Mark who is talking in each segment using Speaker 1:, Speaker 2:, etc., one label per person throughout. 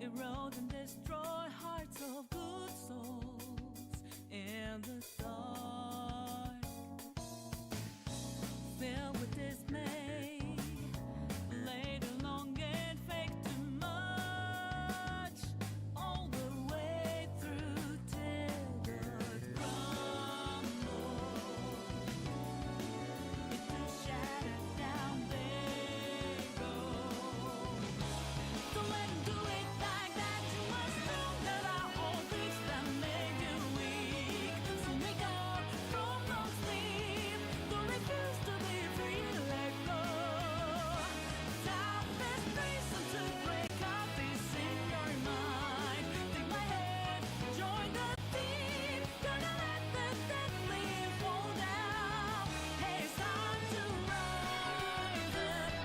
Speaker 1: erode and destroy hearts of good souls in the dark, filled with dismay, laid along and fake too much, all the way through till the crumble, into shattered down they go. So let 'em do it like that. You must know that I all things that made you weak. So make up from no sleep. Don't refuse to be free, let go. Time is reason to break out this in your mind. Take my hand, join the team. Gonna let the dead leaf fall down. Hey, it's time to rise up.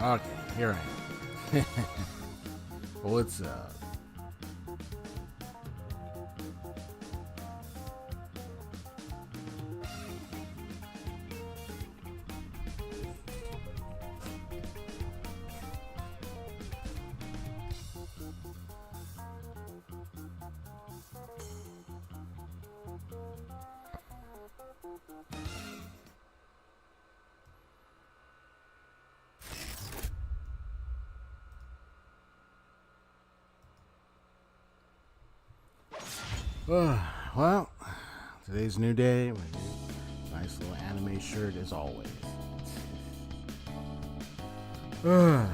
Speaker 2: Okay, here I am. What's up? Well, today's a new day. With a nice little anime shirt as always. Oh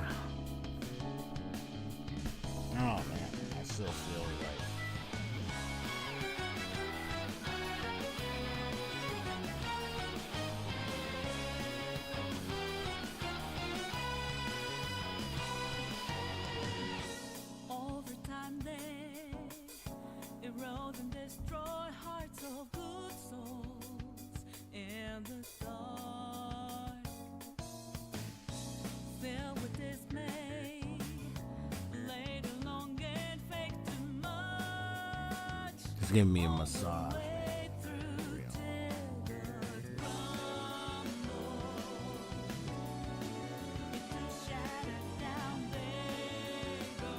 Speaker 2: man, I still feel like
Speaker 1: Over time they erode and destroy hearts of good souls in the dark, filled with dismay, laid along and fake too much.
Speaker 2: just give me a massage.
Speaker 1: Way through till the crumble, into shattered down they go.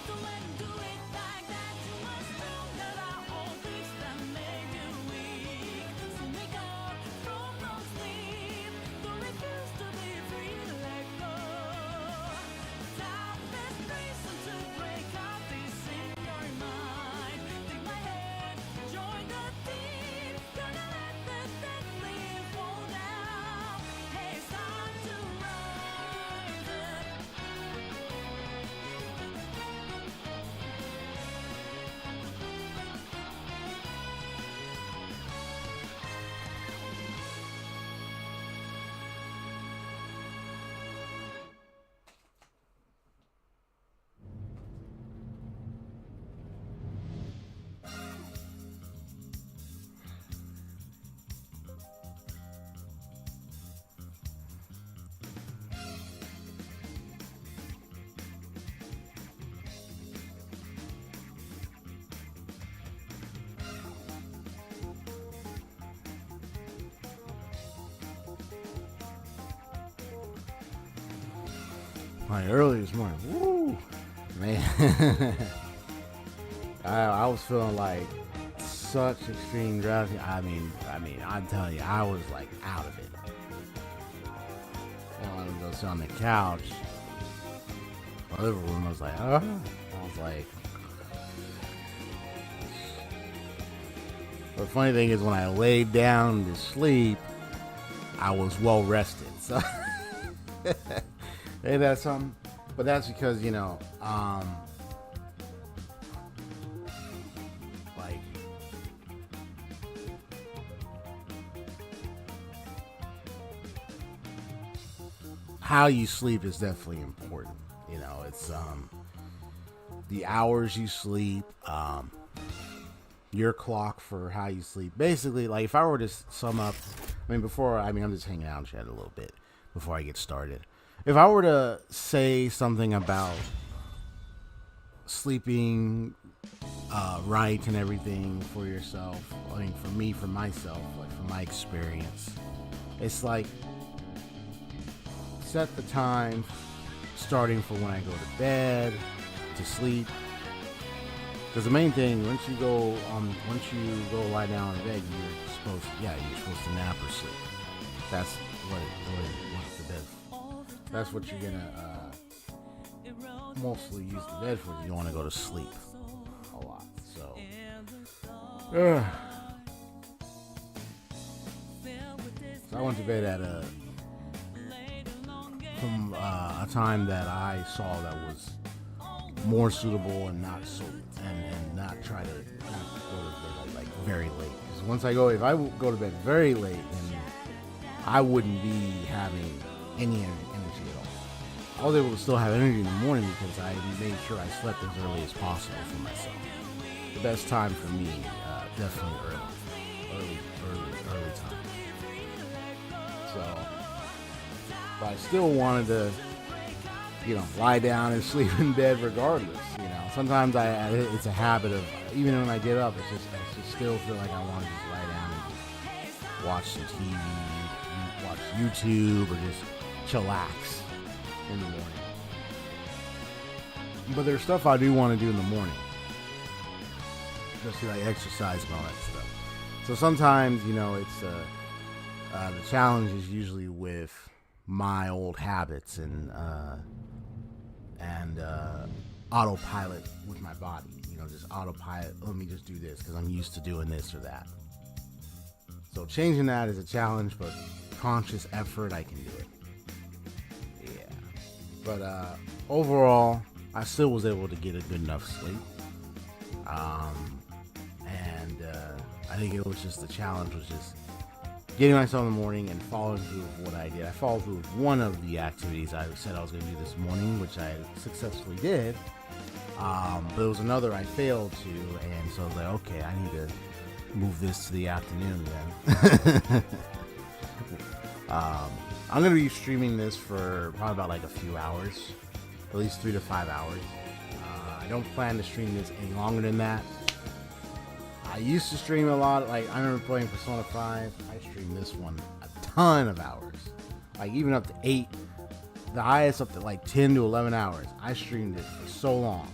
Speaker 1: So let 'em do it like that. You must know that I all things that made you weak. So make up from no sleep. Don't refuse to be free, let go. Time is reason to break out this in your mind. Take my hand.
Speaker 2: Like early this morning, woo, man. I was feeling like such extreme drowsiness. I mean, I'm telling you, I was like out of it. And I wanted to go sit on the couch. My living room, I was like, I was like. The funny thing is, when I laid down to sleep, I was well rested. So, ain't that something? But that's because, you know, like, how you sleep is definitely important. You know, it's the hours you sleep, your clock for how you sleep. Basically, like, if I were to sum up, I'm just hanging out and chatting a little bit before I get started. If I were to say something about sleeping right and everything for yourself, I mean, for me, for myself, like from my experience, it's like, set the time starting for when I go to bed, to sleep. Because the main thing, once you go lie down in bed, you're supposed to nap or sleep. That's what's the bed for. That's what you're gonna mostly use the bed for. You don't want to go to sleep a lot. So, so I went to bed at a time that I saw that was more suitable and not so. And not try to go to bed like very late. Because if I go to bed very late, then I wouldn't be having any energy at all. I was able to still have energy in the morning because I made sure I slept as early as possible for myself. The best time for me, definitely early time. So, but I still wanted to, lie down and sleep in bed regardless. Sometimes it's a habit of, even when I get up, I just still feel like I want to just lie down and just watch some TV, watch YouTube, or just chillax in the morning. But there's stuff I do want to do in the morning, especially like exercise and all that stuff. So sometimes, it's the challenge is usually with my old habits and autopilot with my body, just autopilot. Let me just do this because I'm used to doing this or that. So changing that is a challenge, but conscious effort, I can do it. Yeah. But overall, I still was able to get a good enough sleep. And I think it was just the challenge was just getting myself in the morning and following through with what I did. I followed through with one of the activities I said I was going to do this morning, which I successfully did. But there was another I failed to, and so I was like, okay, I need to move this to the afternoon then. I'm going to be streaming this for probably about like a few hours, at least 3 to 5 hours. I don't plan to stream this any longer than that. I used to stream a lot, like I remember playing Persona 5, I streamed this one a ton of hours, like even up to 8, the highest up to like 10 to 11 hours. I streamed it for so long.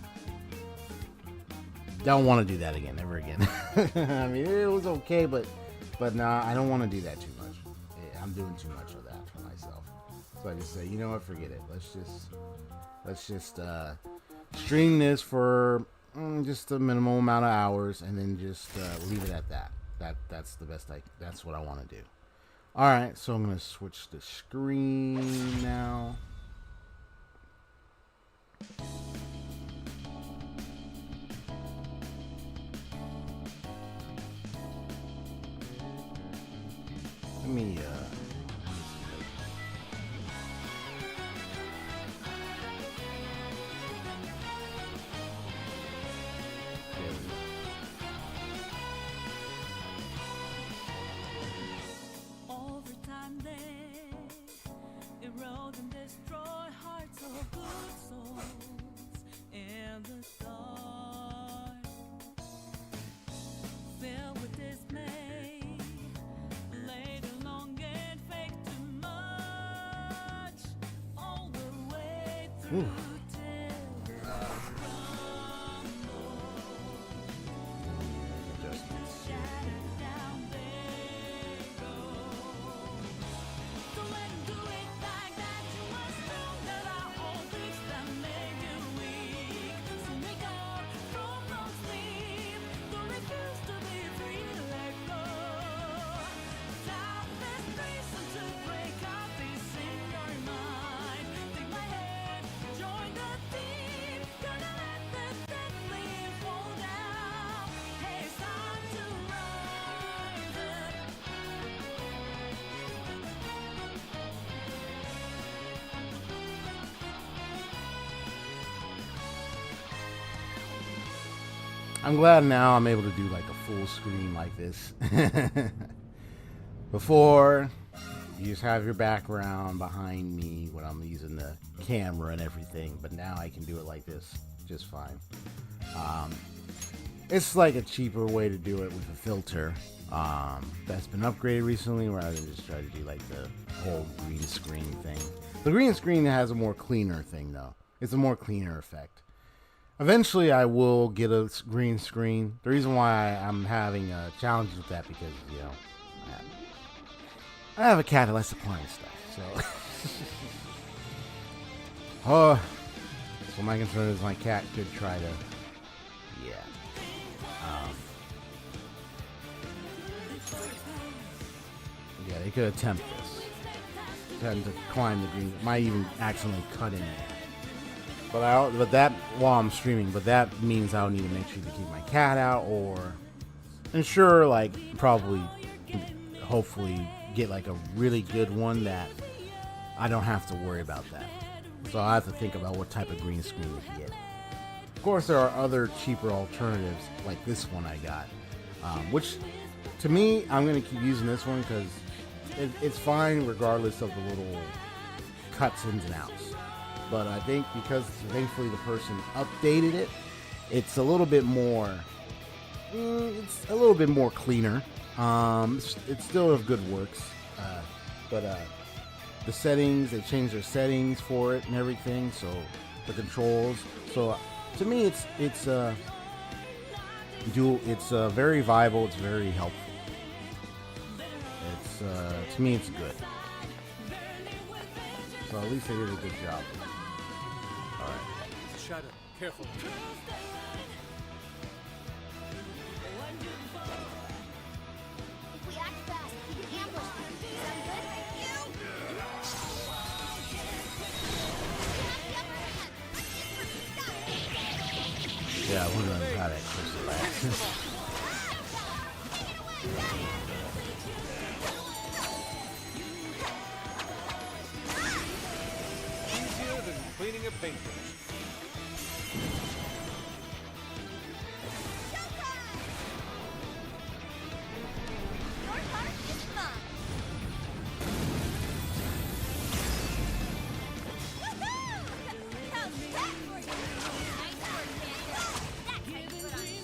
Speaker 2: Don't want to do that again, ever again. I mean, it was okay, but nah, I don't want to do that too much. I'm doing too much of that for myself. So I just say, you know what, forget it. Let's just stream this for just a minimum amount of hours, and then just leave it at that. That's the best. That's what I want to do. All right, so I'm gonna switch the screen now. Let me
Speaker 1: Filled with dismay, laid along
Speaker 2: Ooh. I'm glad now I'm able to do like a full screen like this. Before, you just have your background behind me when I'm using the camera and everything, but now I can do it like this just fine. It's like a cheaper way to do it with a filter that's been upgraded recently, rather than just try to do like the whole green screen thing. The green screen has a more cleaner thing though. It's a more cleaner effect. Eventually, I will get a green screen. The reason why I'm having challenges with that because, you know, I have a cat that likes to climb stuff. So, so my concern is my cat could try to, yeah, they could attempt this. Attempt to climb the green. Might even accidentally cut in it. But that while I'm streaming, but that means I'll need to make sure to keep my cat out or ensure, like, probably, hopefully get like a really good one that I don't have to worry about that. So I have to think about what type of green screen to get. Of course, there are other cheaper alternatives like this one I got, which to me, I'm going to keep using this one because it's fine regardless of the little cuts ins and outs. But I think because thankfully the person updated it, it's a little bit more. It's a little bit more cleaner. It's still of good works, but the settings, they changed their settings for it and everything. So the controls. So to me, it's dual. It's very viable. It's very helpful. It's to me, it's good. So at least they did a good job. All right.
Speaker 3: Shadow, careful.
Speaker 2: Yeah, we're gonna try that crystal back.
Speaker 3: Easier than cleaning a paintbrush.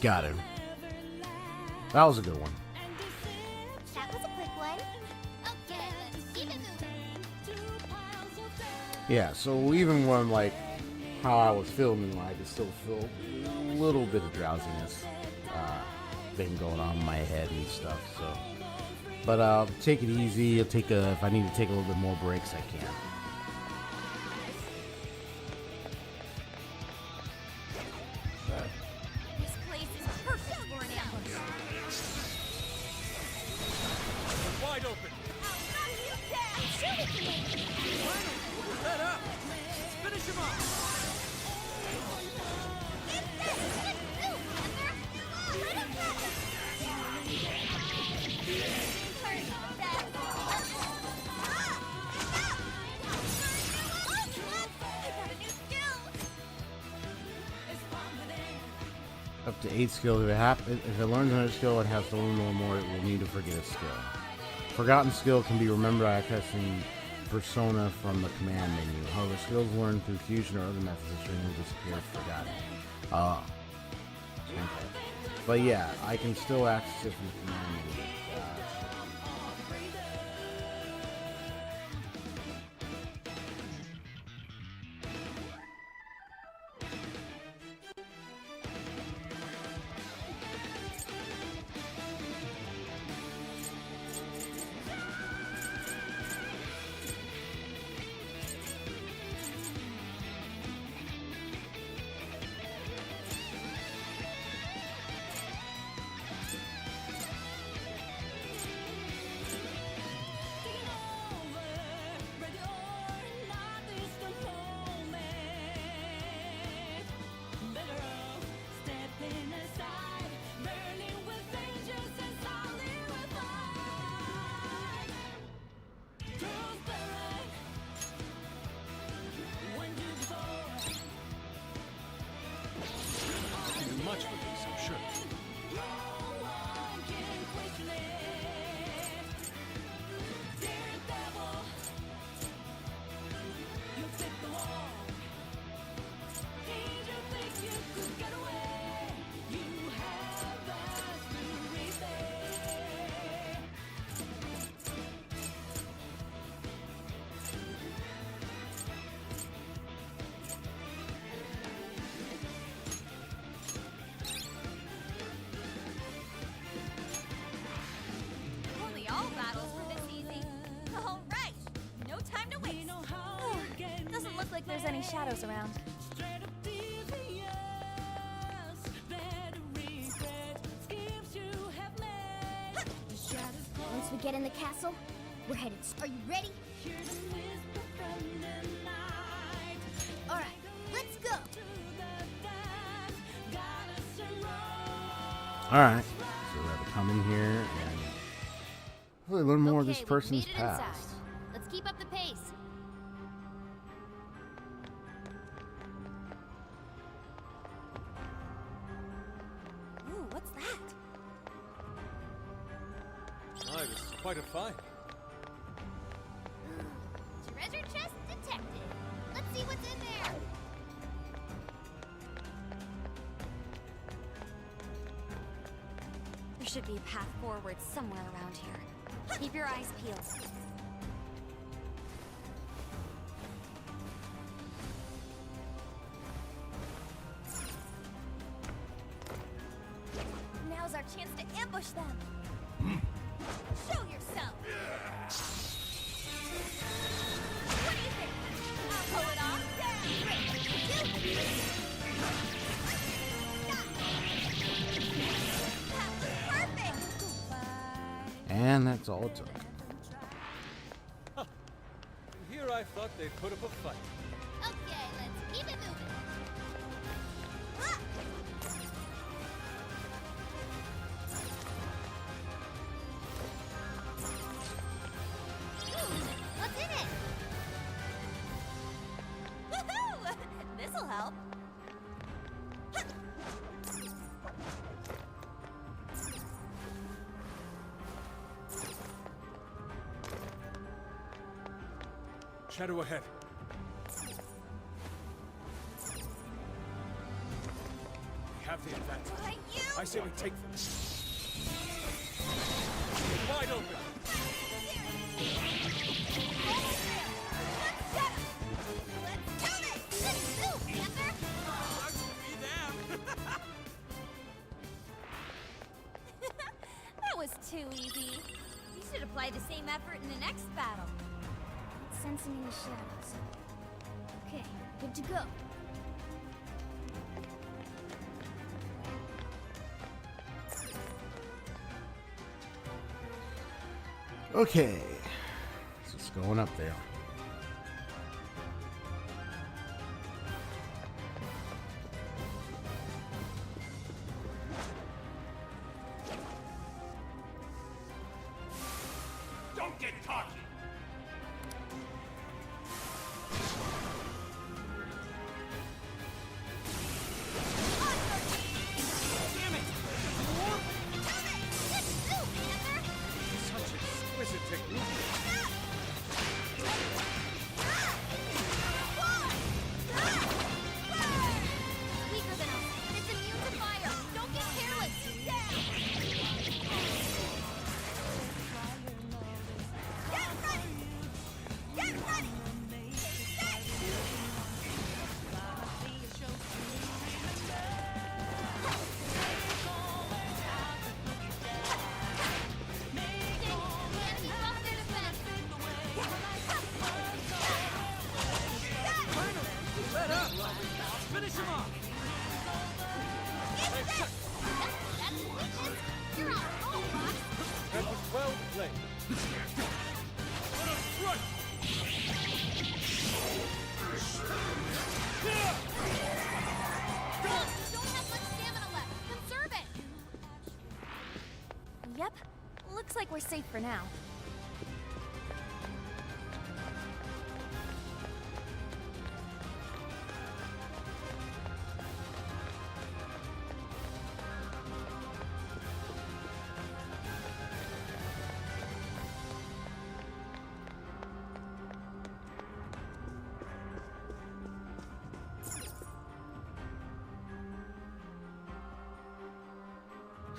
Speaker 2: Got him. That was a good one.
Speaker 4: That was a quick one. Okay, let's keep it moving.
Speaker 2: Yeah, so even when like how I was filming, I could still feel a little bit of drowsiness thing going on in my head and stuff. So, but take it easy. If I need to take a little bit more breaks, I can.
Speaker 4: This place is perfect for an ambush.
Speaker 3: Wide open.
Speaker 4: I'll knock you down. Shoot it to me.
Speaker 3: Set up. Let's finish him off.
Speaker 2: Up to 8 skills. If it learns another skill, it has to learn one more. It will need to forget a skill. Forgotten skill can be remembered by accessing persona from the command menu. However, skills learned through fusion or other methods of training will disappear if forgotten. Okay. But yeah, I can still access it from the command menu.
Speaker 5: any shadows around.
Speaker 1: Straight up devious, better regret schemes you have made. The shadows
Speaker 4: Once we get in the castle, we're headed. Are you ready?
Speaker 1: hear the whisper from the night.
Speaker 4: All right, let's go.
Speaker 1: To the dance, got us a road.
Speaker 2: All right. So we have to come in here and hopefully learn more of this
Speaker 4: Okay, we've
Speaker 2: person's
Speaker 4: made it inside.
Speaker 2: past.
Speaker 4: Let's keep up the pace.
Speaker 5: Ooh, what's that?
Speaker 3: My, this is quite a find.
Speaker 4: Treasure chest detected. Let's see what's in there.
Speaker 5: There should be a path forward somewhere around here. Keep your eyes peeled. Now's our chance to ambush them. Show yourself. What do you think? I'll pull it off. Perfect.
Speaker 2: And that's all it took.
Speaker 3: And here I thought they'd put up a fight.
Speaker 4: Okay, let's keep it moving. Ah! What's in it?
Speaker 5: Woohoo! This'll help.
Speaker 3: Shadow ahead. We have the advantage.
Speaker 5: But you...
Speaker 3: I say we take them. Wide open.
Speaker 5: That was too easy. You should apply the same effort in the next battle.
Speaker 4: Sensing in the shadows. Okay, good to go.
Speaker 2: Okay. So it's going up there.
Speaker 3: Don't get cocky. Damn it! Such exquisite technique.
Speaker 4: Weaker than us, but it's immune to fire. Don't get careless. Get ready! Get ready!
Speaker 3: Let up! Finish him off!
Speaker 4: You're on a roll, Fox.
Speaker 3: That was well played. Let us run!
Speaker 4: Don't have much stamina left. Conserve it.
Speaker 5: Yep. Looks like we're safe for now.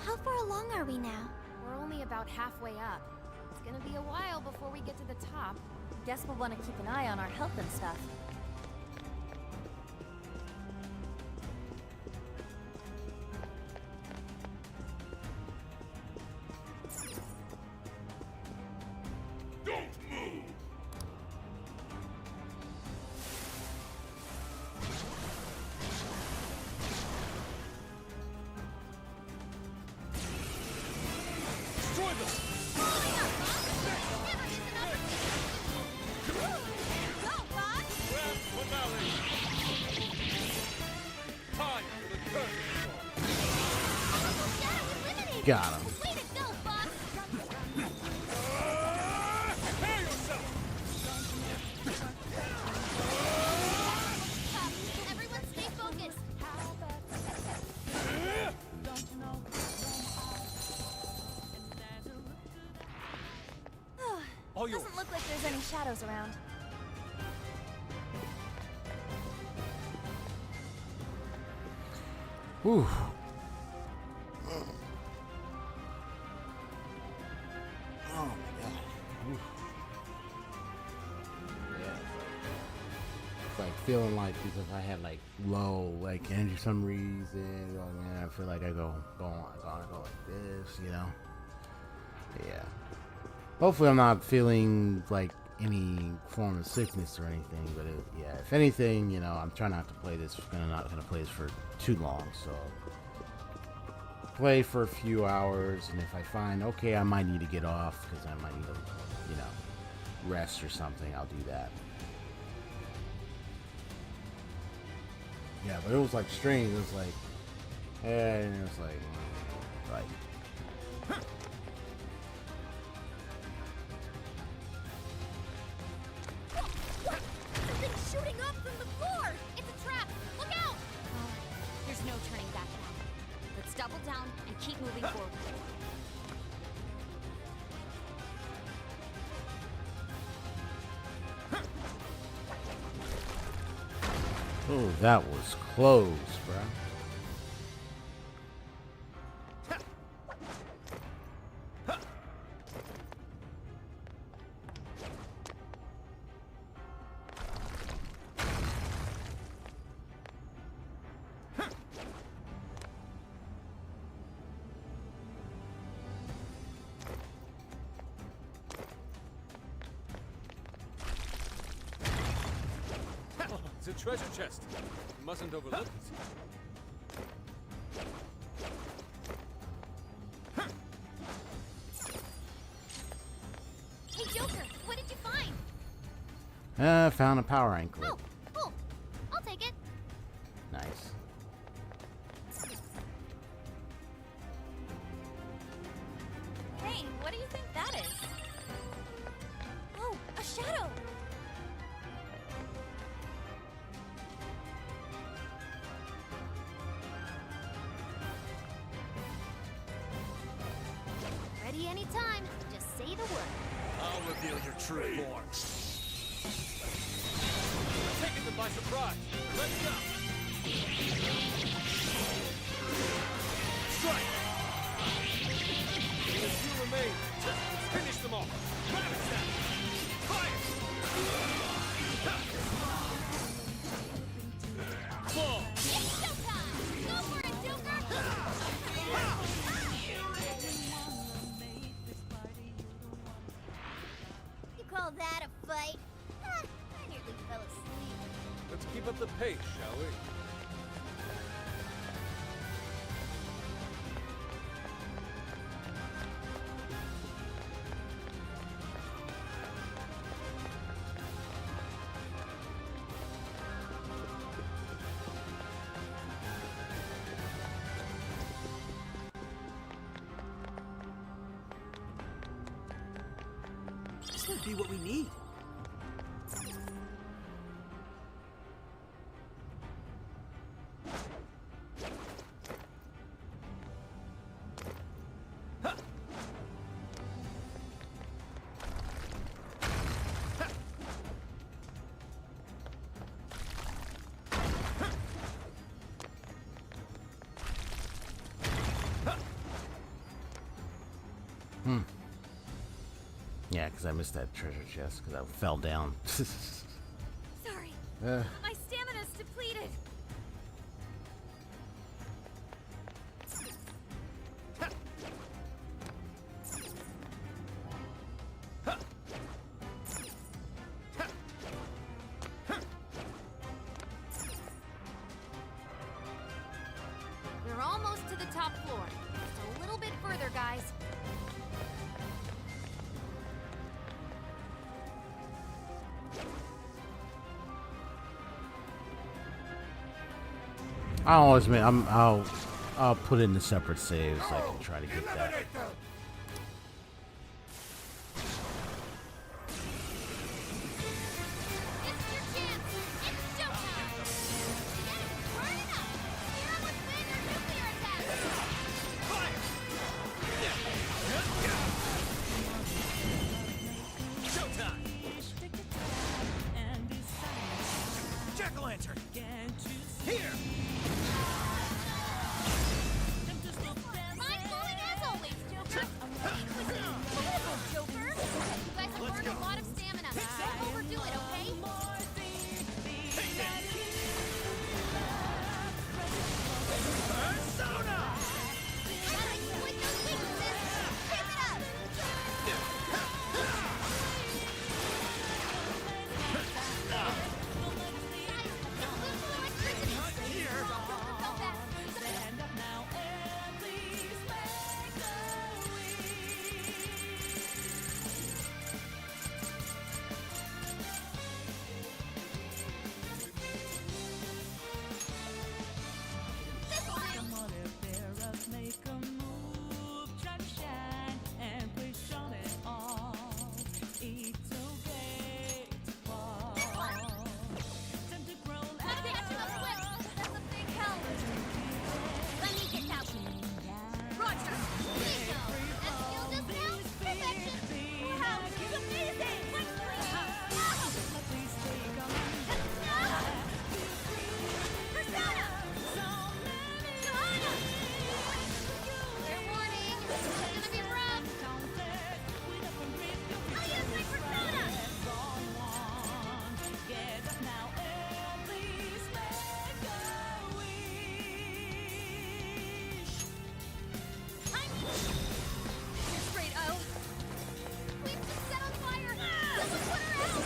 Speaker 4: How far along are we now?
Speaker 5: We're only about halfway up. It's gonna be a while before we get to the top. Guess we'll want to keep an eye on our health and stuff.
Speaker 2: Got him.
Speaker 4: Way to go, boss!
Speaker 3: Prepare yourself!
Speaker 4: Everyone stay focused.
Speaker 3: All yours.
Speaker 5: Doesn't look like there's any shadows around.
Speaker 2: Whew. Oh my god. Whew. Yeah. It's like feeling like because I had like low like energy for some reason. I feel like I go on like this, you know. Yeah. Hopefully I'm not feeling like any form of sickness or anything, but yeah, if anything, you know, I'm trying not to play this. Not gonna play this for too long, so play for a few hours, and if I find okay, I might need to get off because I might need to, you know, rest or something. I'll do that. Yeah, but it was like strange. It was like, and it was like.
Speaker 4: Something's shooting up from the floor! It's a trap! Look out!
Speaker 5: There's no turning back now. Let's double down and keep moving forward.
Speaker 2: Oh, that was close, bruh.
Speaker 3: Oh, it's a treasure chest. You mustn't overlook it.
Speaker 4: Hey, Joker, what did you find?
Speaker 2: Found a power anklet.
Speaker 4: Oh, cool. I'll take it.
Speaker 2: Nice.
Speaker 5: Hey, what do you think that is? Oh, a shadow!
Speaker 4: Ready anytime. Just say the word.
Speaker 3: I'll reveal your true form. Taking them by surprise. Let's go. Strike. A few remain. Just finish them off. Ravage them. Fire. Fall.
Speaker 4: It's showtime! Go for it, Joker! You call that a fight? I nearly fell asleep.
Speaker 3: Let's keep up the pace, shall we?
Speaker 6: This might be what we need.
Speaker 2: Yeah, because I missed that treasure chest because I fell down.
Speaker 5: Sorry,
Speaker 2: uh,
Speaker 5: my stamina's depleted. We're almost to the top floor. Just a little bit further, guys.
Speaker 2: I always admit, I'll put it into separate saves so I can try to get that.
Speaker 1: Jack-o'-lantern! Here!
Speaker 4: Mind-blowing as always, Joker. Beautiful, Joker. You guys have burned a lot of stamina. Don't overdo it, okay?
Speaker 1: Persona!
Speaker 4: Gotta exploit those weaknesses. Keep it up. Let me get that one. Roger. Bingo. That skill just now? Perfection. Wow, this is amazing. Persona. Johanna. Fair warning. It's gonna be rough. I'll use my persona. You're straight, O. We've just set on fire. Someone put her out.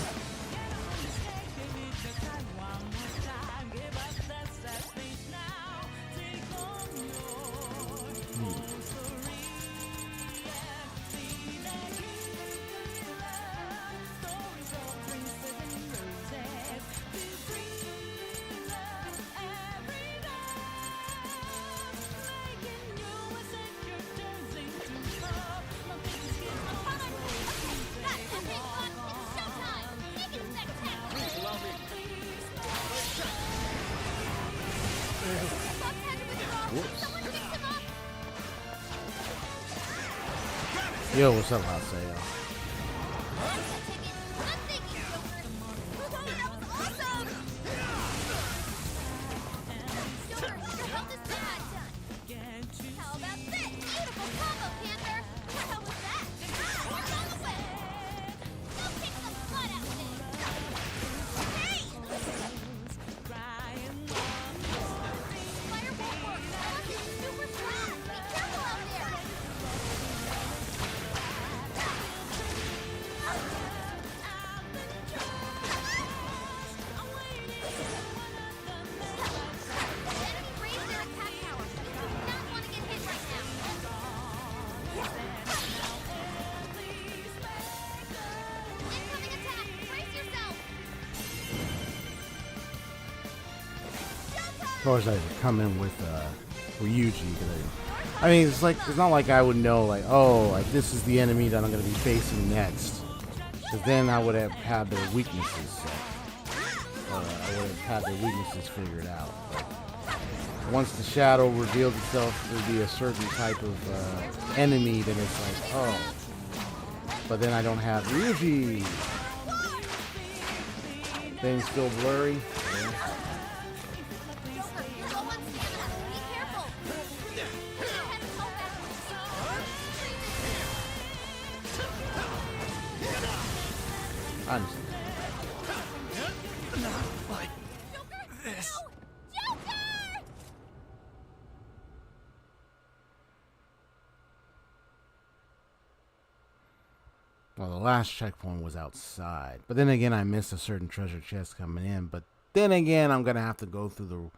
Speaker 4: That campaign clock, it's showtime. Make it spectacular.
Speaker 3: Allow me.
Speaker 4: Buck had to withdraw. Someone pick him up.
Speaker 2: Yo, what's up, Haseo?
Speaker 4: I'm thinking, Joker. That was awesome. Joker, your help is bad. How about this? Beautiful combo, Panther. What the hell was that? What's on the way? Go kick some butt out there. Hey! Fire won't work. Rock is super strong. Be careful out there. The enemy raised their attack power. You do not want to get hit right now. Incoming attack. Brace yourself.
Speaker 2: Of course, I come in with Ryuji. I mean, it's not like I would know, like, oh, like this is the enemy that I'm going to be facing next. Because then I would have had their weaknesses set. I would have had their weaknesses figured out. But once the shadow revealed itself to be a certain type of enemy, then it's like, oh. But then I don't have Ryuji. Things still blurry. Yeah.
Speaker 4: Joker, you're low on stamina. Be careful. Go ahead and help out.
Speaker 2: I understand.
Speaker 4: Joker!
Speaker 3: This.
Speaker 4: No! Joker!
Speaker 2: Well, the last checkpoint was outside. But then again, I missed a certain treasure chest coming in. But then again, I'm going to have to go through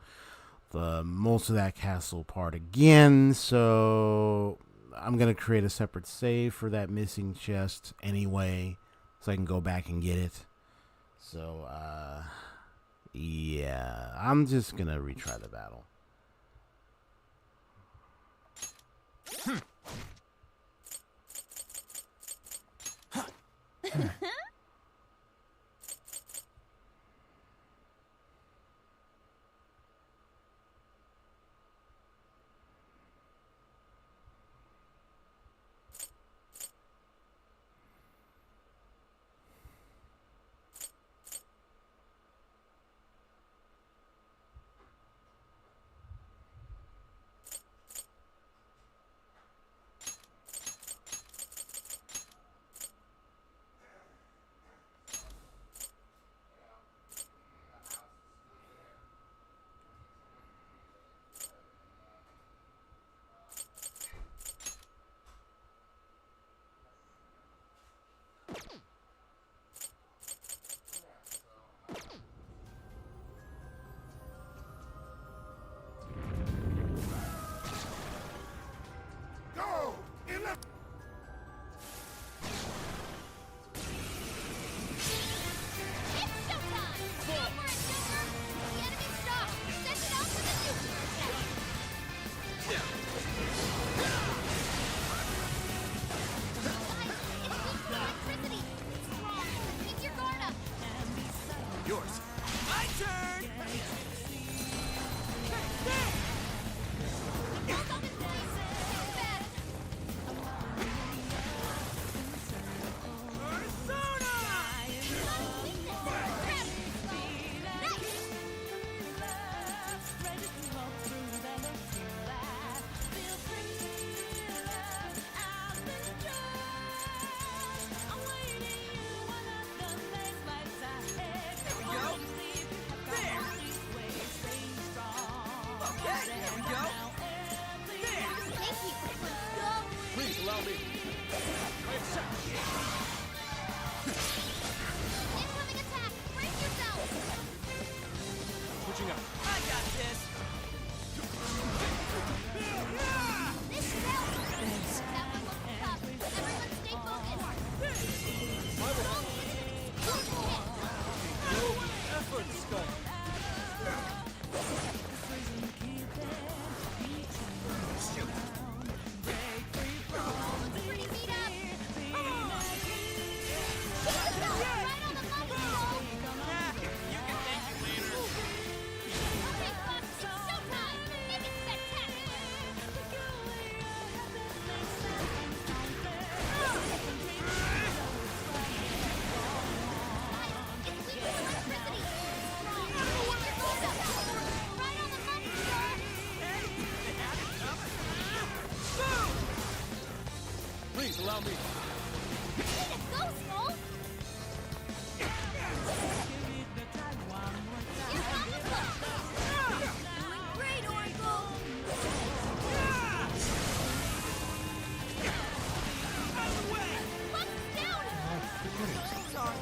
Speaker 2: the most of that castle part again. So I'm going to create a separate save for that missing chest anyway. So I can go back and get it. So, yeah. I'm just going to retry the battle.
Speaker 4: It's showtime! Go for it, Joker! The enemy's stopped! Send it off to the nuclear test! Guys, it's good for electricity! It's strong! Keep your guard up!
Speaker 3: Yours. My turn!
Speaker 4: Hold on his face! Too bad!
Speaker 3: Persona!
Speaker 4: Not a weakness! Grab it! Nice!
Speaker 3: Okay, here we go. There!
Speaker 4: Thank you! Let's go!
Speaker 3: Please allow me. Right shot.
Speaker 4: Incoming attack! Brace yourself!
Speaker 3: Switching up. I got this.
Speaker 4: This should help! That one looks tough. Everyone stay focused!
Speaker 3: My
Speaker 4: Don't
Speaker 3: way.
Speaker 4: hit it! Don't hit!
Speaker 3: Effort, Skull.
Speaker 4: Pretty beat up! Right on the money, Skull! Okay, Fox, it's showtime! Make it spectacular! Guys, it's weak to electricity! Strong! Keep your guard up! Right on the money, Skull!
Speaker 3: Please allow me.
Speaker 4: Way to go, Skull! You're on the hook! Doing great, Oracle! Fox is down!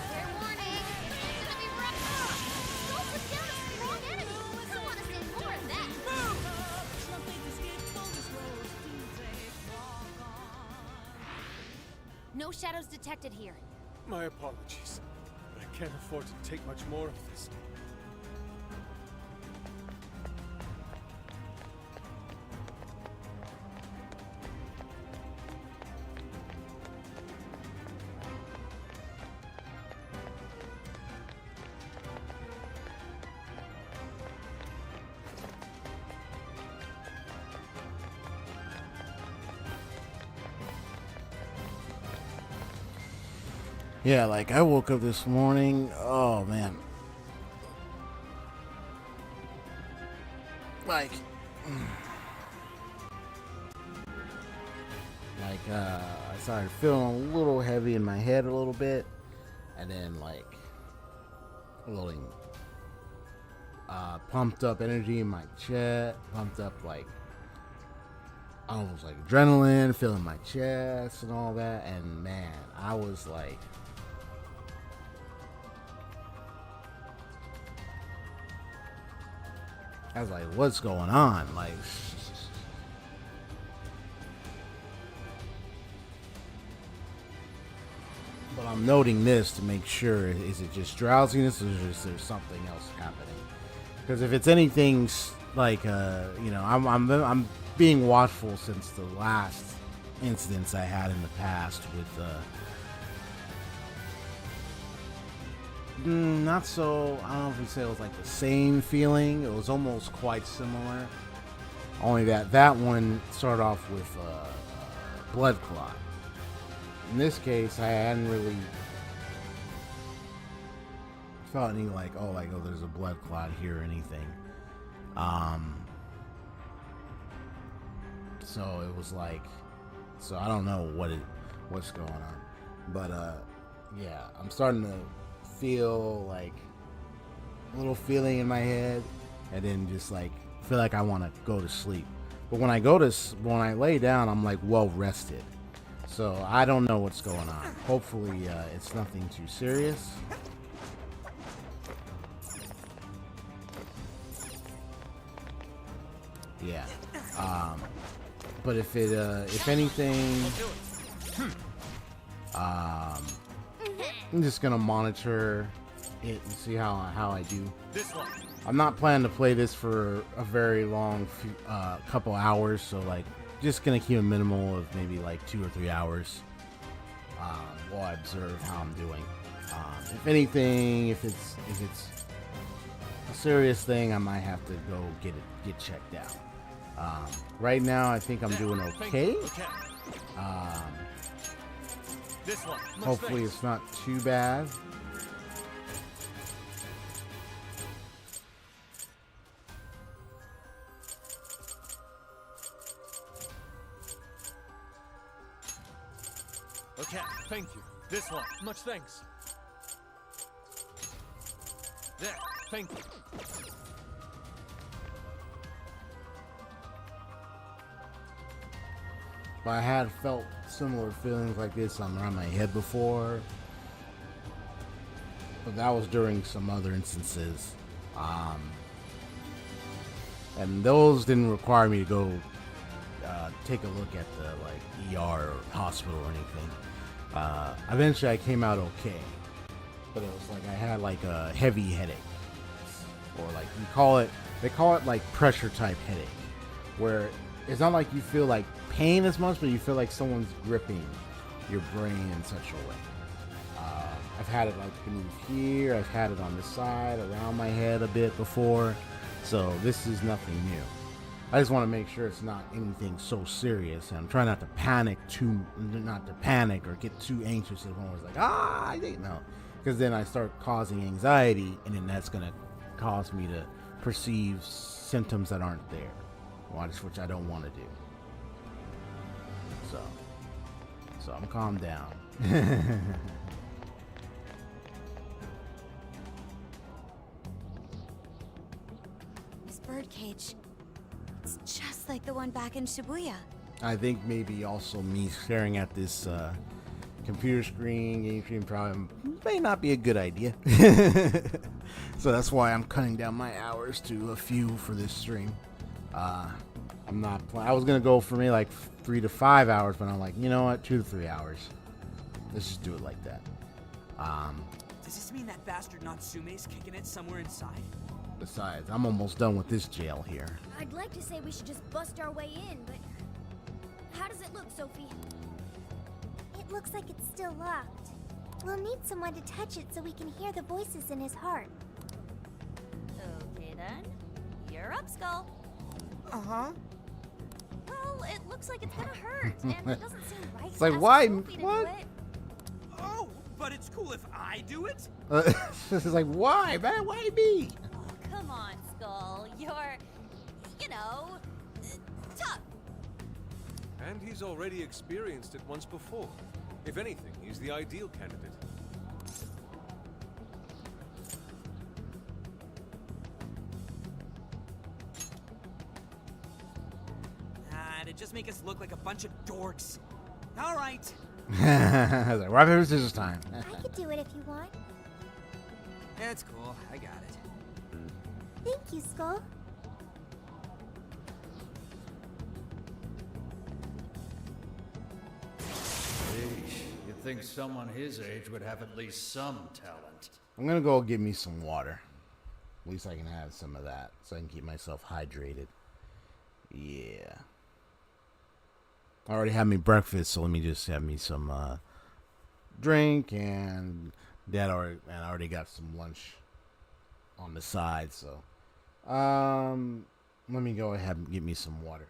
Speaker 4: Fair warning! It's gonna be rough! Skull took down a strong enemy! I want to see more of that! No shadows detected here.
Speaker 3: My apologies, but I can't afford to take much more of this.
Speaker 2: Yeah, like I woke up this morning. Oh man. Like I started feeling a little heavy in my head a little bit, and then like feeling pumped up energy in my chest, pumped up like almost like adrenaline, feeling my chest and all that, and man, I was like what's going on? Like, but I'm noting this to make sure, is it just drowsiness or is there something else happening? Because if it's anything like you know, I'm being watchful since the last incidents I had in the past with not so, I don't know if we say it was like the same feeling. It was almost quite similar. Only that one started off with blood clot. In this case, I hadn't really felt any like, oh, there's a blood clot here or anything. So it was like, so I don't know what's going on, but yeah, I'm starting to feel like a little feeling in my head, and then just like feel like I want to go to sleep. But when I lay down, I'm like well rested, so I don't know what's going on. Hopefully it's nothing too serious. Yeah, but if anything, I'm just gonna monitor it and see how I do. I'm not planning to play this for a very long couple hours, so like just gonna keep a minimal of maybe like 2 or 3 hours while I observe how I'm doing. If anything, if it's a serious thing, I might have to go get checked out. Right now, I think I'm doing okay. Hopefully it's not too bad.
Speaker 3: Okay, thank you. This one. Much thanks. There, thank you.
Speaker 2: But I had felt similar feelings like this around my head before. But that was during some other instances. And those didn't require me to go take a look at the like ER or hospital or anything. Eventually I came out okay. But it was like I had like a heavy headache. Or like they call it like pressure type headache. Where it's not like you feel like pain as much, but you feel like someone's gripping your brain in such a way. I've had it like beneath here, I've had it on the side, around my head a bit before, so this is nothing new. I just want to make sure it's not anything so serious, and I'm trying not to panic or get too anxious if one was like, I didn't know, because then I start causing anxiety, and then that's going to cause me to perceive symptoms that aren't there, which I don't want to do. So I'm calmed down.
Speaker 4: This birdcage. It's just like the one back in Shibuya.
Speaker 2: I think maybe also me staring at this computer screen, game stream probably may not be a good idea. So that's why I'm cutting down my hours to a few for this stream. I'm not I was gonna go for me like 3 to 5 hours, but I'm like, you know what, 2 to 3 hours. Let's just do it like that.
Speaker 6: Does this mean that bastard Natsume's kicking it somewhere inside?
Speaker 2: Besides, I'm almost done with this jail here.
Speaker 4: I'd like to say we should just bust our way in, but how does it look, Sophie? It looks like it's still locked. We'll need someone to touch it so we can hear the voices in his heart.
Speaker 5: Okay then. You're up, Skull.
Speaker 6: Uh-huh.
Speaker 5: Well, it looks like it's gonna hurt, and it doesn't seem right.
Speaker 2: It's like,
Speaker 5: to ask
Speaker 2: why?
Speaker 5: Sophie to do
Speaker 2: What?
Speaker 5: it.
Speaker 6: Oh, but it's cool if I do it?
Speaker 2: It's like, why, man? Why me?
Speaker 5: Oh, come on, Skull. You're, tough.
Speaker 3: And he's already experienced it once before. If anything, he's the ideal candidate.
Speaker 6: To just make us look like a bunch of dorks. All right.
Speaker 2: I was like, rock, paper, scissors time.
Speaker 4: I could do it if you want.
Speaker 6: That's cool. I got it.
Speaker 4: Thank you, Skull.
Speaker 7: You'd think someone his age would have at least some talent.
Speaker 2: I'm gonna go get me some water. At least I can have some of that so I can keep myself hydrated. Yeah. I already had me breakfast, so let me just have me some drink, and I already got some lunch on the side, so let me go ahead and get me some water.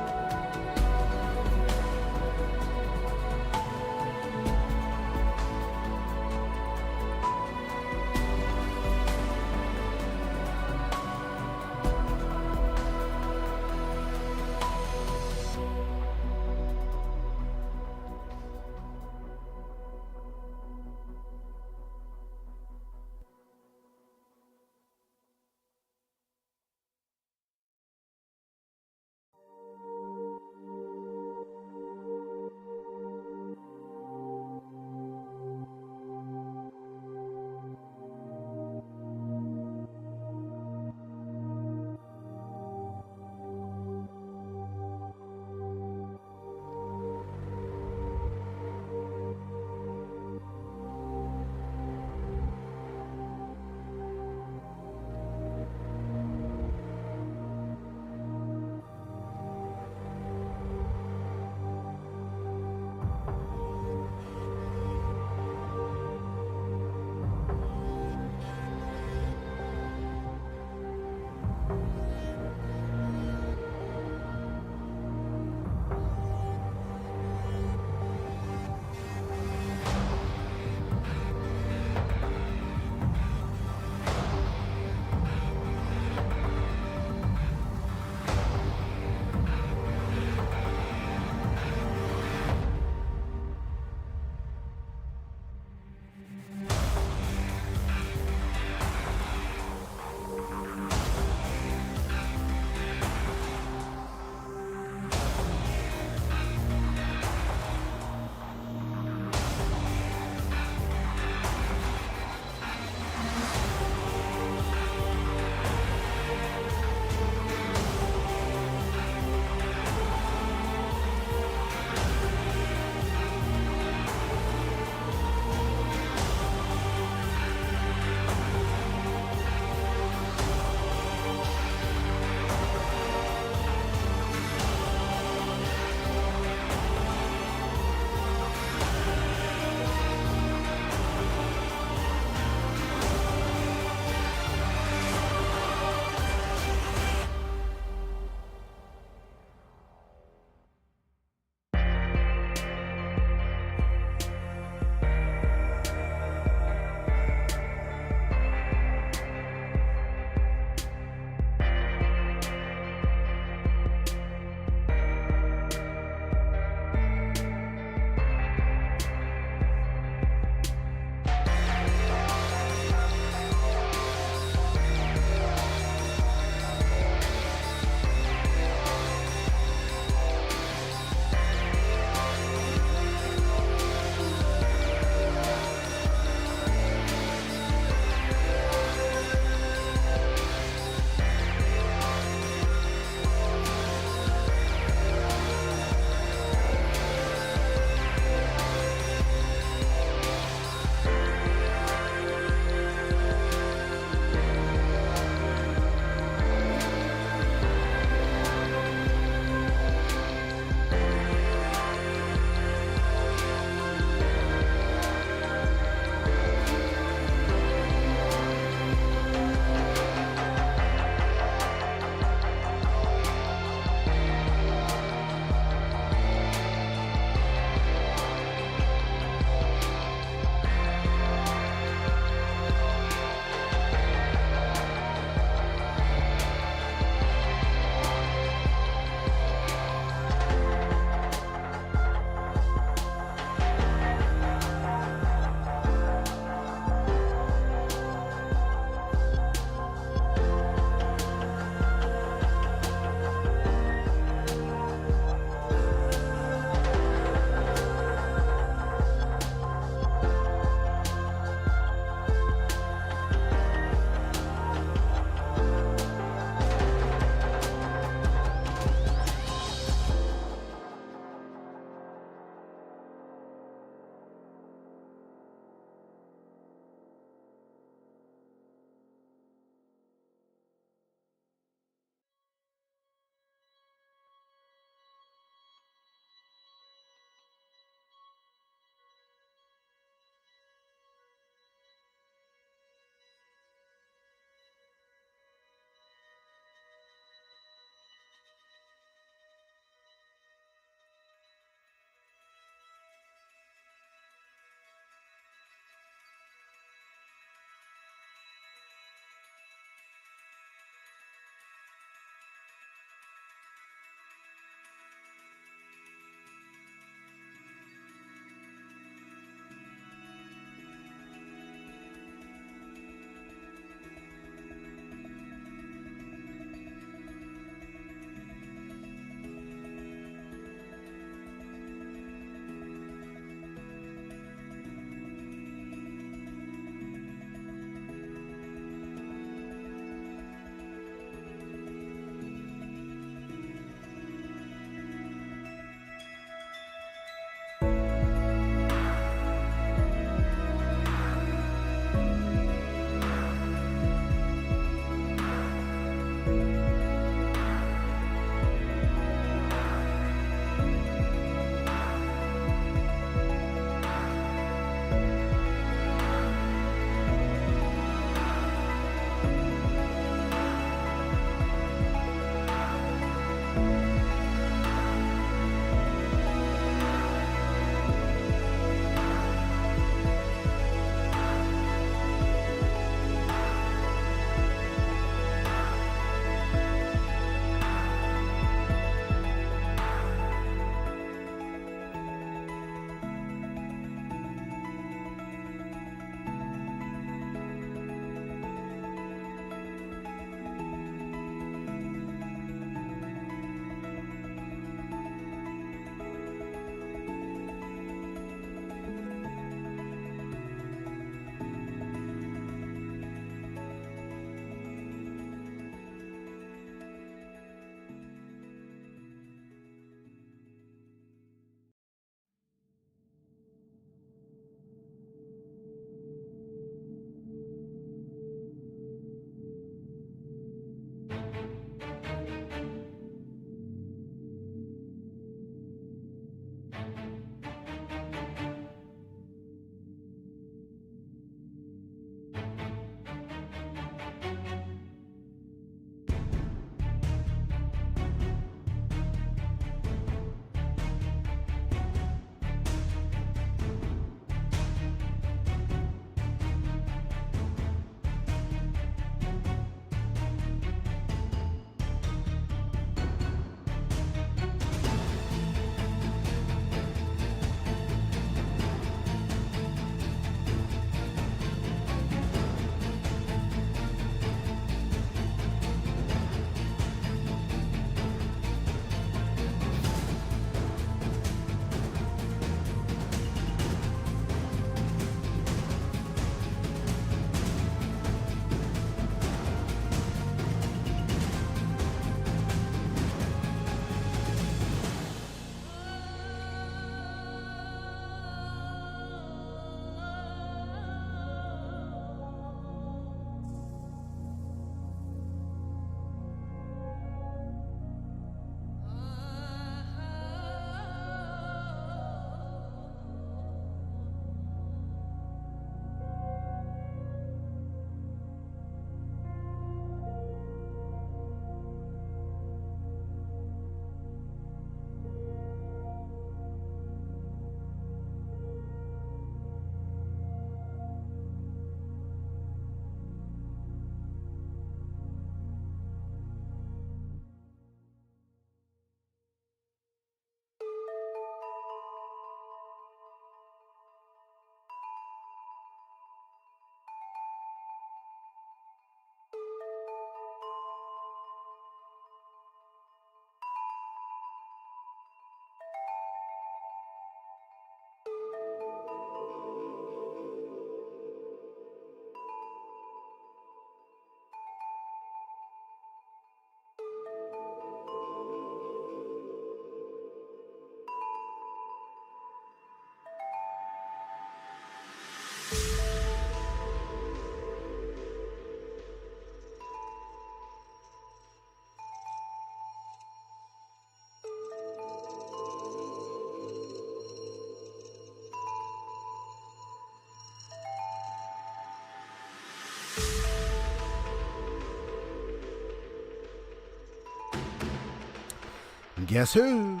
Speaker 2: Guess who?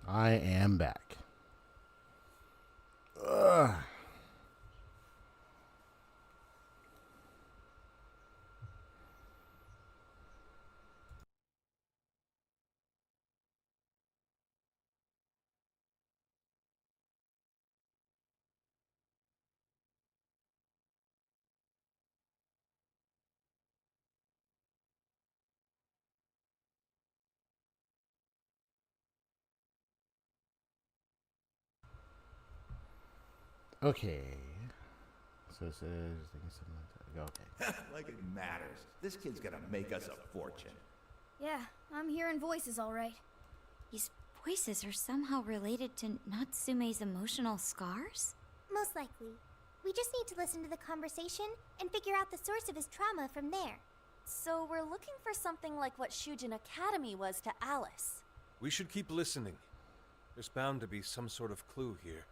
Speaker 2: I am back. Ugh. Okay. So it says, okay.
Speaker 8: Like it matters. This kid's gonna make us a fortune.
Speaker 4: Yeah, I'm hearing voices all right.
Speaker 9: These voices are somehow related to Natsume's emotional scars?
Speaker 10: Most likely. We just need to listen to the conversation and figure out the source of his trauma from there.
Speaker 5: So we're looking for something like what Shujin Academy was to Alice.
Speaker 3: We should keep listening. There's bound to be some sort of clue here.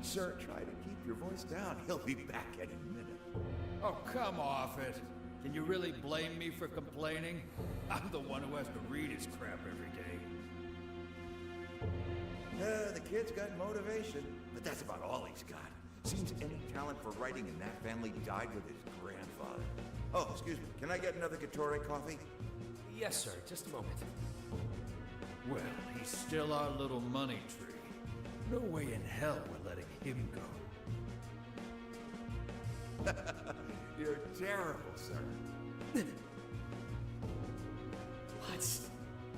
Speaker 8: Sir, try to keep your voice down. He'll be back any minute.
Speaker 7: Oh, come off it. Can you really blame me for complaining? I'm the one who has to read his crap every day.
Speaker 8: The kid's got motivation, but that's about all he's got. Seems any talent for writing in that family died with his grandfather. Oh, excuse me. Can I get another Gatorade coffee?
Speaker 11: Yes, sir. Just a moment.
Speaker 7: Well, he's still our little money tree. No way in hell we're letting him go.
Speaker 8: You're terrible, sir.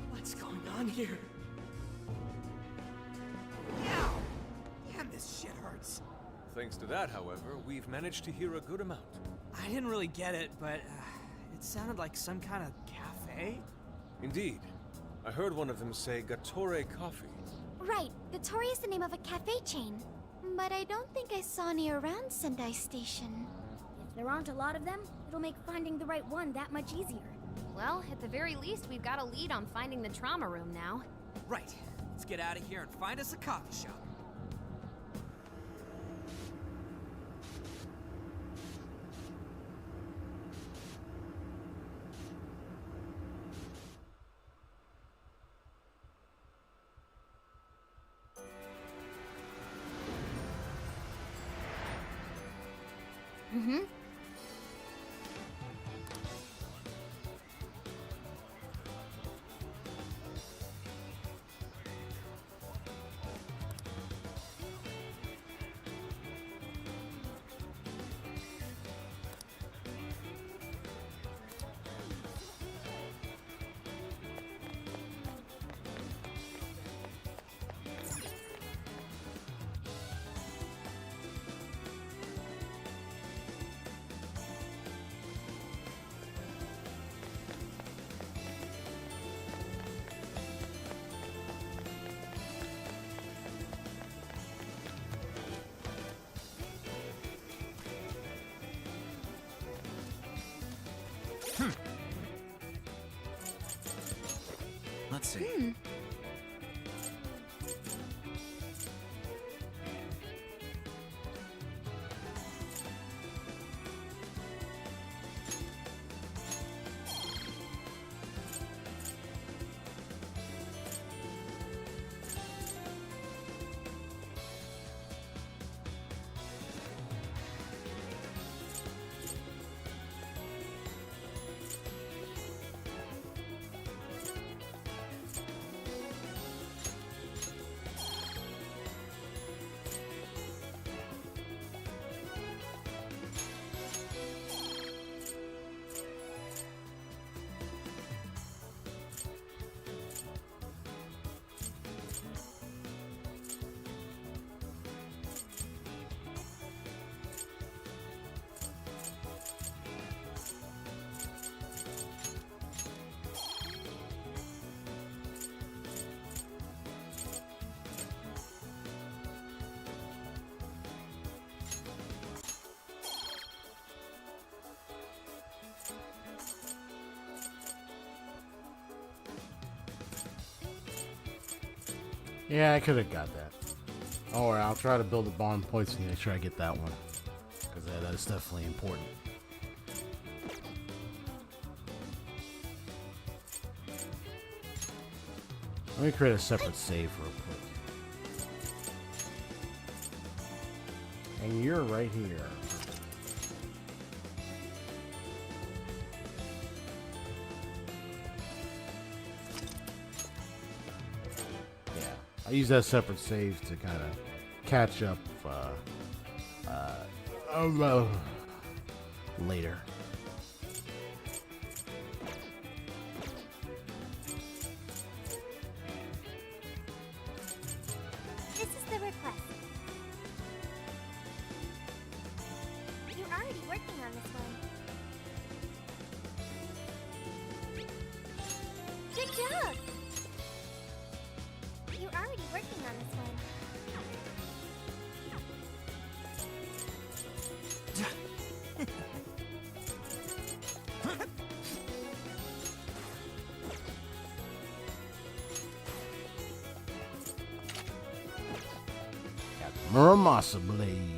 Speaker 11: What's going on here? Ow! Damn, this shit hurts.
Speaker 3: Thanks to that, however, we've managed to hear a good amount.
Speaker 6: I didn't really get it, but it sounded like some kind of cafe.
Speaker 3: Indeed. I heard one of them say Gatore Coffee.
Speaker 10: Right, Gatori is the name of a cafe chain. But I don't think I saw any around Sendai Station.
Speaker 4: If there aren't a lot of them, it'll make finding the right one that much easier.
Speaker 5: Well, at the very least, we've got a lead on finding the trauma room now.
Speaker 6: Right. Let's get out of here and find us a coffee shop.
Speaker 10: Mm-hmm.
Speaker 6: Let's see.
Speaker 2: Yeah, I could have got that. Alright, I'll try to build a bond points and make sure I get that one. because that's definitely important. Let me create a separate save real quick. And you're right here. Yeah, I use that separate save to kind of catch up later.
Speaker 10: This is the request. You're already working on this one. Good job! You're already working on this one.
Speaker 2: Muramasa Blade.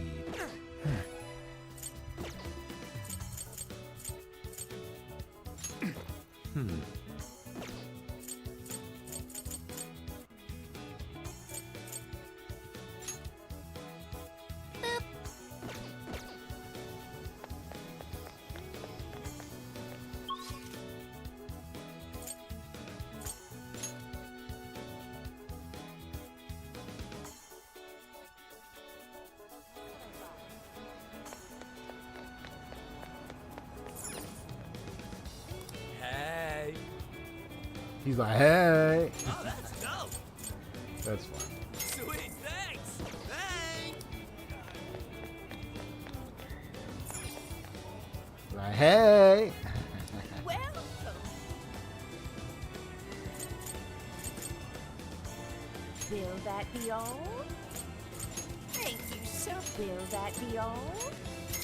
Speaker 6: Hey.
Speaker 2: He's like, hey.
Speaker 6: Oh, that's dope.
Speaker 2: That's fine.
Speaker 6: Sweet, thanks. Thanks.
Speaker 2: Like, hey.
Speaker 1: Welcome. Will that be all? Thank you, sir. Will that be all?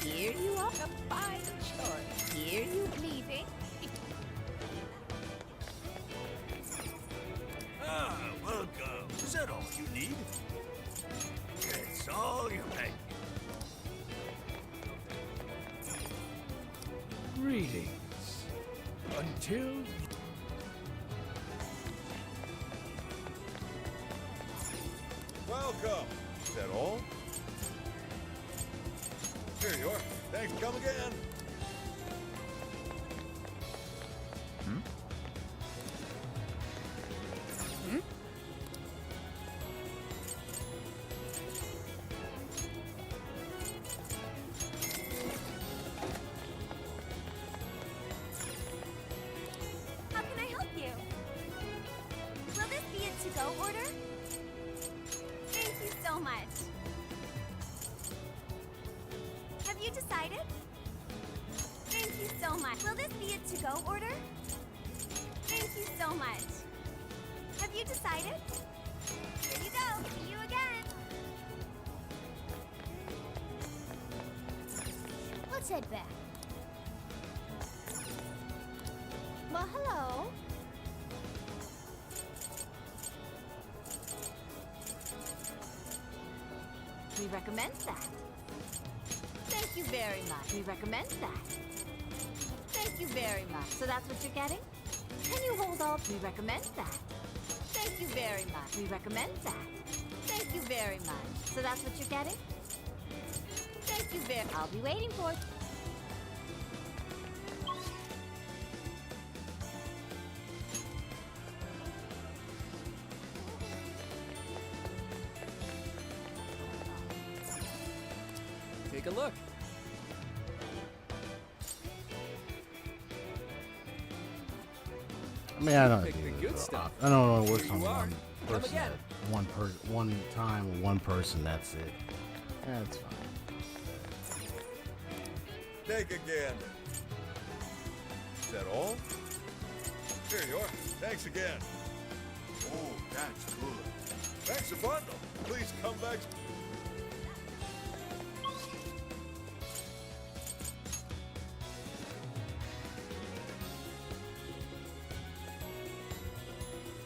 Speaker 1: Here you are. A fine choice. Here you leaving.
Speaker 8: Ah, welcome. Is that all you need? It's all you make.
Speaker 7: Greetings. Until
Speaker 8: Welcome. Is that all? Here you are. Thanks. Come again.
Speaker 10: How can I help you? Will this be a to-go order? Thank you so much. Have you decided? Thank you so much. Will this be a to-go order? Thank you so much. Have you decided? Here you go. See you again. Let's head back. Well, hello.
Speaker 1: We recommend that. Thank you very much. We recommend that. Thank you very much. So that's what you're getting? Can you hold off? We recommend that. Thank you very much. We recommend that. Thank you very much. So that's what you're getting? Thank you very I'll be waiting for it.
Speaker 6: Take a look.
Speaker 2: I mean, I don't
Speaker 6: Pick
Speaker 2: do
Speaker 6: the
Speaker 2: this,
Speaker 6: good
Speaker 2: but
Speaker 6: stuff.
Speaker 2: I don't know. It works
Speaker 6: Here
Speaker 2: on
Speaker 6: you are.
Speaker 2: one
Speaker 6: Come
Speaker 2: person.
Speaker 6: again.
Speaker 2: One time with one person. That's it. Yeah, that's fine.
Speaker 8: Take a gander. Is that all? Here you are. Thanks again. Oh, that's good. Thanks a bundle. Please come back.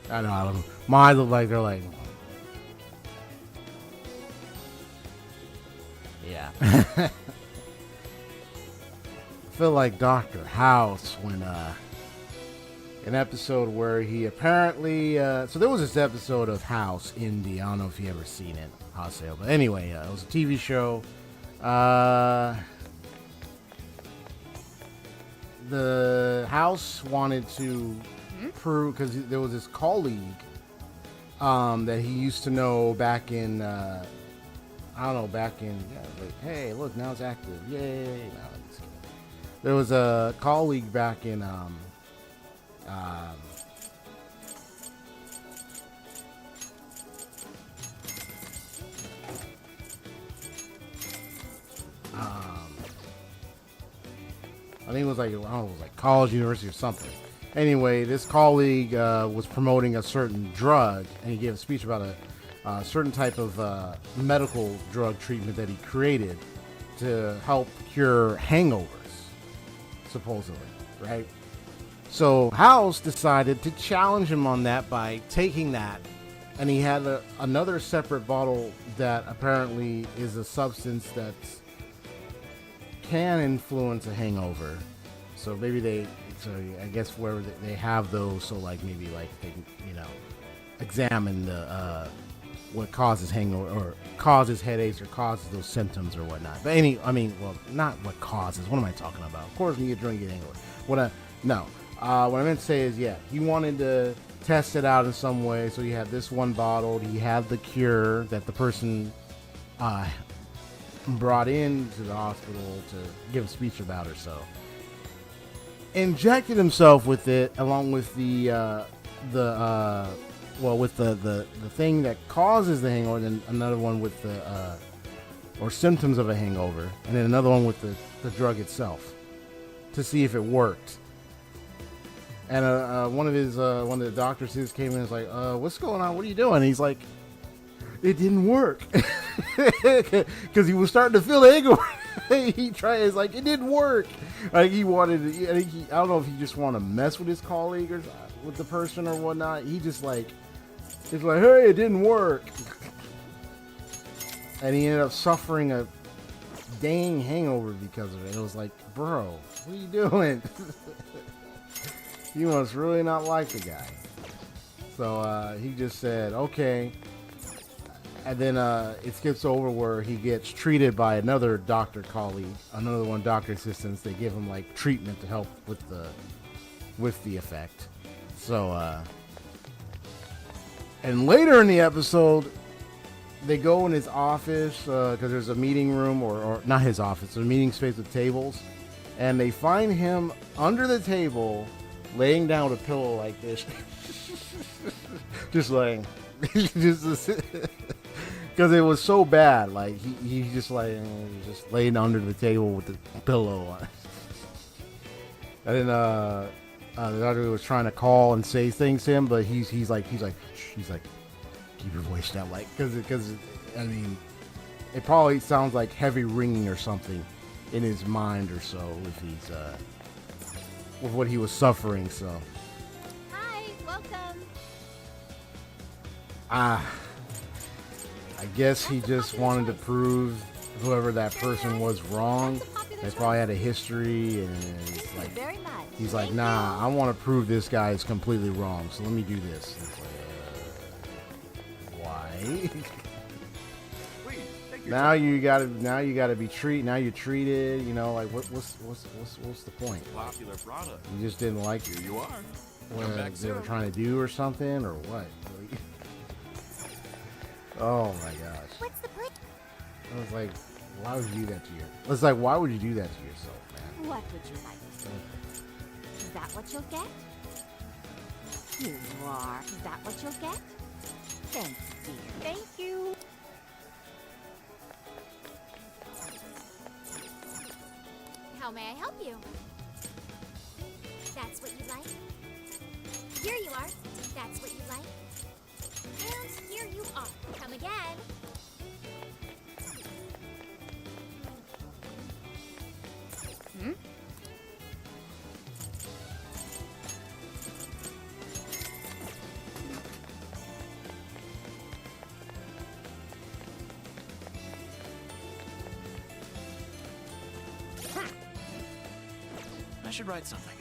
Speaker 2: I know. I don't. My eyes look like they're like. Yeah. feel like Dr. House when an episode where he apparently so there was this episode of House Indie. I don't know if you ever seen it, Haseo, but anyway, it was a TV show. The House wanted to prove, because there was this colleague that he used to know back in I don't know, back in like, hey, look, now it's active, yay. No, I'm just kidding. There was a colleague back in I think it was like, I don't know, it was like college, university, or something. Anyway, this colleague was promoting a certain drug, and he gave a speech about a certain type of medical drug treatment that he created to help cure hangovers, supposedly, right? So House decided to challenge him on that by taking that, and he had another separate bottle that apparently is a substance that can influence a hangover. So maybe I guess where they have those, so like maybe like they, you know, examine the what causes hangover or causes headaches or causes those symptoms or whatnot. But not what causes. What am I talking about? Of course, when you get drunk, you get hangover. What I meant to say is, yeah, he wanted to test it out in some way. So he had this one bottle. He had the cure that the person brought into the hospital to give a speech about, or so. Injected himself with it, along with the thing that causes the hangover, then another one with the or symptoms of a hangover, and then another one with the drug itself, to see if it worked. And one of the doctors came in and was like, what's going on? What are you doing? And he's like, it didn't work. Because he was starting to feel hangover. He tried, it's like, it didn't work. Like, he wanted to, I don't know if he just wanted to mess with his colleague or with the person or whatnot. He just like, it's like, hey, it didn't work. And he ended up suffering a dang hangover because of it. It was like, bro, what are you doing? You must really not like the guy. So he just said, okay. And then it skips over where he gets treated by another doctor colleague, another one doctor assistants. They give him like treatment to help with the effect. So and later in the episode, they go in his office because there's a meeting room, or not his office, a meeting space with tables, and they find him under the table, laying down with a pillow like this, just laying, just. Because it was so bad, like he just like just laying under the table with the pillow on. And then the doctor was trying to call and say things to him, but he's like keep your voice down, like because I mean, it probably sounds like heavy ringing or something in his mind or so if he's with what he was suffering. So
Speaker 10: Hi, welcome.
Speaker 2: I guess he just wanted to prove whoever that person was wrong. They probably had a history, and it's like, he's like, nah, I want to prove this guy is completely wrong, so let me do this. Like, why? Now you gotta be treated. Now you're treated. You know, like what's the point?
Speaker 8: Popular product.
Speaker 2: You just didn't like
Speaker 8: Here you are.
Speaker 2: what they were trying to do or something, or what? Oh my gosh.
Speaker 10: What's the point?
Speaker 2: I was like, why would you do that to you? It's like, why would you do that to yourself, man?
Speaker 10: What would you like to say? Is that what you'll get? Here you are. Is that what you'll get? Thanks, dear. Thank you.
Speaker 4: How may I help you? That's what you like? Here you are. That's what you like? And here you are. Come again.
Speaker 10: Hmm?
Speaker 11: should write something.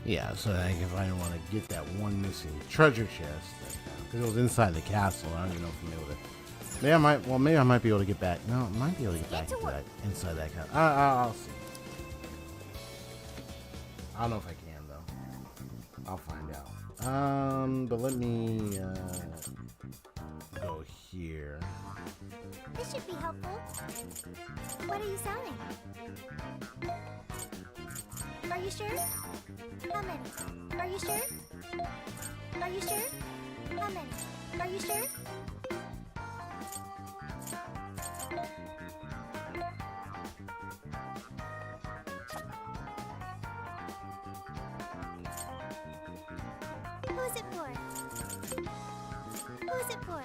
Speaker 2: Yeah, so like if I want to get that one missing treasure chest, because it was inside the castle, I don't even know if I'm able to. Maybe I might. Well, maybe I might be able to get back. No, I might be able to get back into that inside that castle. I'll see. I don't know if I can though. I'll find out. But let me go here.
Speaker 10: This should be helpful. What are you selling? Are you sure? How many? Are you sure? Are you sure? How many? Are you sure? Who is it for? Who is it for?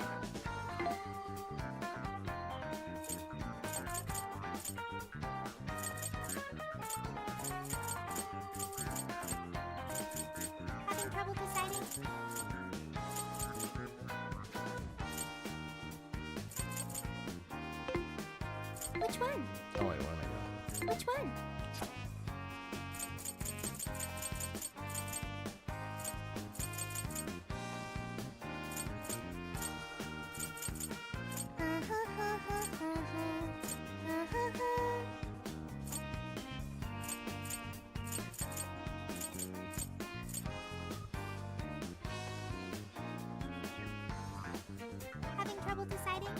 Speaker 10: Having trouble deciding? Which one?
Speaker 2: Oh wait, where am I going?
Speaker 10: Which one? Having trouble deciding?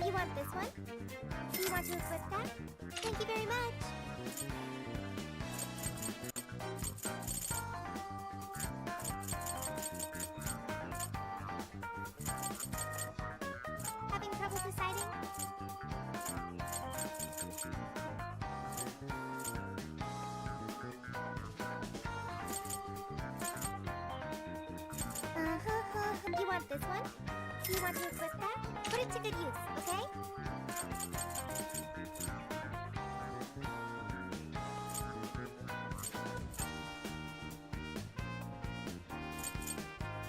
Speaker 10: You want this one? Do you want to equip that? Thank you very much. Having trouble deciding? You want this one? Do you want to equip that? Put it to good use, okay?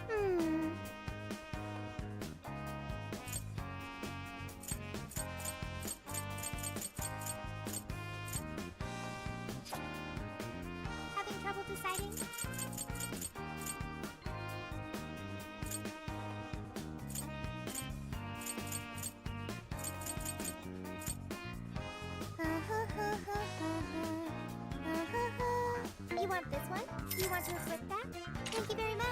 Speaker 10: Hmm. Having trouble deciding? You want this one? Do you want to equip that? Thank you very much.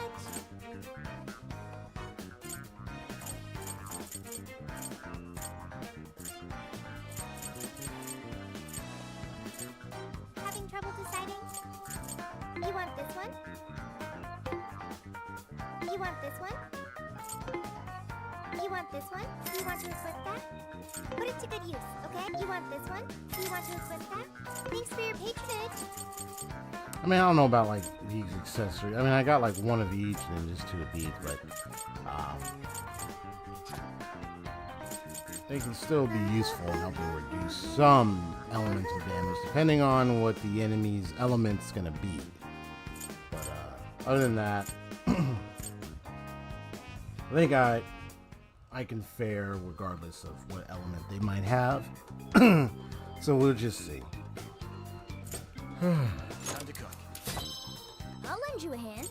Speaker 10: Having trouble deciding? You want this one? You want this one? You want this one? Do you want to equip that? Put it to good use, okay? You want this one? Do you want to equip that? Thanks for your patronage.
Speaker 2: I mean, I don't know about like these accessories. I mean, I got like one of each and then just 2 of these, but they can still be useful in helping reduce some elemental damage, depending on what the enemy's element's gonna be. But other than that, I think I can fare regardless of what element they might have. So we'll just see.
Speaker 11: Time to cook.
Speaker 10: I'll lend you a hand.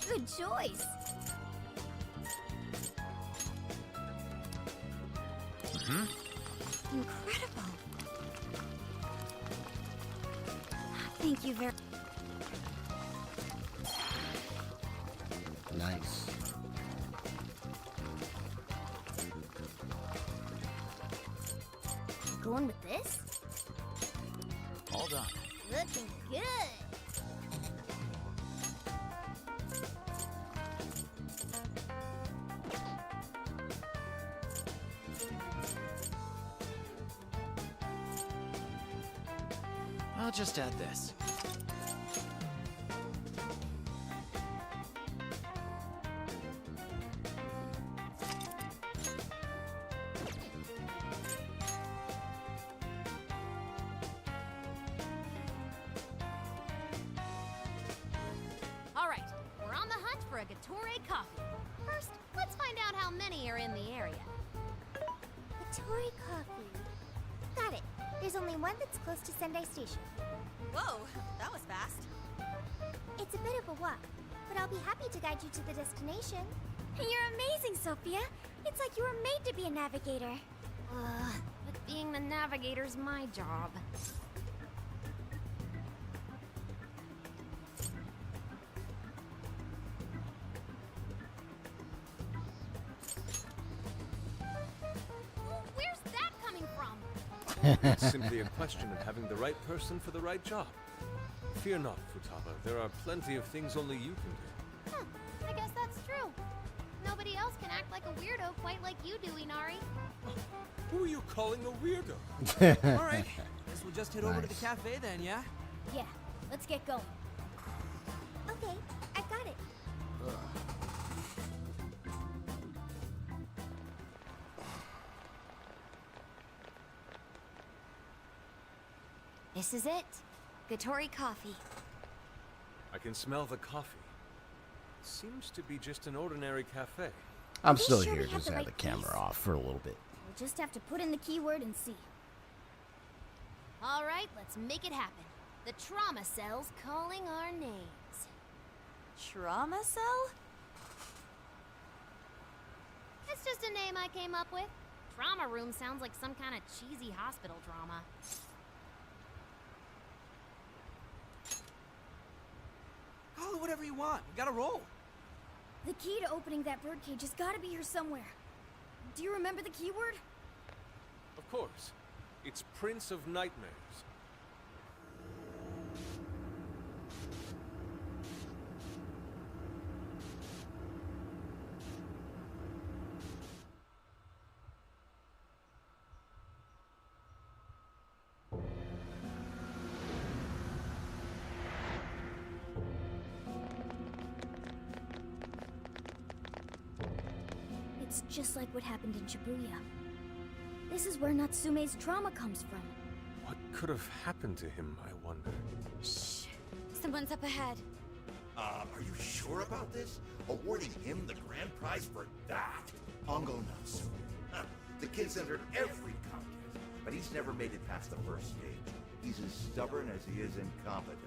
Speaker 10: Good choice. Incredible. Thank you very
Speaker 2: Nice.
Speaker 10: Going with this?
Speaker 11: All done.
Speaker 10: Looking good.
Speaker 11: I'll just add this.
Speaker 4: Gatore coffee. First, let's find out how many are in the area.
Speaker 10: Gatore coffee. Got it. There's only one that's close to Sendai Station.
Speaker 12: Whoa, that was fast.
Speaker 10: It's a bit of a walk, but I'll be happy to guide you to the destination.
Speaker 9: You're amazing, Sophia. It's like you were made to be a navigator.
Speaker 5: But being the navigator's my job.
Speaker 4: Where's that coming from?
Speaker 3: It's simply a question of having the right person for the right job. Fear not, Futaba. There are plenty of things only you can do.
Speaker 4: I guess that's true. Nobody else can act like a weirdo quite like you do, Inari.
Speaker 3: Who are you calling a weirdo?
Speaker 6: All right, guess we'll just head over to the cafe then, yeah?
Speaker 4: Yeah, let's get going.
Speaker 10: Okay, I got it.
Speaker 9: This is it. Gatore coffee.
Speaker 3: I can smell the coffee. Seems to be just an ordinary cafe.
Speaker 2: I'm
Speaker 10: Be
Speaker 2: still
Speaker 10: sure
Speaker 2: here.
Speaker 10: we have
Speaker 2: Just
Speaker 10: the
Speaker 2: had
Speaker 10: right
Speaker 2: the camera
Speaker 10: place.
Speaker 2: off for a little bit.
Speaker 4: We'll just have to put in the keyword and see. All right, let's make it happen. The trauma cell's calling our names.
Speaker 12: Trauma cell?
Speaker 4: It's just a name I came up with. Trauma room sounds like some kind of cheesy hospital drama.
Speaker 6: Call it whatever you want. We gotta roll.
Speaker 4: The key to opening that birdcage has got to be here somewhere. Do you remember the keyword?
Speaker 3: Of course. It's Prince of Nightmares.
Speaker 4: It's just like what happened in Shibuya. This is where Natsume's trauma comes from.
Speaker 3: What could have happened to him, I wonder?
Speaker 9: Shh. Someone's up ahead.
Speaker 13: Are you sure about this? Awarding him the grand prize for that? Ongo Natsume. The kid's entered every contest, but he's never made it past the first stage. He's as stubborn as he is incompetent.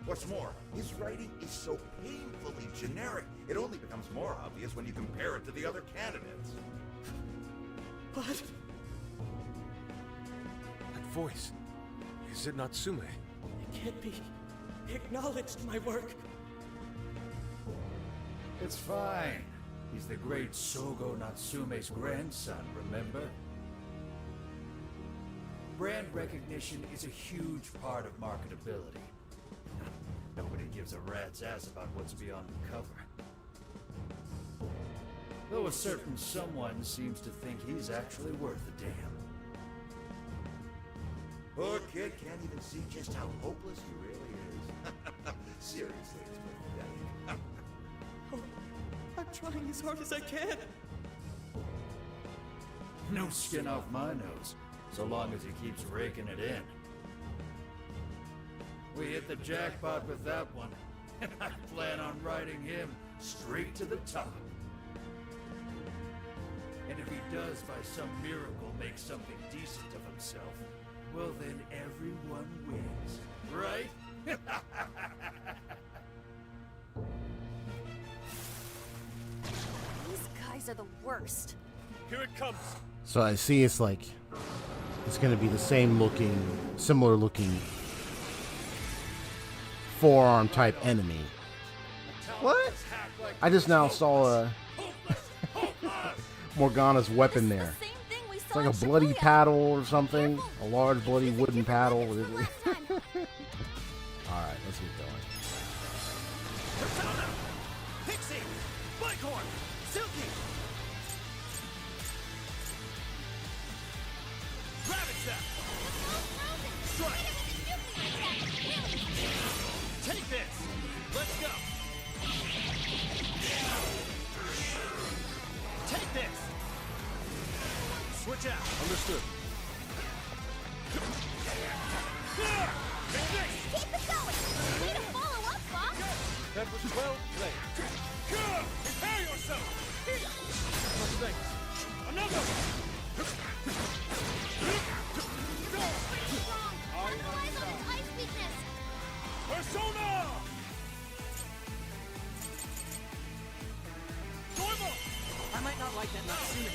Speaker 13: What's more, his writing is so painfully generic, it only becomes more obvious when you compare it to the other candidates.
Speaker 6: What?
Speaker 3: That voice. Is it Natsume?
Speaker 6: It can't be. He acknowledged my work.
Speaker 7: It's fine. He's the great Sogo Natsume's grandson, remember? Brand recognition is a huge part of marketability. Nobody gives a rat's ass about what's beyond the cover. Though a certain someone seems to think he's actually worth a damn.
Speaker 13: Poor kid can't even see just how hopeless he really is. Seriously, it's pathetic.
Speaker 6: I'm trying as hard as I can.
Speaker 7: No skin off my nose, so long as he keeps raking it in. We hit the jackpot with that one, and I plan on riding him straight to the top. And if he does by some miracle make something decent of himself, well then everyone wins, right?
Speaker 12: These guys are the worst.
Speaker 3: Here it comes.
Speaker 2: So I see it's like it's gonna be the same looking, similar looking forearm type enemy. What? I just now saw Morgana's weapon there. It's like a bloody paddle or something. A large bloody wooden paddle. Alright, let's get going.
Speaker 6: Persona! Pixie! Bighorn! Silky! Rabbit Step! Strike! Take this! Let's go! Take this! Switch out!
Speaker 3: Understood.
Speaker 4: Keep it going! Way to follow up, Fox!
Speaker 3: That was well played.
Speaker 8: Persona!
Speaker 6: I might not like that Natsume.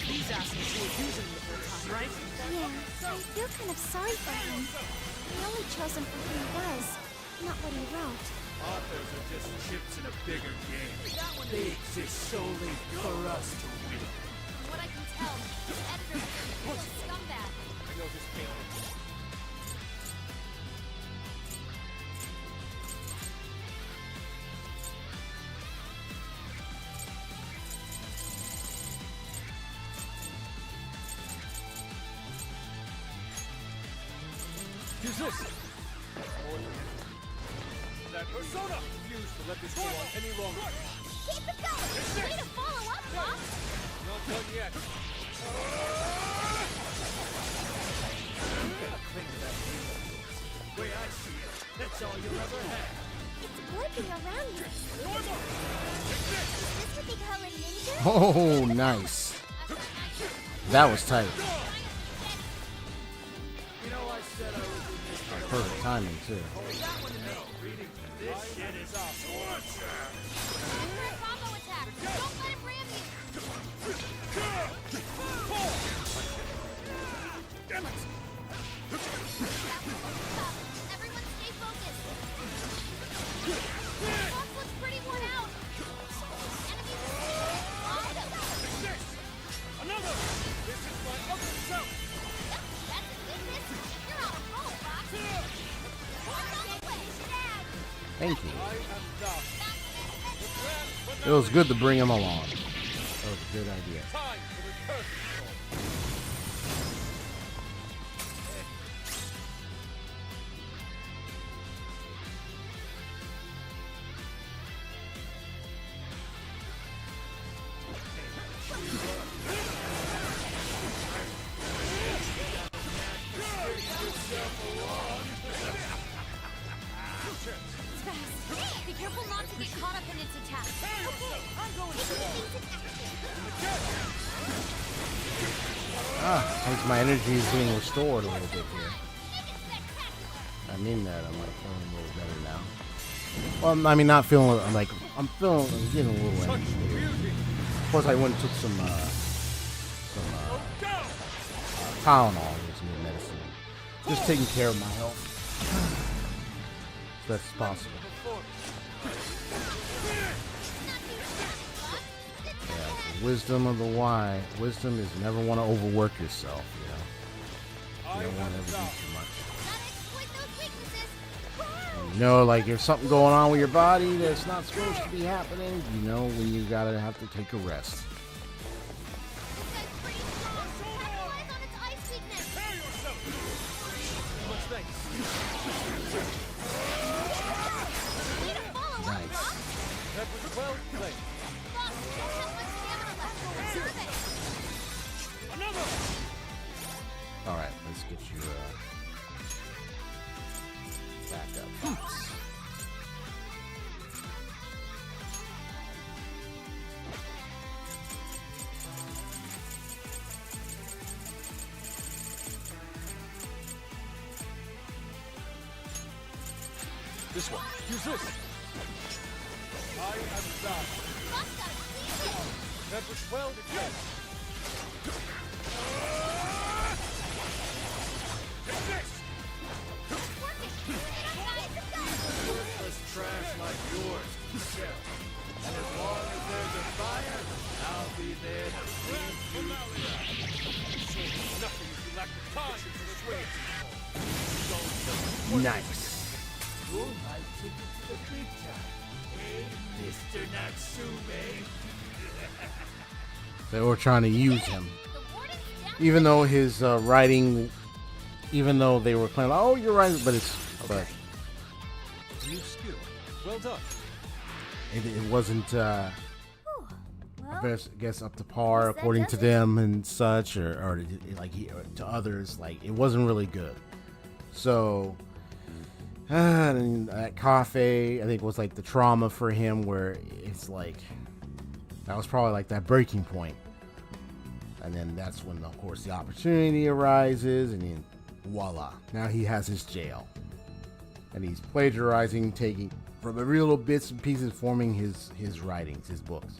Speaker 6: These assholes were using him the first time, right?
Speaker 10: Yeah, I feel kind of sorry for him. He only chose him for who he was, not what he wrote.
Speaker 7: Authors are just chips in a bigger game. They exist solely for us to win.
Speaker 5: From what I can tell, this editor is a real scumbag.
Speaker 3: I know this painting. Use this! That Persona! Refuse to let this go on any longer.
Speaker 10: Keep it going! Way to follow up, Bob!
Speaker 3: Not done yet.
Speaker 7: The way I see it, that's all you'll ever have.
Speaker 10: It's working around you. Is this what they call a ninja?
Speaker 2: Oh, nice. That was tight.
Speaker 7: You know, I said I was in this for
Speaker 2: Perfect timing too.
Speaker 7: this shit is torture.
Speaker 5: Combo attack! Don't let him ram you!
Speaker 8: Damn it!
Speaker 5: Everyone stay focused! The boss looks pretty worn out! Enemies...
Speaker 8: Another! This is my other self!
Speaker 5: Yep, that's his weakness! You're on a roll, Fox! What's on the way?
Speaker 2: Thank you.
Speaker 3: I am thou.
Speaker 2: It was good to bring him along. That was a good idea.
Speaker 3: Time for the curse.
Speaker 5: Be careful not to get caught up in its attack. Okay, I'm going to
Speaker 2: Thanks, my energy is being restored a little bit here. I mean that I'm like feeling a little better now. Well, I mean not feeling. I'm getting a little energy. Of course, I went and took some Tylenol, which is medicine. Just taking care of my health. As best as possible. Yeah, the wisdom of the why. Wisdom is never want to overwork yourself, you know. You don't want to ever do too much. And you know, like if something going on with your body that's not supposed to be happening, you know when you gotta have to take a rest. Nice.
Speaker 3: That was well played.
Speaker 2: Alright, let's get you back up. Oops.
Speaker 3: This one. Use this. I am thou. That was well played.
Speaker 7: Worthless trash like yours can sell. And as long as there's a buyer, I'll be there to bring you
Speaker 3: Nothing if you lack the time for this way.
Speaker 2: Nice.
Speaker 7: You're my ticket to the big time. Hey, Mr. Natsume.
Speaker 2: They were trying to use him. Even though his writing, even though they were claiming, oh, you're right, but it's, but
Speaker 3: New skill. Well done.
Speaker 2: it wasn't, I guess up to par
Speaker 10: that
Speaker 2: according to
Speaker 10: does it.
Speaker 2: them and such, or like or to others, like it wasn't really good. So, and that cafe, I think was like the trauma for him, where it's like that was probably like that breaking point. And then that's when, of course, the opportunity arises, and then voila, now he has his jail. and he's plagiarizing, taking from every little bits and pieces, forming his writings, his books,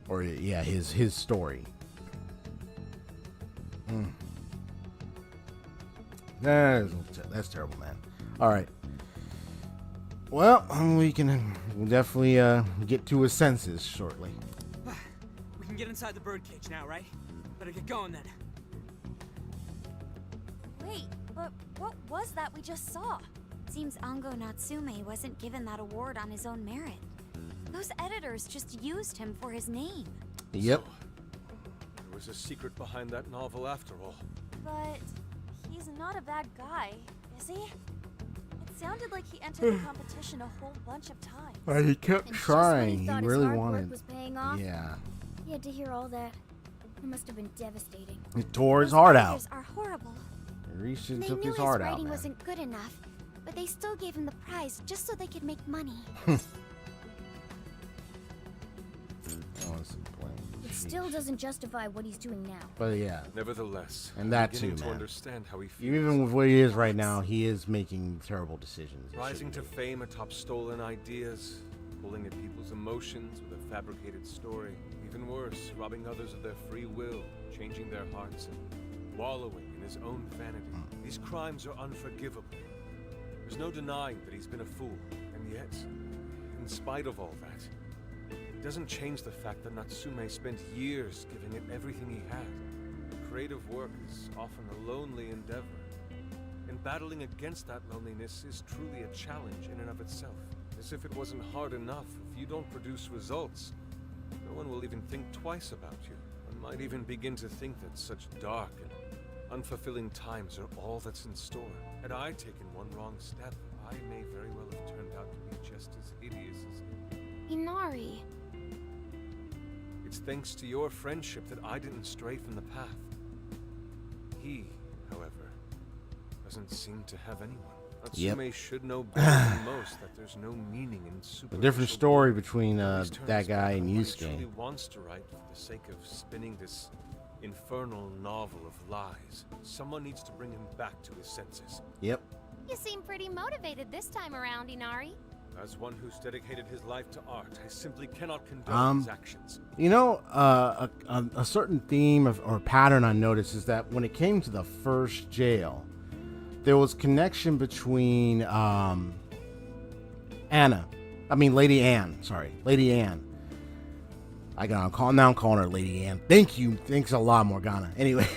Speaker 2: or yeah, his story. That's terrible, man. All right. Well, we'll definitely get to his senses shortly.
Speaker 6: We can get inside the birdcage now, right? Better get going then.
Speaker 5: Wait, but what was that we just saw?
Speaker 9: Seems Ango Natsume wasn't given that award on his own merit. Those editors just used him for his name.
Speaker 2: Yep.
Speaker 3: There was a secret behind that novel after all.
Speaker 12: But he's not a bad guy, is he? It sounded like he entered the competition a whole bunch of times.
Speaker 2: Well, he kept
Speaker 10: And just
Speaker 2: trying.
Speaker 10: when
Speaker 2: He
Speaker 10: thought
Speaker 2: really
Speaker 10: his hard
Speaker 2: wanted.
Speaker 10: work was paying off,
Speaker 2: Yeah.
Speaker 10: he had to hear all that. It must have been devastating.
Speaker 2: He tore his
Speaker 9: Those
Speaker 2: heart out.
Speaker 9: editors are horrible.
Speaker 2: He reached and
Speaker 9: They
Speaker 2: took
Speaker 9: knew
Speaker 2: his heart out,
Speaker 9: writing
Speaker 2: man.
Speaker 9: wasn't good enough, but they still gave him the prize just so they could make money.
Speaker 2: Honestly, plain.
Speaker 10: It still doesn't justify what he's doing now.
Speaker 2: But yeah,
Speaker 3: Nevertheless,
Speaker 2: and that
Speaker 3: I'm beginning
Speaker 2: too,
Speaker 3: to
Speaker 2: man.
Speaker 3: understand how he feels.
Speaker 2: Even with where he is right now, he is making terrible decisions. He
Speaker 3: Rising to
Speaker 2: shouldn't be.
Speaker 3: fame atop stolen ideas, pulling at people's emotions with a fabricated story. Even worse, robbing others of their free will, changing their hearts, and wallowing in his own vanity. These crimes are unforgivable. There's no denying that he's been a fool, and yet, in spite of all that, it doesn't change the fact that Natsume spent years giving it everything he had. Creative work is often a lonely endeavor, and battling against that loneliness is truly a challenge in and of itself. As if it wasn't hard enough, if you don't produce results, no one will even think twice about you. One might even begin to think that such dark and unfulfilling times are all that's in store. Had I taken one wrong step, I may very well have turned out to be just as hideous as...
Speaker 9: Inari.
Speaker 3: It's thanks to your friendship that I didn't stray from the path. He, however, doesn't seem to have anyone. Natsume should know better than most that there's no meaning in superficial...
Speaker 2: A different story between
Speaker 3: These turns
Speaker 2: that guy
Speaker 3: out
Speaker 2: and
Speaker 3: when he truly
Speaker 2: Yusuke.
Speaker 3: wants to write for the sake of spinning this infernal novel of lies. Someone needs to bring him back to his senses.
Speaker 2: Yep.
Speaker 10: You seem pretty motivated this time around, Inari.
Speaker 3: As one who's dedicated his life to art, I simply cannot condone his actions.
Speaker 2: You know, a certain theme or pattern I noticed is that when it came to the first jail, there was connection between Lady Anne. Sorry, Lady Anne. I'm calling her Lady Anne. Thank you. Thanks a lot, Morgana. Anyway,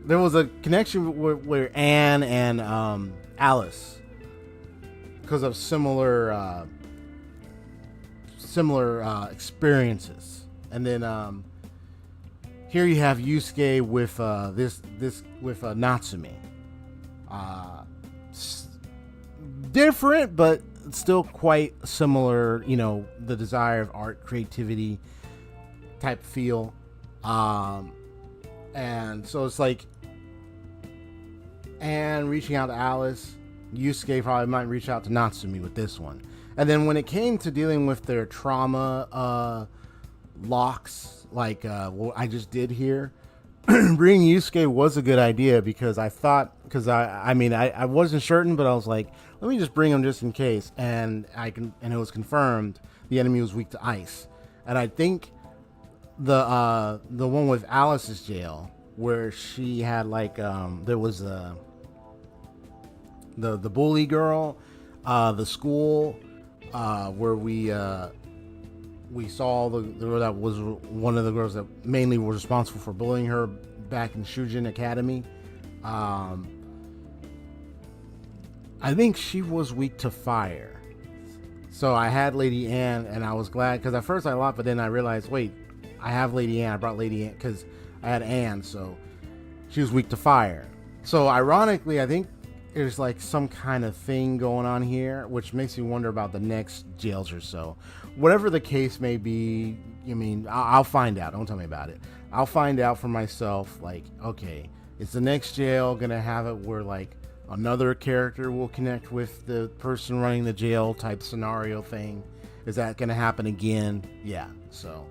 Speaker 2: there was a connection where Anne and Alice, because of similar experiences, and then here you have Yusuke with with Natsume. Different, but still quite similar. You know, the desire of art, creativity type feel, and so it's like Anne reaching out to Alice. Yusuke probably might reach out to Natsume with this one. And then when it came to dealing with their trauma locks, like what I just did here, bringing Yusuke was a good idea because I wasn't certain, but I was like, let me just bring him just in case. And it was confirmed the enemy was weak to ice. And I think the one with Alice's jail, where she had like there was the bully girl, the school, where we saw the girl that was one of the girls that mainly was responsible for bullying her back in Shujin Academy. I think she was weak to fire. So I had Lady Anne, and I was glad, because at first I laughed, but then I realized, wait, I have Lady Anne. I brought Lady Anne because I had Anne, so she was weak to fire. So ironically, I think there's like some kind of thing going on here, which makes me wonder about the next jails or so. Whatever the case may be, I'll find out. Don't tell me about it. I'll find out for myself, like, okay, is the next jail gonna have it where like another character will connect with the person running the jail type scenario thing? Is that gonna happen again? Yeah, so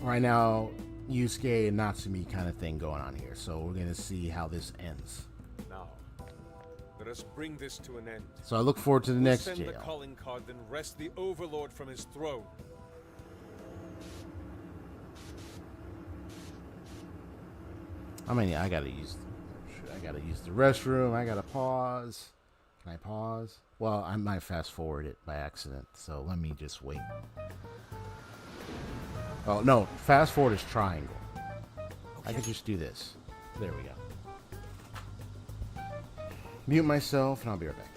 Speaker 2: right now Yusuke and Natsume kind of thing going on here, so we're gonna see how this ends.
Speaker 3: Now, let us bring this to an end.
Speaker 2: So I look forward to the next
Speaker 3: Send
Speaker 2: jail.
Speaker 3: the calling card, then wrest the Overlord from his throne.
Speaker 2: I mean, I gotta use the restroom. I gotta pause. Can I pause? Well, I might fast forward it by accident, so let me just wait. Oh no, fast forward is triangle. I could just do this. There we go. Mute myself, and I'll be right back.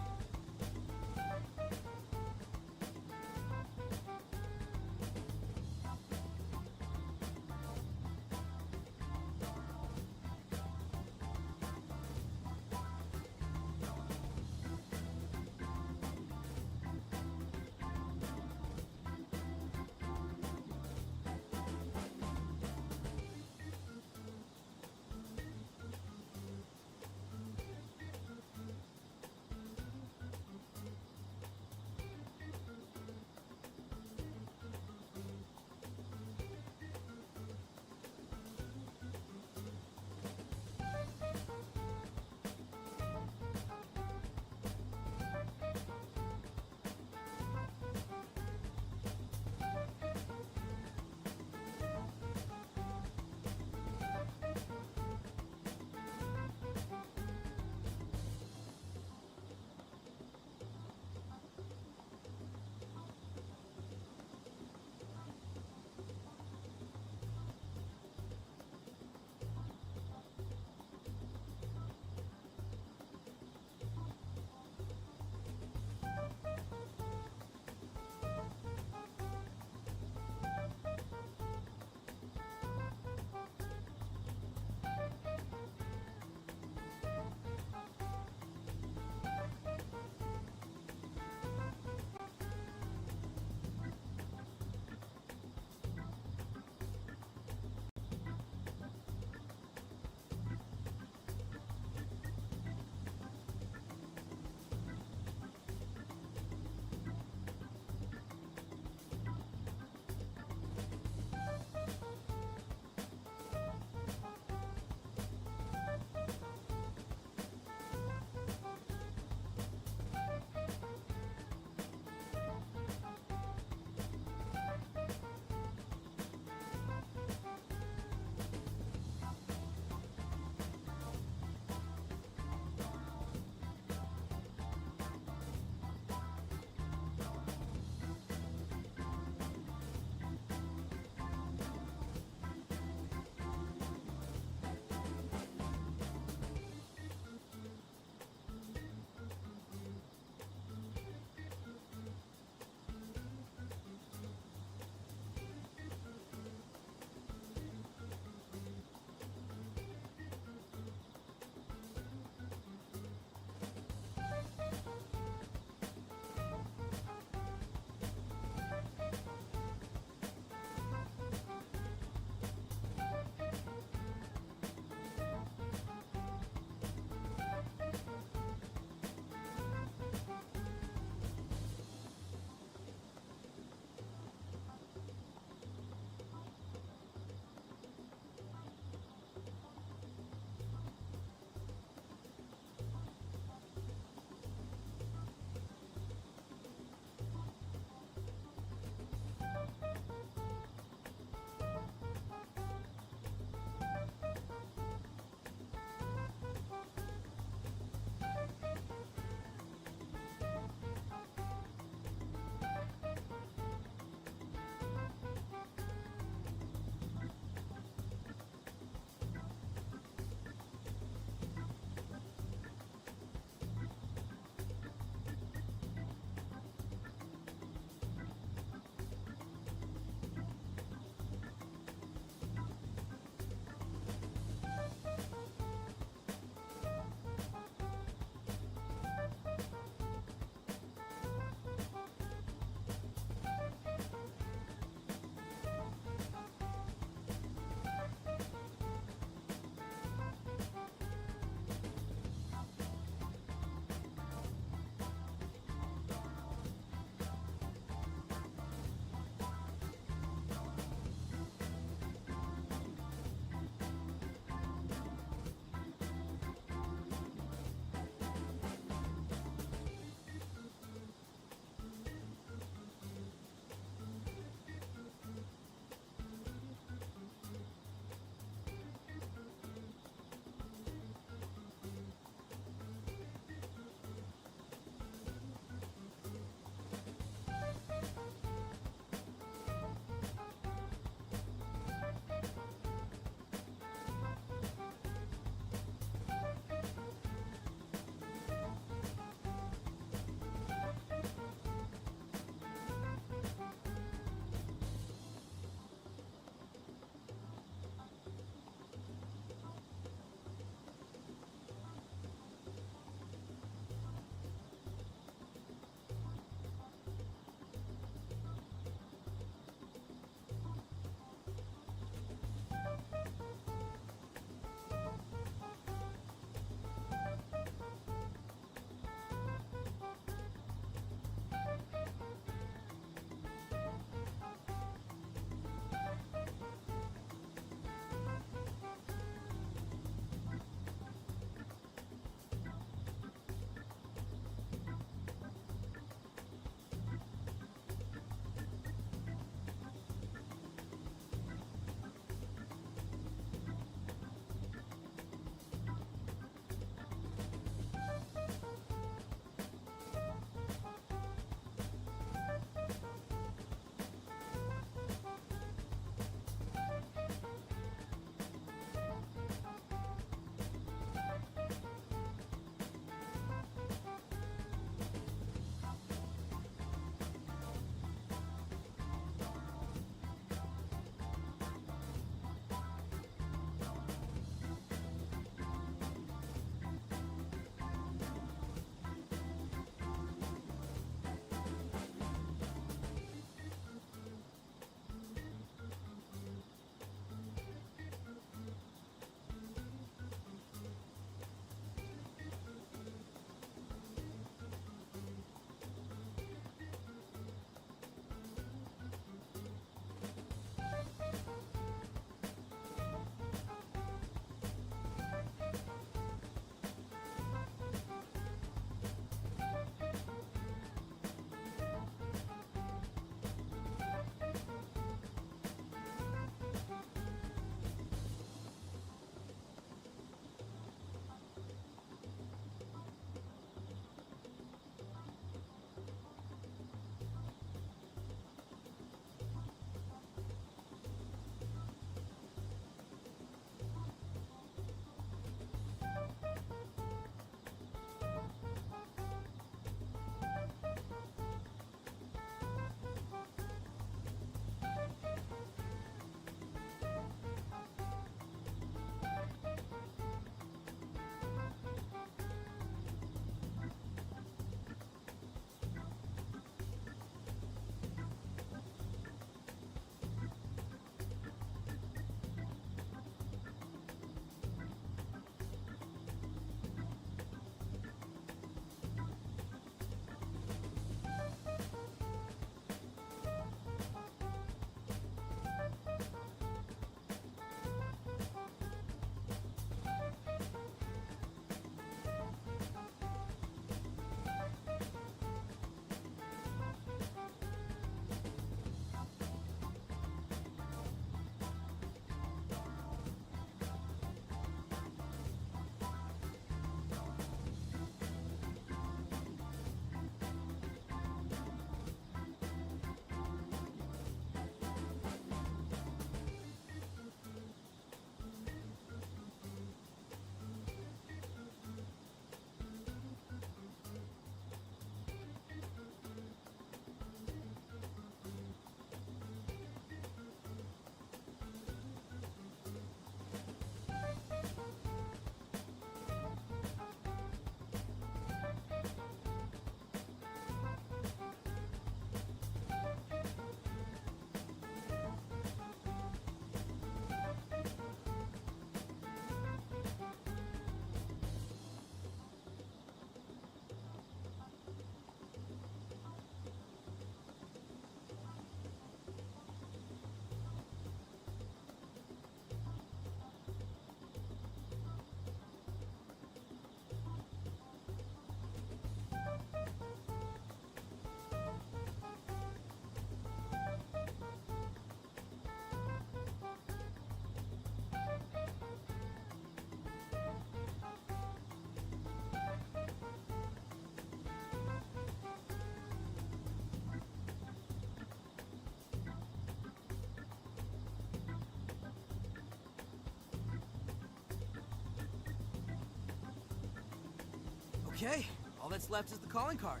Speaker 6: Okay, all that's left is the calling card.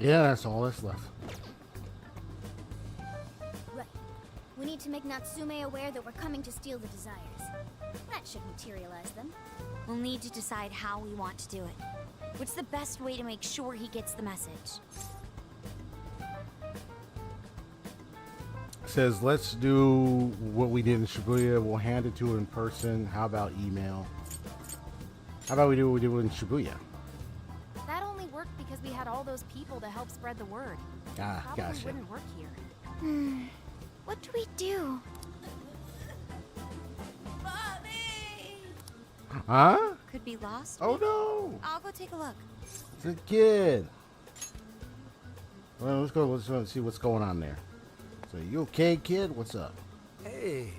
Speaker 2: Yeah, that's all that's left.
Speaker 10: Right. We need to make Natsume aware that we're coming to steal the desires. That should materialize them.
Speaker 9: We'll need to decide how we want to do it. What's the best way to make sure he gets the message?
Speaker 2: Says, let's do what we did in Shibuya. We'll hand it to her in person. How about email? How about we do what we did in Shibuya?
Speaker 5: That only worked because we had all those people to help spread the word.
Speaker 2: Ah,
Speaker 5: Probably
Speaker 2: gotcha.
Speaker 5: wouldn't work here.
Speaker 9: What do we do?
Speaker 2: Huh?
Speaker 9: Could be lost?
Speaker 2: Oh no!
Speaker 9: I'll go take a look.
Speaker 2: It's a kid. Well, let's go. Let's see what's going on there. So, you okay, kid? What's up?
Speaker 14: Hey,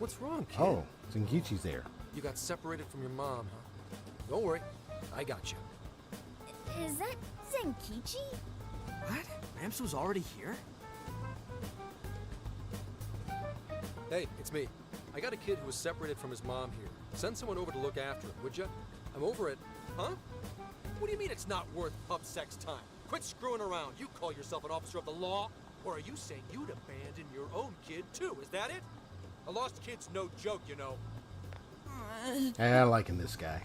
Speaker 14: what's wrong, kid?
Speaker 2: Oh, Zenkichi's there.
Speaker 14: You got separated from your mom, huh? Don't worry, I got you.
Speaker 10: Is that Zenkichi?
Speaker 6: What? Gramps was already here?
Speaker 14: Hey, it's me. I got a kid who was separated from his mom here. Send someone over to look after him, would you? I'm over it. Huh? What do you mean it's not worth pub sex time? Quit screwing around. You call yourself an officer of the law? Or are you saying you'd abandon your own kid, too? Is that it? A lost kid's no joke, you know.
Speaker 2: Hey, I'm liking this guy.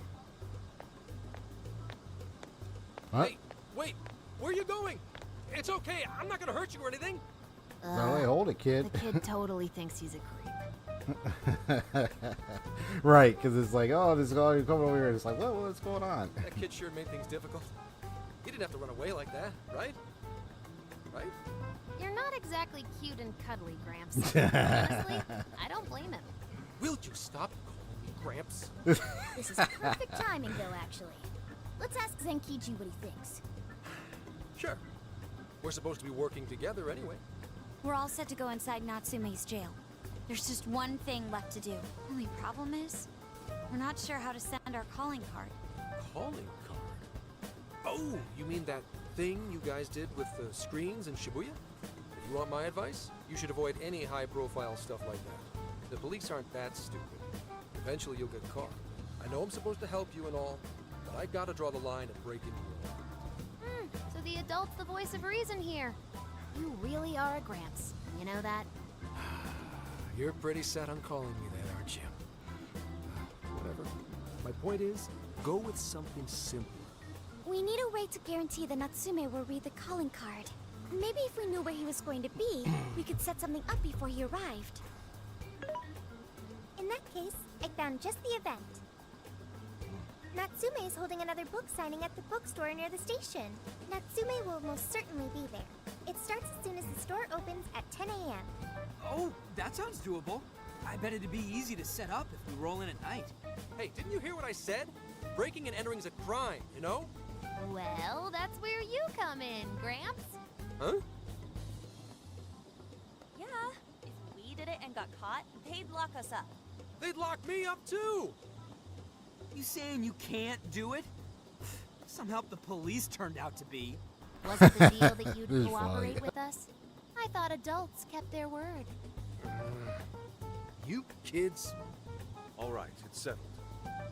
Speaker 2: What?
Speaker 14: Hey, wait. Where are you going? It's okay. I'm not gonna hurt you or anything.
Speaker 2: No, wait, hold it, kid.
Speaker 5: The kid totally thinks he's a creep.
Speaker 2: Right, because it's like, oh, this guy coming over here. It's like, what's going on?
Speaker 14: That kid sure made things difficult. He didn't have to run away like that, right? Right?
Speaker 5: You're not exactly cute and cuddly, Gramps. Honestly, I don't blame him.
Speaker 14: Will you stop calling me Gramps?
Speaker 10: This is perfect timing, though, actually. Let's ask Zenkichi what he thinks.
Speaker 14: Sure. We're supposed to be working together anyway.
Speaker 9: We're all set to go inside Natsume's jail. There's just one thing left to do. Only problem is, we're not sure how to send our calling card.
Speaker 14: Calling card? Oh, you mean that thing you guys did with the screens in Shibuya? If you want my advice, you should avoid any high-profile stuff like that. The police aren't that stupid. Eventually you'll get caught. I know I'm supposed to help you and all, but I gotta draw the line at breaking the law.
Speaker 5: So the adult's the voice of reason here. You really are a Gramps. You know that?
Speaker 14: You're pretty set on calling me that, aren't you? Whatever. My point is, go with something simpler.
Speaker 10: We need a way to guarantee that Natsume will read the calling card. Maybe if we knew where he was going to be, we could set something up before he arrived. In that case, I found just the event. Natsume is holding another book signing at the bookstore near the station. Natsume will most certainly be there. It starts as soon as the store opens at 10 a.m.
Speaker 6: Oh, that sounds doable. I bet it'd be easy to set up if we roll in at night.
Speaker 14: Hey, didn't you hear what I said? Breaking and entering's a crime, you know?
Speaker 5: Well, that's where you come in, Gramps.
Speaker 14: Huh?
Speaker 12: Yeah, if we did it and got caught, they'd lock us up.
Speaker 14: They'd lock me up too!
Speaker 6: You saying you can't do it? Some help the police turned out to be.
Speaker 5: Was it the deal that you'd
Speaker 2: This is
Speaker 5: cooperate
Speaker 2: funny.
Speaker 5: with us? I thought adults kept their word.
Speaker 14: You kids.
Speaker 3: All right, it's settled.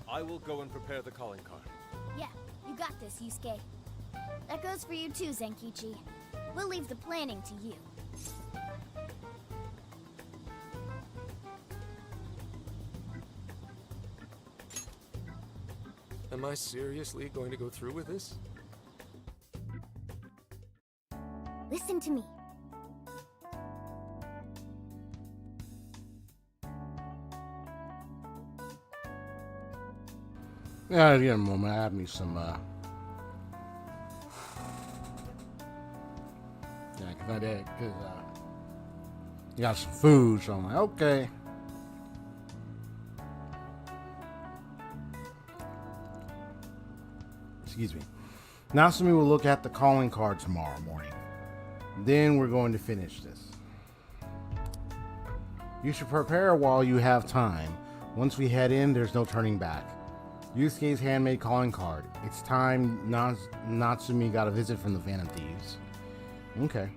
Speaker 3: I will go and prepare the calling card.
Speaker 10: Yeah, you got this, Yusuke. That goes for you too, Zenkichi. We'll leave the planning to you.
Speaker 14: Am I seriously going to go through with this?
Speaker 10: Listen to me.
Speaker 2: Yeah, get a moment. I have me some, yeah, cause I did, cause, you got some food, so I'm like, okay. Excuse me. Natsume will look at the calling card tomorrow morning. Then we're going to finish this. You should prepare while you have time. Once we head in, there's no turning back. Yusuke's handmade calling card. It's time Natsume got a visit from the Phantom Thieves. Okay.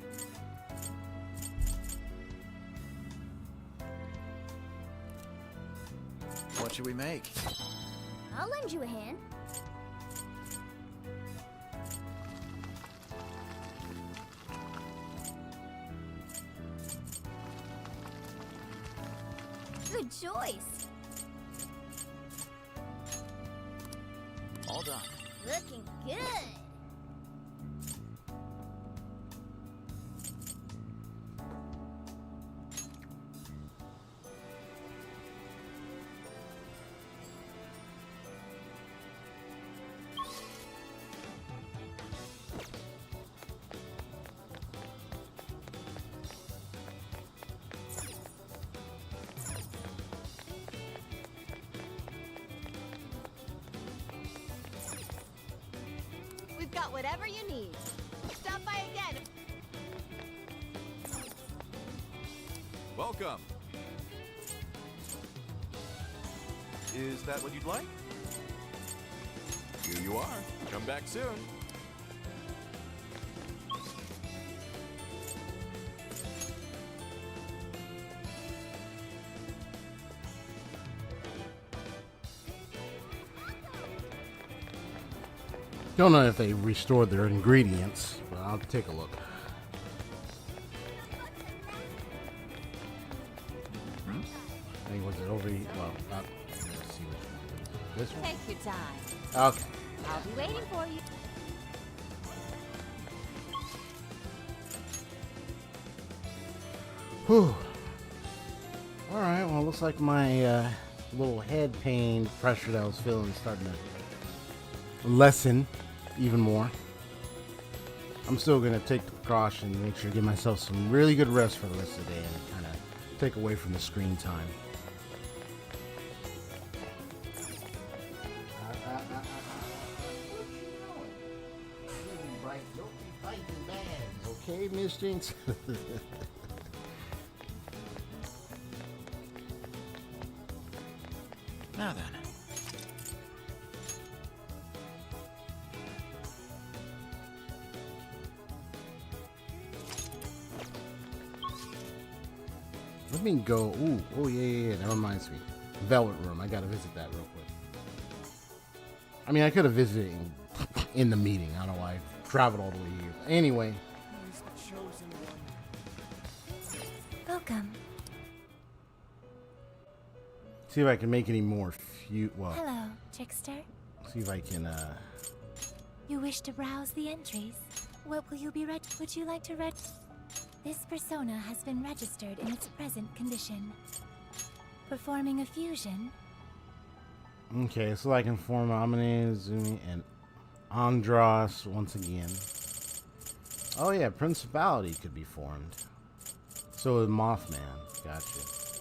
Speaker 11: What should we make?
Speaker 10: I'll lend you a hand. Good choice.
Speaker 11: All done.
Speaker 10: Looking good. We've got whatever you need. Stop by again.
Speaker 8: Welcome. Is that what you'd like? Here you are. Come back soon.
Speaker 2: Don't know if they restored their ingredients, but I'll take a look. I think was it over? Well, not. Let's see which one. This one.
Speaker 5: Take your time.
Speaker 2: Okay.
Speaker 5: I'll be waiting for you.
Speaker 2: Whew. All right. Well, looks like my little head pain pressure that I was feeling is starting to lessen even more. I'm still gonna take the precaution to make sure to give myself some really good rest for the rest of the day and kind of take away from the screen time. Okay, Miss Jinx.
Speaker 11: Now then.
Speaker 2: Let me go. Ooh, oh yeah. That reminds me. Velvet Room. I gotta visit that real quick. I mean, I could have visited in the meeting. I don't know why I traveled all the way here. Anyway.
Speaker 9: Welcome.
Speaker 2: See if I can make any more well,
Speaker 9: Hello, trickster.
Speaker 2: see if I can
Speaker 9: You wish to browse the entries. What will you be read? Would you like to read? This persona has been registered in its present condition. Performing a fusion.
Speaker 2: okay, so I can form Amine, Zumi, and Andros once again. Oh yeah, Principality could be formed. So is Mothman. Gotcha.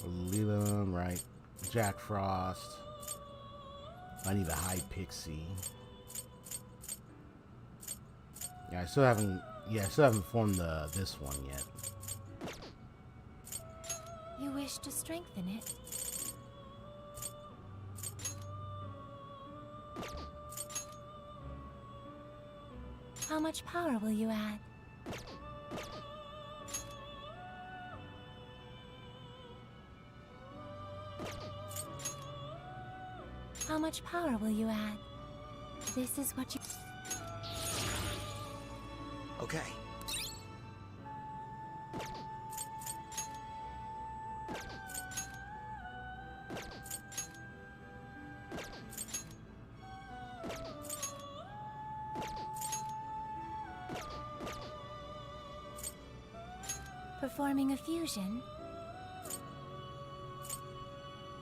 Speaker 2: Leland, right? Jack Frost. I need a High Pixie. Yeah, I still haven't. Yeah, I still haven't formed this one yet.
Speaker 9: You wish to strengthen it. How much power will you add? How much power will you add? This is what you...
Speaker 11: Okay.
Speaker 9: Performing a fusion?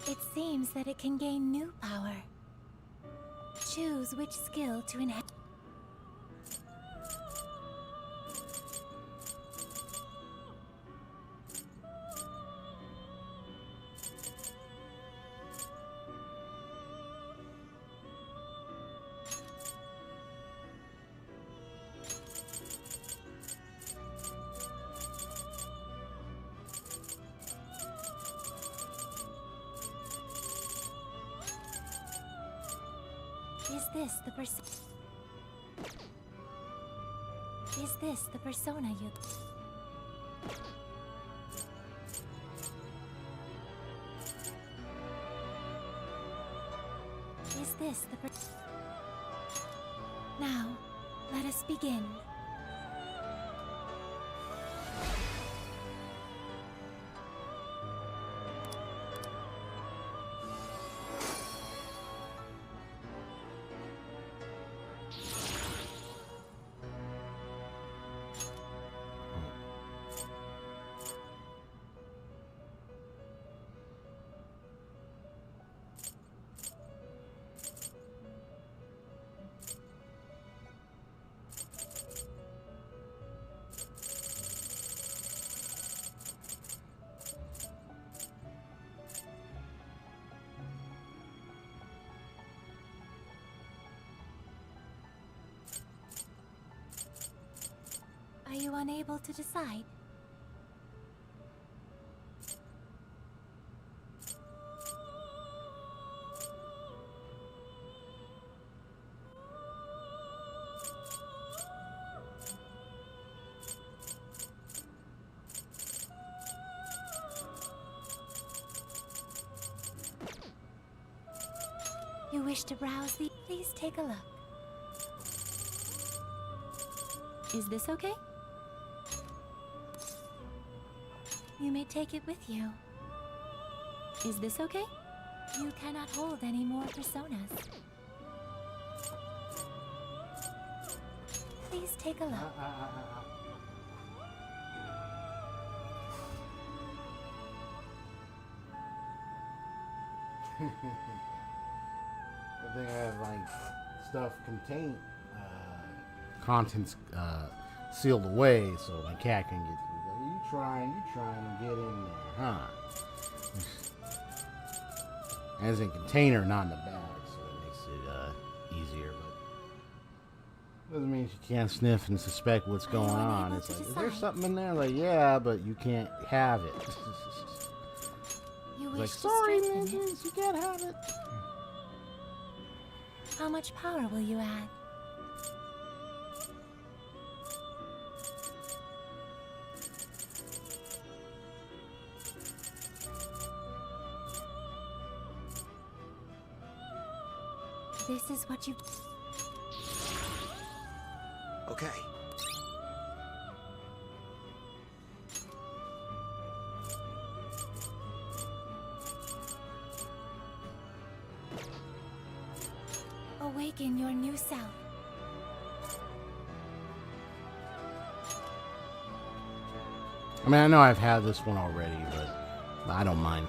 Speaker 9: It seems that it can gain new power. Choose which skill to enhance. Is this the persona you... Is this the Now, let us begin. you unable to decide? You wish to browse the... Please take a look. Is this okay? You may take it with you. Is this okay? You cannot hold any more personas. Please take a look.
Speaker 2: I think I have like stuff contained, contents sealed away so my cat can get through. Like, you trying to get in there, huh? As in container, not in the bag, so it makes it easier. But doesn't mean she can't sniff and suspect what's going on. It's like, is there something in there? Like, yeah, but you can't have it.
Speaker 9: You
Speaker 2: Like,
Speaker 9: wish to
Speaker 2: sorry,
Speaker 9: strengthen it.
Speaker 2: Mrs., you can't have it.
Speaker 9: How much power will you add? This is what you...
Speaker 11: Okay.
Speaker 9: Awaken your new self.
Speaker 2: I mean, I know I've had this one already, but I don't mind.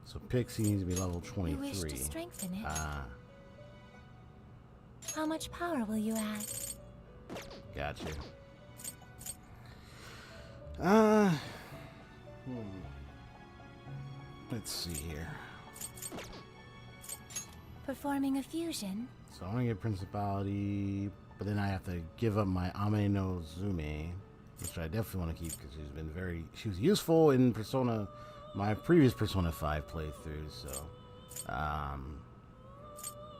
Speaker 2: So Pixie needs to be level 23.
Speaker 9: You wish to strengthen it. How much power will you add?
Speaker 2: Gotcha. Let's see here.
Speaker 9: Performing a fusion.
Speaker 2: So I want to get Principality, but then I have to give up my Ame no Zume, which I definitely want to keep because she was useful in Persona, my previous Persona 5 playthrough. So I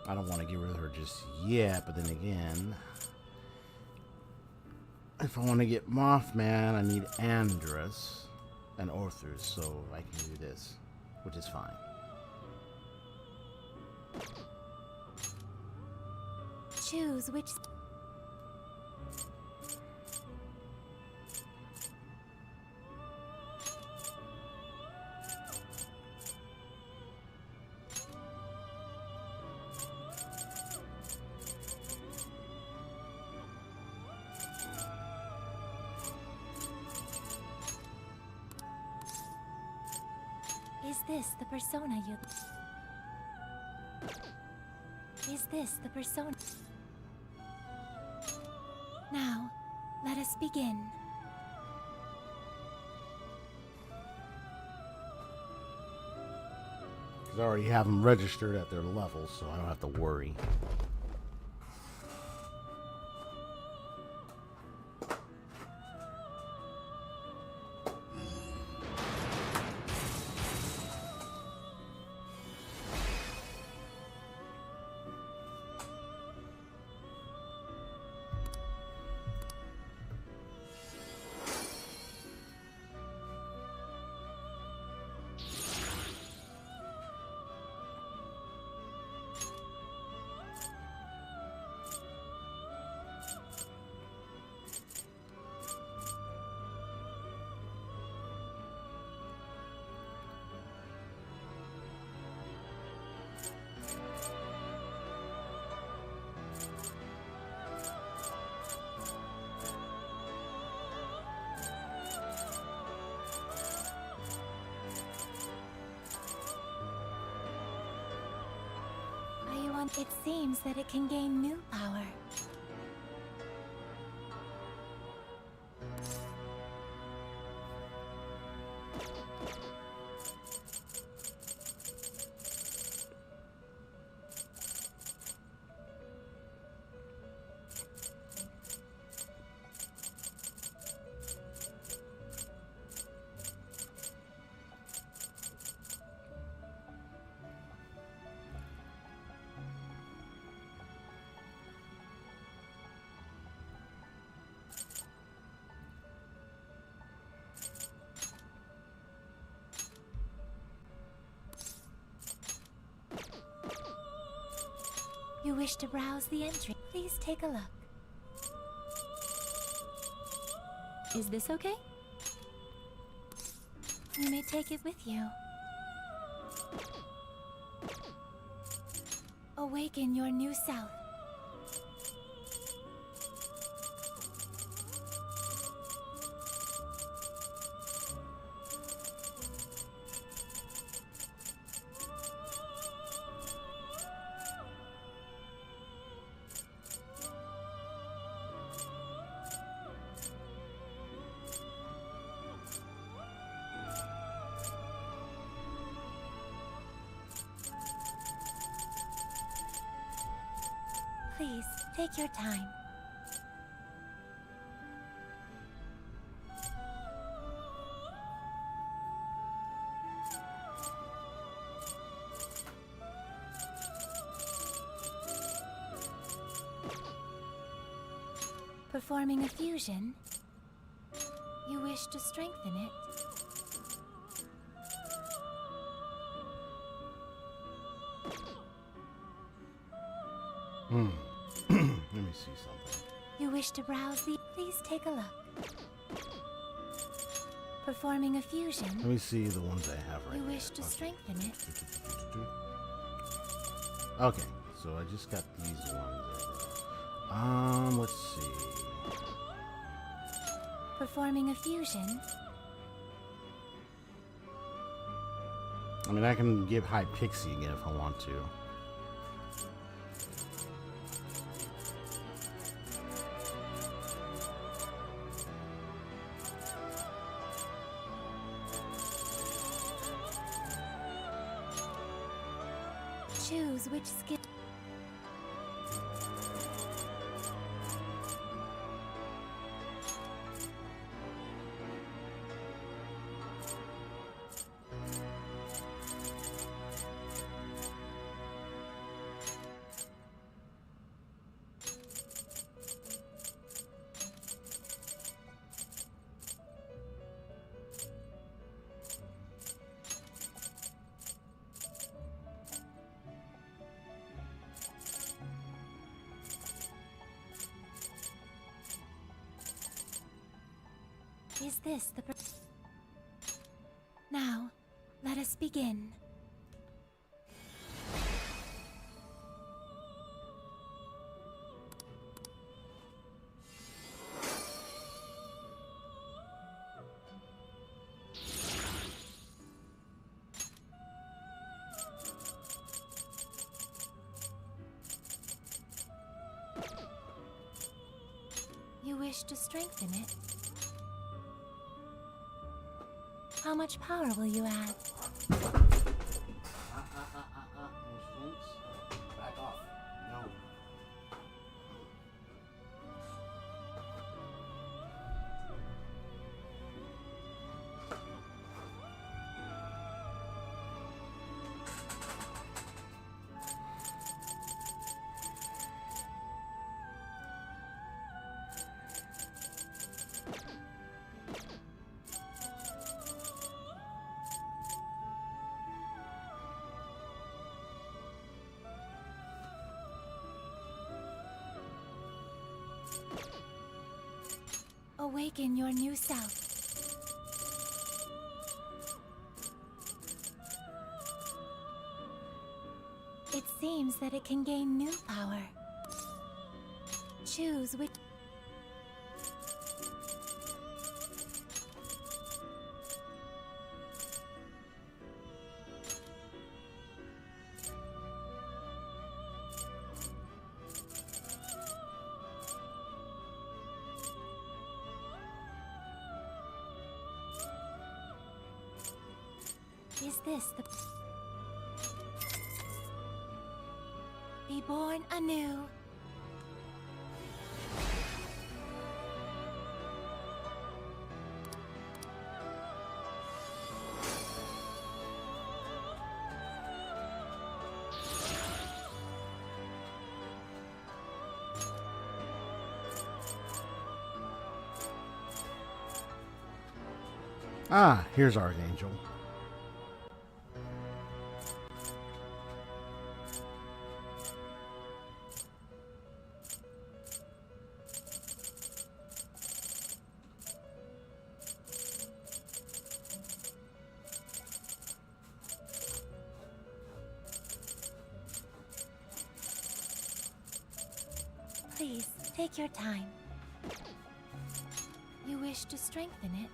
Speaker 2: don't want to get rid of her just yet. But then again, if I want to get Mothman, I need Andrus and Orthus, so I can do this, which is fine.
Speaker 9: Choose which... Is this the persona you... Is this the persona... Now, let us begin.
Speaker 2: Because I already have them registered at their level, so I don't have to worry.
Speaker 9: It seems that it can gain new power. You wish to browse the entry? Please take a look. Is this okay? You may take it with you. Awaken your new self. Please, take your time. Performing a fusion, you wish to strengthen it.
Speaker 2: Let me see something.
Speaker 9: You wish to browse the... Please take a look. Performing a fusion,
Speaker 2: Let me see the ones I have right
Speaker 9: you
Speaker 2: now.
Speaker 9: wish to strengthen it.
Speaker 2: Okay, so I just got these ones. Let's see.
Speaker 9: Performing a fusion,
Speaker 2: I mean, I can give High Pixie again if I want to.
Speaker 9: choose which skill. Is this the... Now, let us begin. You wish to strengthen it? How much power will you add?
Speaker 2: Instruments, back off. No.
Speaker 9: Awaken your new self. It seems that it can gain new power. Choose which... Is this the... Be born anew.
Speaker 2: Ah, here's Archangel.
Speaker 9: Take your time. You wish to strengthen it?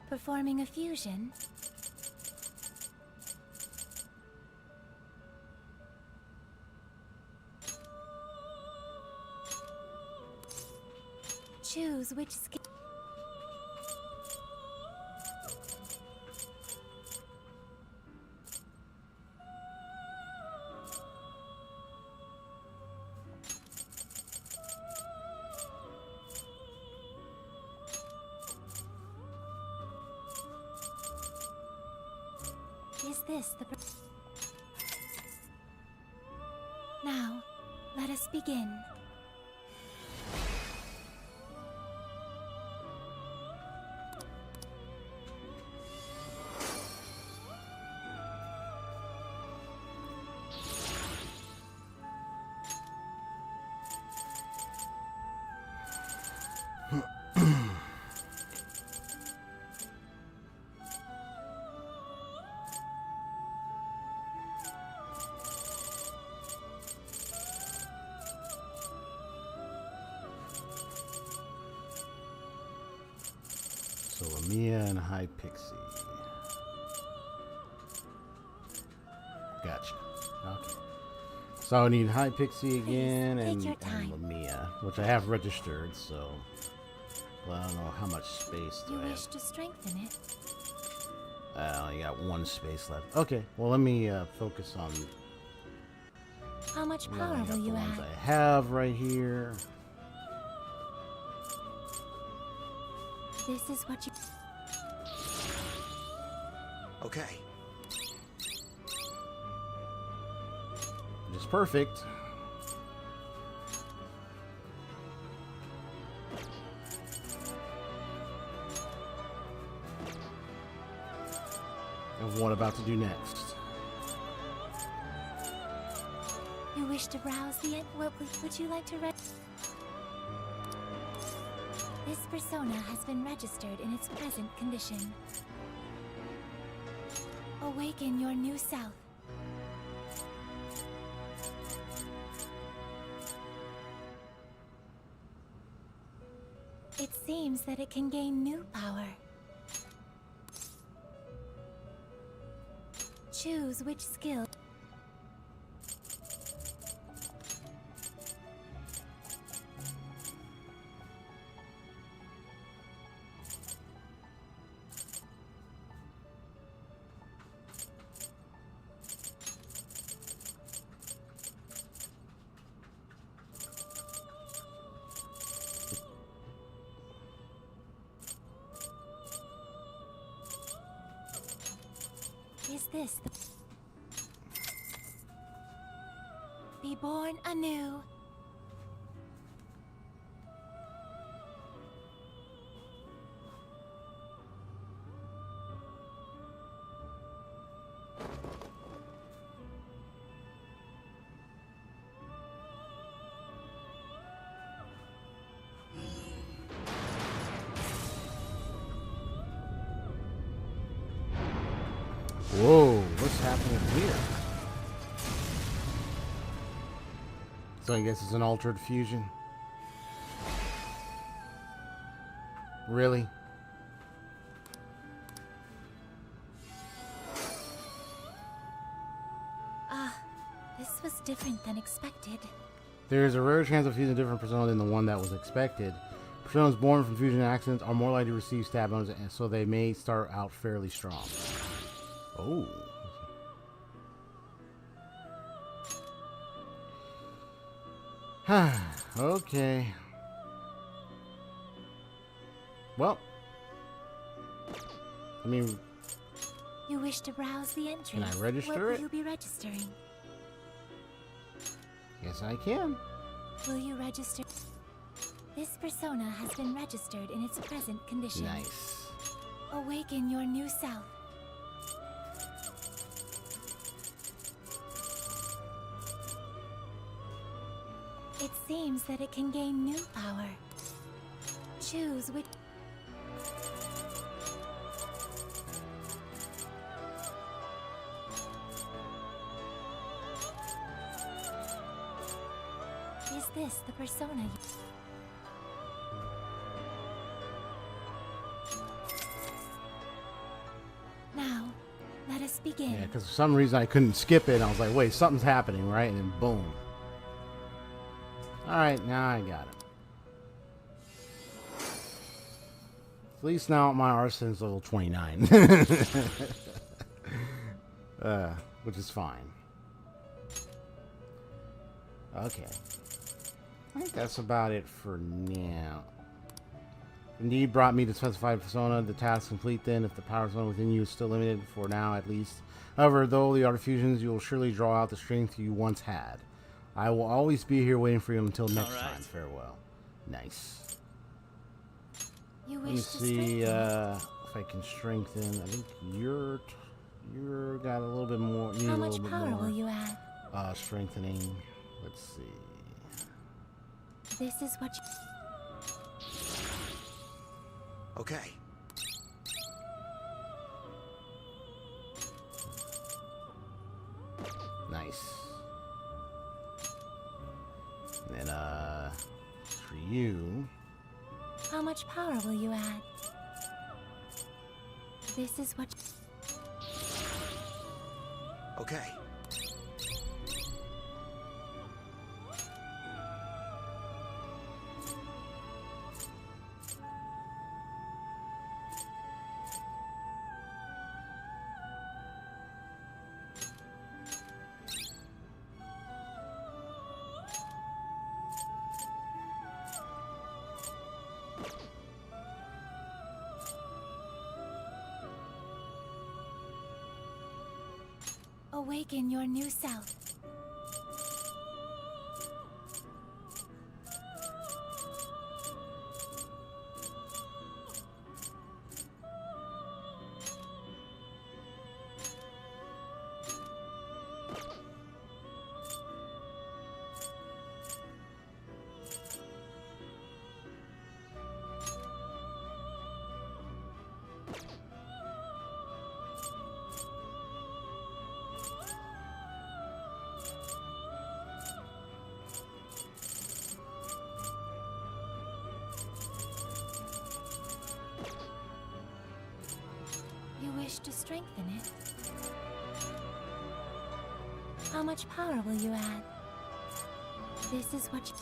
Speaker 9: Performing a fusion? Choose which skill. Is this the... Now, let us begin.
Speaker 2: So Lamia and High Pixie. Gotcha. Okay. So I need High Pixie again and Lamia, which I have registered, so well, I don't know how much space do
Speaker 9: You
Speaker 2: I
Speaker 9: wish
Speaker 2: have.
Speaker 9: to strengthen it?
Speaker 2: I only got one space left. Okay, well let me focus on
Speaker 9: How much power
Speaker 2: the
Speaker 9: will you
Speaker 2: ones
Speaker 9: add?
Speaker 2: I have right here.
Speaker 9: This is what you...
Speaker 11: Okay.
Speaker 2: Which is perfect. And what about to do next?
Speaker 9: You wish to browse the... What would you like to read? This persona has been registered in its present condition. Awaken your new self. It seems that it can gain new power. Choose which skill. Is this the... Be born anew.
Speaker 2: Whoa, what's happening here? So I guess it's an altered fusion. Really?
Speaker 9: This was different than expected.
Speaker 2: There is a rare chance of fusing a different persona than the one that was expected. Personas born from fusion accidents are more likely to receive stab bonuses, and so they may start out fairly strong. Oh. Okay. Well, I mean,
Speaker 9: You wish to browse the entries.
Speaker 2: Can I register
Speaker 9: What will
Speaker 2: it?
Speaker 9: you be registering?
Speaker 2: yes, I can.
Speaker 9: Will you register? This persona has been registered in its present condition.
Speaker 2: Nice.
Speaker 9: Awaken your new self. It seems that it can gain new power. Choose which... Is this the persona you... Now, let us begin.
Speaker 2: Yeah, because for some reason I couldn't skip it. And I was like, wait, something's happening, right? And then boom. Alright, now I got it. At least now my arson's level 29. Which is fine. Okay. I think that's about it for now. Indeed brought me to specified persona. The task complete then, if the power zone within you is still limited, for now at least. However, though the artifusions, you will surely draw out the strength you once had. I will always be here waiting for you until next time. Farewell. Nice.
Speaker 9: You
Speaker 2: Let me
Speaker 9: wish to
Speaker 2: see
Speaker 9: strengthen.
Speaker 2: if I can strengthen. I think you're got a little bit more. Need
Speaker 9: How
Speaker 2: a
Speaker 9: much
Speaker 2: little bit
Speaker 9: power
Speaker 2: more.
Speaker 9: will you add?
Speaker 2: Strengthening. Let's see.
Speaker 9: This is what you...
Speaker 11: Okay.
Speaker 2: Nice. And then for you.
Speaker 9: How much power will you add? This is what...
Speaker 11: Okay.
Speaker 9: Awaken your new self. You wish to strengthen it? How much power will you add? This is what you...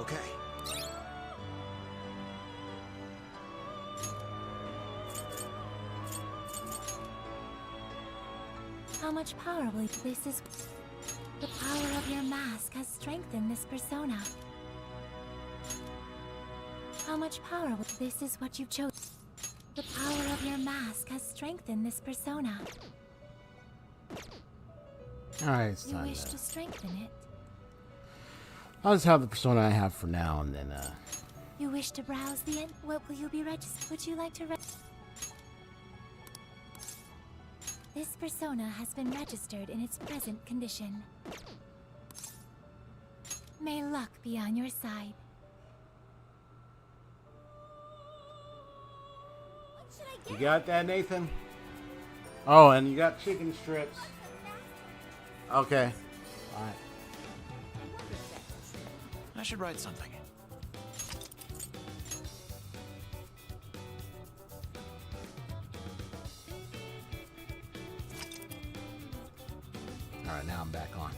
Speaker 11: Okay.
Speaker 9: How much power will you... This is... The power of your mask has strengthened this persona. How much power will... This is what you've chosen. The power of your mask has strengthened this persona.
Speaker 2: Alright, it's
Speaker 9: You
Speaker 2: time
Speaker 9: wish to strengthen it?
Speaker 2: I'll just have the persona I have for now, and then,
Speaker 9: You wish to browse the end? What will you be registered? Would you like to This persona has been registered in its present condition. May luck be on your side.
Speaker 2: You got that, Nathan? Oh, and you got chicken strips. Okay. Alright.
Speaker 11: I should write something.
Speaker 2: Alright, now I'm back on.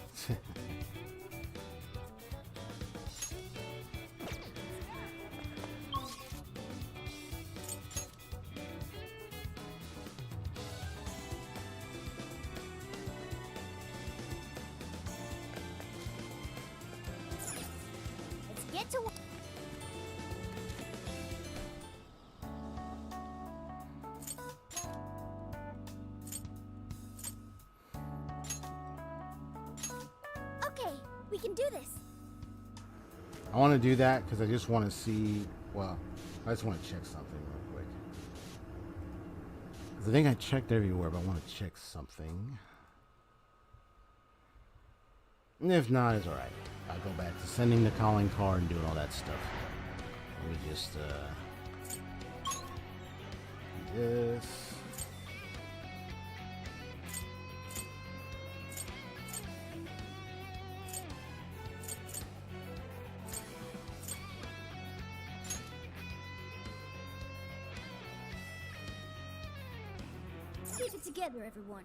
Speaker 10: Let's get to work. Okay, we can do this.
Speaker 2: I want to do that because I just want to see. Well, I just want to check something real quick. 'Cause I think I checked everywhere, but I want to check something. And if not, it's alright. I'll go back to sending the calling card and doing all that stuff. Let me just, do this.
Speaker 10: Get it together, everyone.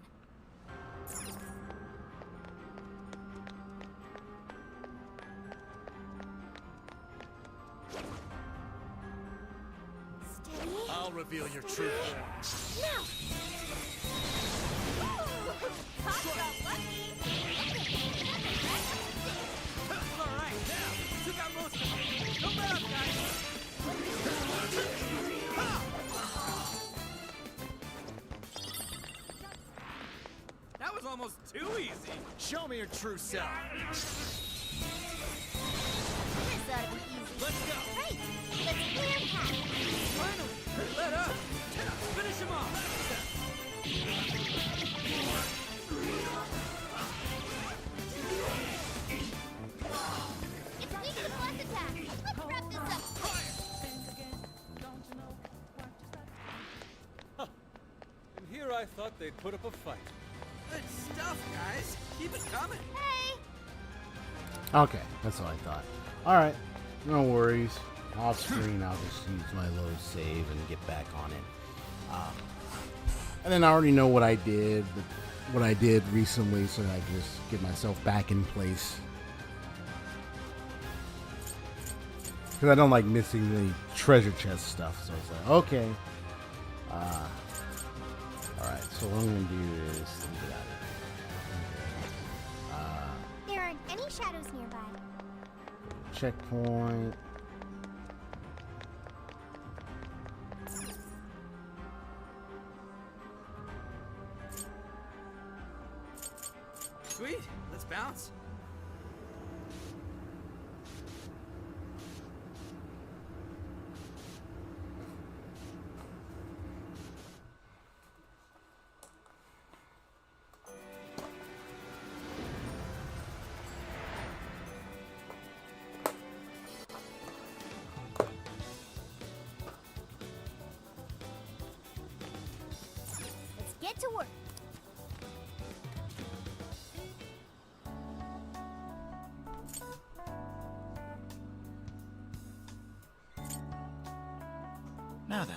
Speaker 10: Steady.
Speaker 11: I'll reveal your true form.
Speaker 10: Now! Talk about lucky!
Speaker 6: Alright, now, took out most of them. Don't let up, guys. That was almost too easy.
Speaker 11: Show me your true self.
Speaker 10: This ought to be easy.
Speaker 6: Let's go.
Speaker 10: Great! Let's clear path.
Speaker 6: Finally, let up. Finish him off.
Speaker 10: It's weak to blast attack. Let's wrap this up.
Speaker 3: And here I thought they'd put up a fight.
Speaker 6: Good stuff, guys. Keep it coming.
Speaker 10: Hey!
Speaker 2: Okay, that's what I thought. Alright, no worries. Off screen, I'll just use my load save and get back on it. And then I already know what I did recently, so that I can just get myself back in place. Because I don't like missing the treasure chest stuff, so it's like, okay. Alright, so what I'm going to do is get out of here.
Speaker 10: There aren't any shadows nearby.
Speaker 2: Checkpoint.
Speaker 6: Sweet. Let's bounce.
Speaker 10: Let's get to work.
Speaker 11: Now then.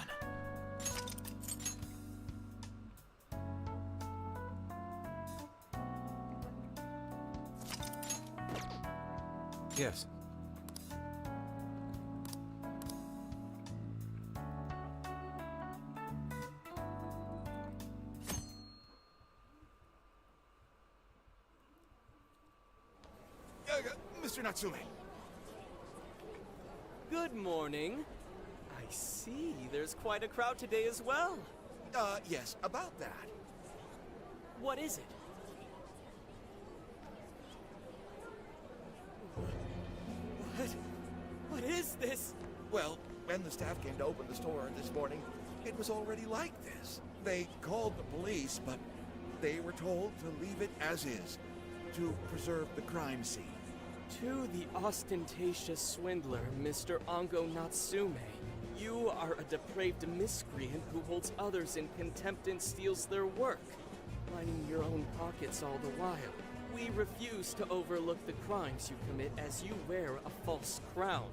Speaker 3: Yes.
Speaker 11: Mr. Natsume.
Speaker 15: Good morning. I see there's quite a crowd today as well.
Speaker 11: Yes, about that.
Speaker 15: What is it? What is this?
Speaker 13: Well, when the staff came to open the store this morning, it was already like this. They called the police, but they were told to leave it as is, to preserve the crime scene.
Speaker 15: To the ostentatious swindler, Mr. Ongo Natsume. You are a depraved miscreant who holds others in contempt and steals their work, lining your own pockets all the while. We refuse to overlook the crimes you commit as you wear a false crown.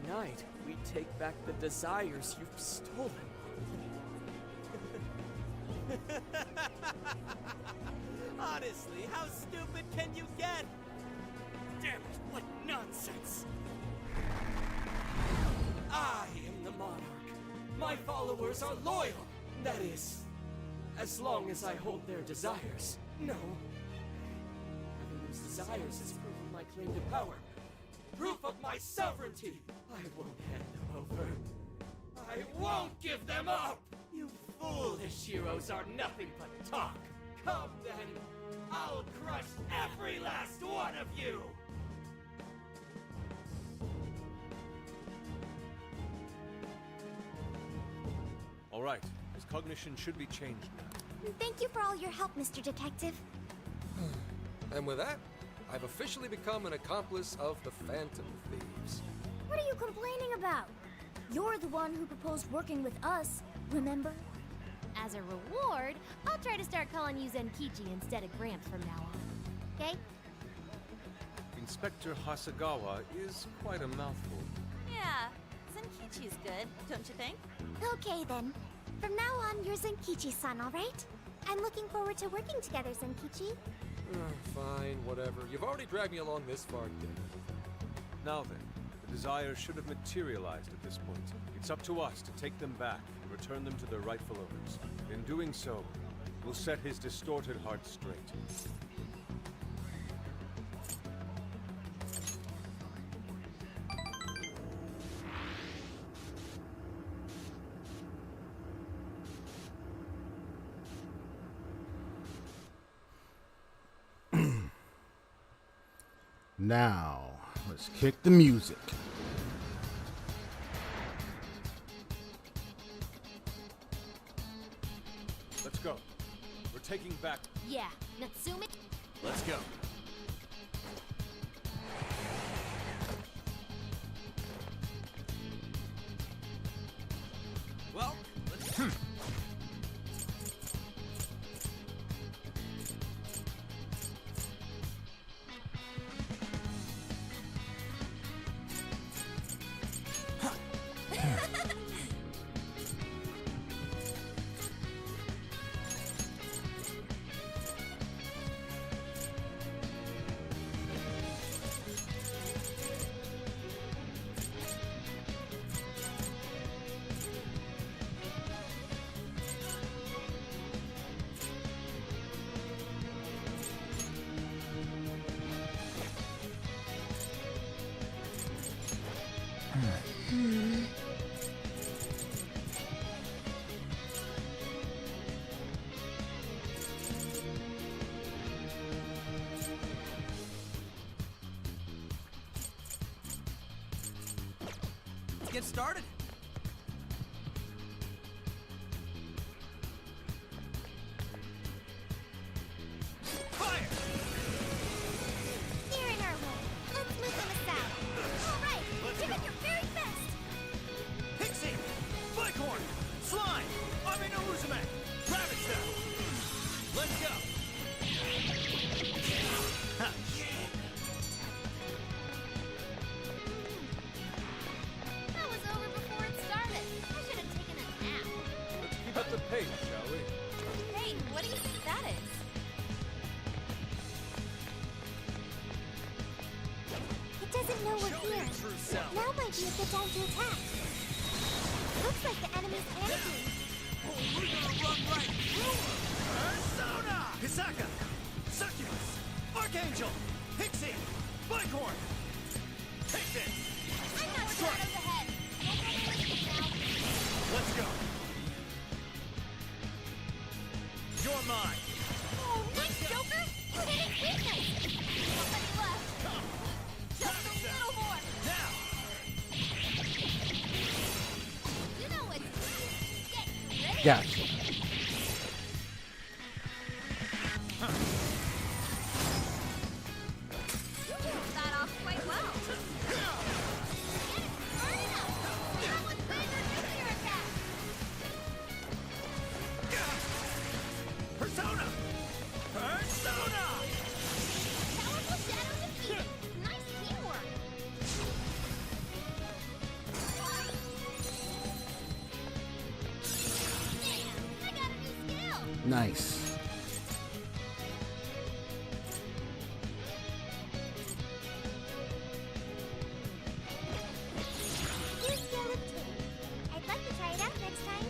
Speaker 15: Tonight, we take back the desires you've stolen. Honestly, how stupid can you get? Damn it, what nonsense! I am the monarch. My followers are loyal. That is, as long as I hold their desires. No. Having those desires is proof of my claim to power. Proof of my sovereignty. I won't hand them over. I won't give them up! You foolish heroes are nothing but talk. Come then, I'll crush every last one of you!
Speaker 3: All right, his cognition should be changed now.
Speaker 10: Thank you for all your help, Mr. Detective.
Speaker 14: And with that, I've officially become an accomplice of the Phantom Thieves.
Speaker 10: What are you complaining about? You're the one who proposed working with us, remember?
Speaker 5: As a reward, I'll try to start calling you Zenkichi instead of Gramps from now on. Okay?
Speaker 3: Inspector Hasagawa is quite a mouthful.
Speaker 12: Yeah, Zenkichi's good, don't you think?
Speaker 10: Okay then. From now on, you're Zenkichi-san, alright? I'm looking forward to working together, Zenkichi.
Speaker 14: Fine, whatever. You've already dragged me along this far, kid.
Speaker 3: Now then, the desires should have materialized at this point. It's up to us to take them back and return them to their rightful owners. In doing so, we'll set his distorted heart straight.
Speaker 2: Now, let's kick the music.
Speaker 3: Let's go. We're taking back...
Speaker 5: Yeah, Natsume.
Speaker 11: Let's go.
Speaker 15: Well, let's... Get started. Fire!
Speaker 10: They're in our way. Let's move them aside. All right, give it your very best.
Speaker 11: Pixie! Bighorn! Slime! Ame no Uzume! Rabbit Cell! Let's go! Ha.
Speaker 5: That was over before it started. I should have taken a nap.
Speaker 3: Let's keep up the pace, shall we?
Speaker 5: Hey, what do you think that is?
Speaker 10: It doesn't know we're here. Now might be a good time to attack. Looks like the enemy's panicking.
Speaker 11: We're gonna run right through her! Persona! Hisaka! Succubus! Archangel! Pixie! Bighorn! Take this!
Speaker 5: I'm not shadows ahead.
Speaker 11: Let's go! You're mine!
Speaker 5: Oh, nice, Joker! You're hitting weakness! Somebody left. Just a little more.
Speaker 11: Now!
Speaker 5: You know what's get ready.
Speaker 2: Gotcha.
Speaker 5: You pulled that off quite well. Hurry up! That was laser nuclear attack.
Speaker 11: Persona! Persona!
Speaker 5: Powerful shadow defeated. Nice teamwork. Man, I got a new skill.
Speaker 2: Nice.
Speaker 10: New skill obtained. I'd like to try it out next time.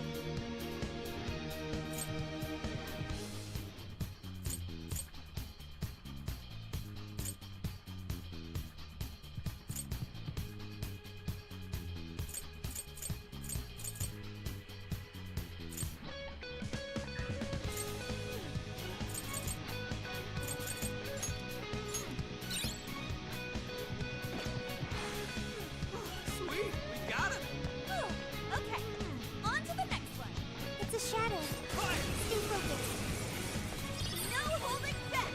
Speaker 15: Sweet, we got him!
Speaker 12: Whew. Okay, on to the next one.
Speaker 10: It's a shadow. Stay focused.
Speaker 12: No holding back.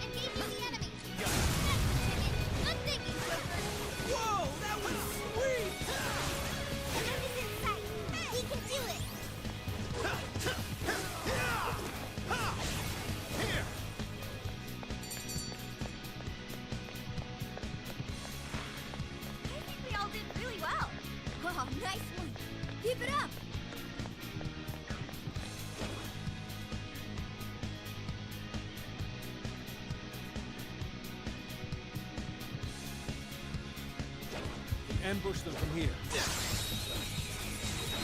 Speaker 12: Engaging the enemy. That's the thinking, Joker.
Speaker 11: Whoa, that was sweet!
Speaker 10: The end is in sight. We can do it.
Speaker 11: Here!
Speaker 12: I think we all did really well. Oh, nice one. Keep it up.
Speaker 3: Ambush them from here.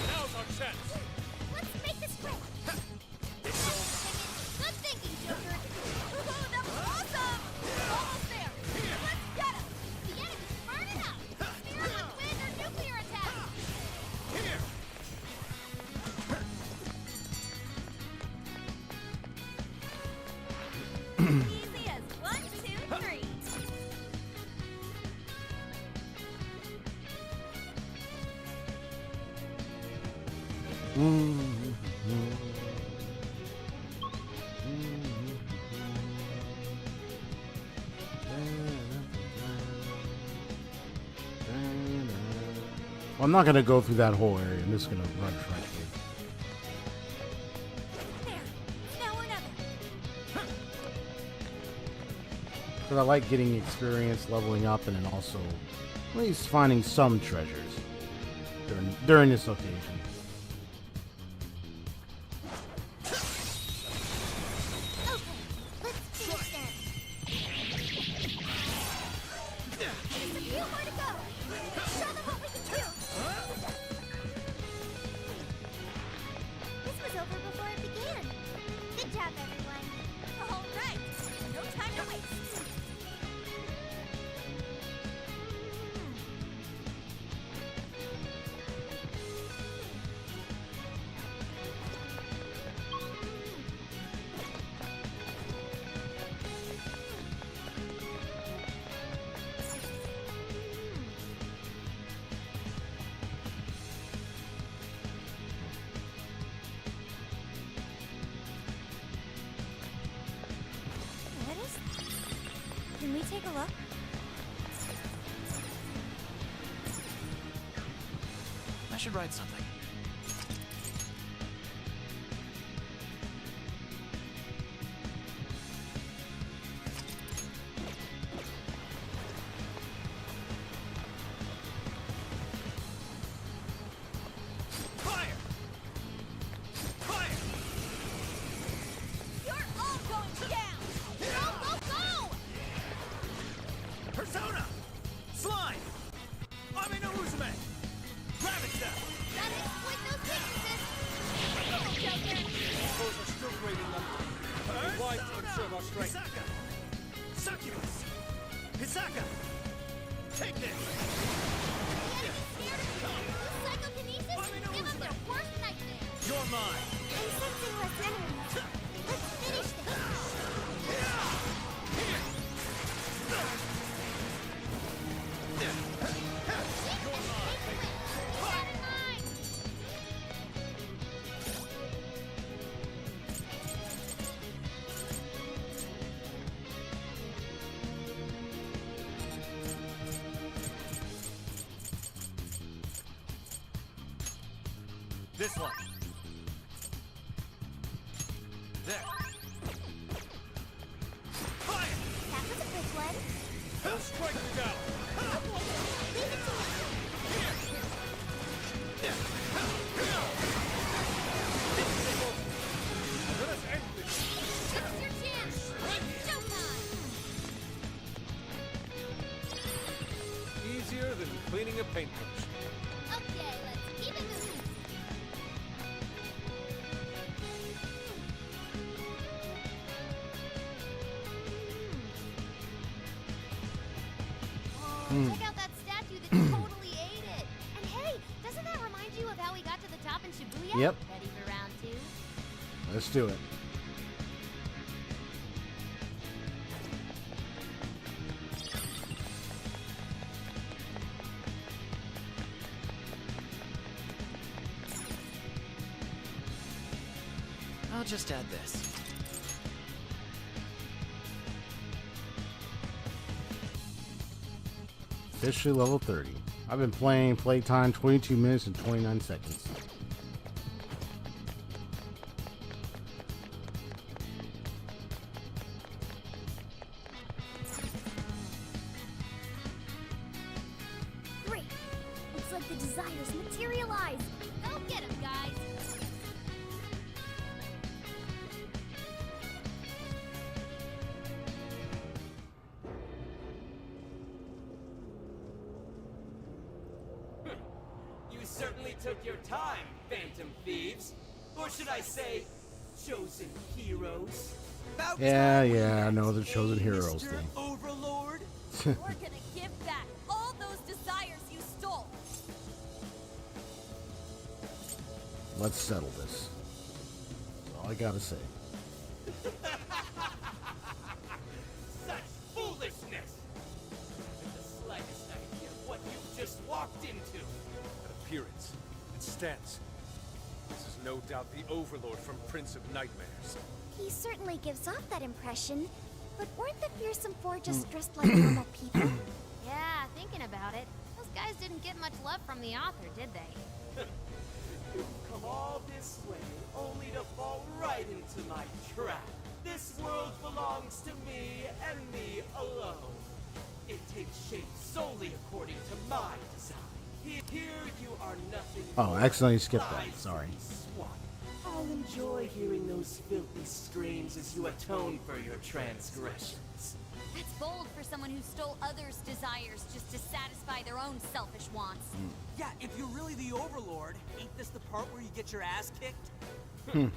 Speaker 11: Now's our chance.
Speaker 10: Let's make this quick. Good thinking, Joker. Ooh, that was awesome. Almost there. Let's get him. The enemy's burning up. Spear him with wind or nuclear attack.
Speaker 11: Here.
Speaker 10: Easy as 1, 2, 3.
Speaker 2: Well, I'm not gonna go through that whole area. I'm just gonna run right through.
Speaker 10: There. Now another.
Speaker 2: Because I like getting experience, leveling up, and then also at least finding some treasures during this occasion.
Speaker 10: Okay, let's finish them. Just a few more to go. Show them what we can do. This was over before it began. Good job, everyone. All right, no time to waste. What is that? Can we take a look?
Speaker 11: I should write something. Fire! Fire!
Speaker 10: You're all going down! Go, go, go!
Speaker 11: Persona! Slime! Ami no Uzume! Ravage them!
Speaker 10: Gotta exploit those weaknesses! Go, Joker!
Speaker 14: Foes are still grading them. Be wise to conserve our strength.
Speaker 11: Hisaka! Succubus! Hisaka! Take this!
Speaker 10: The enemy's scared of me! Use psychokinesis and give them their worst nightmare!
Speaker 11: You're mine!
Speaker 10: I'm sensing less enemies. Let's finish this!
Speaker 11: This one. There. Fire!
Speaker 10: That was a quick one.
Speaker 11: Hell strike you down!
Speaker 10: Okay, leave it to me.
Speaker 11: Let us end this!
Speaker 10: Now's your chance! It's showtime!
Speaker 3: Easier than cleaning a paintbrush.
Speaker 10: Okay, let's keep it moving. Oh, check out that statue that totally ate it. And hey, doesn't that remind you of how we got to the top in Shibuya?
Speaker 2: Yep.
Speaker 10: Ready for round 2?
Speaker 2: Let's do it.
Speaker 11: I'll just add this.
Speaker 2: Officially level 30. I've been playing playtime 22 minutes and 29 seconds.
Speaker 10: Great. Looks like the desires materialize. Go get 'em, guys.
Speaker 15: certainly took your time, Phantom Thieves. Or should I say, chosen heroes?
Speaker 2: Yeah, I know the chosen heroes
Speaker 15: Mr.
Speaker 2: thing.
Speaker 15: Overlord?
Speaker 12: You're gonna give back all those desires you stole.
Speaker 2: Let's settle this. That's all I gotta say.
Speaker 15: Such foolishness! With the slightest idea of what you just walked into.
Speaker 3: That appearance, its stance. This is no doubt the Overlord from Prince of Nightmares.
Speaker 10: He certainly gives off that impression, but weren't the fearsome four just dressed like normal people?
Speaker 5: Yeah, thinking about it, those guys didn't get much love from the author, did they?
Speaker 15: You've come all this way, only to fall right into my trap. This world belongs to me and me alone. It takes shape solely according to my design. Here you are nothing.
Speaker 2: Oh, I accidentally skipped that. Sorry.
Speaker 15: Swat. I'll enjoy hearing those filthy screams as you atone for your transgressions.
Speaker 12: That's bold for someone who stole others' desires just to satisfy their own selfish wants.
Speaker 6: Yeah, if you're really the Overlord, ain't this the part where you get your ass kicked?
Speaker 15: Tell me,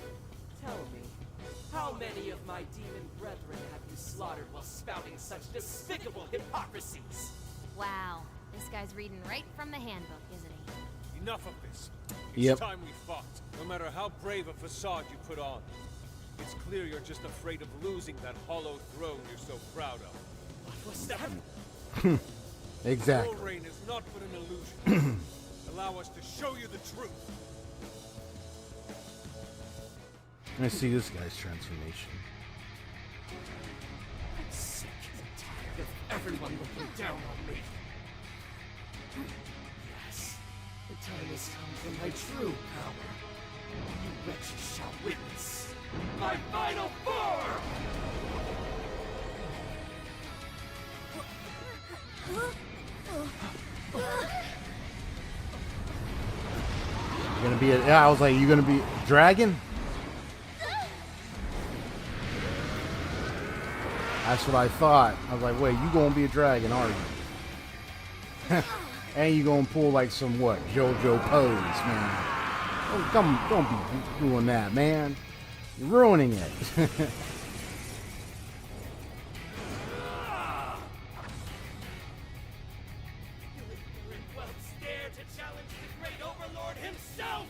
Speaker 15: how many of my demon brethren have you slaughtered while spouting such despicable hypocrisies?
Speaker 5: Wow, this guy's reading right from the handbook, isn't he?
Speaker 3: Enough of this.
Speaker 2: Yep.
Speaker 3: It's time we fought. No matter how brave a facade you put on. It's clear you're just afraid of losing that hollow throne you're so proud of.
Speaker 15: What was that?
Speaker 2: Exactly.
Speaker 3: Your reign is not but an illusion. Allow us to show you the truth.
Speaker 2: I see this guy's transformation.
Speaker 15: I'm sick and tired of everyone looking down on me. Yes, the time has come for my true power. You wretches shall witness my final form!
Speaker 2: You're gonna be I was like, you gonna be a dragon? That's what I thought. I was like, wait, you gonna be a dragon, are you? And you gonna pull like some what? JoJo pose, man. Oh, don't be doing that, man. You're ruining it.
Speaker 15: Dare to challenge the great Overlord himself!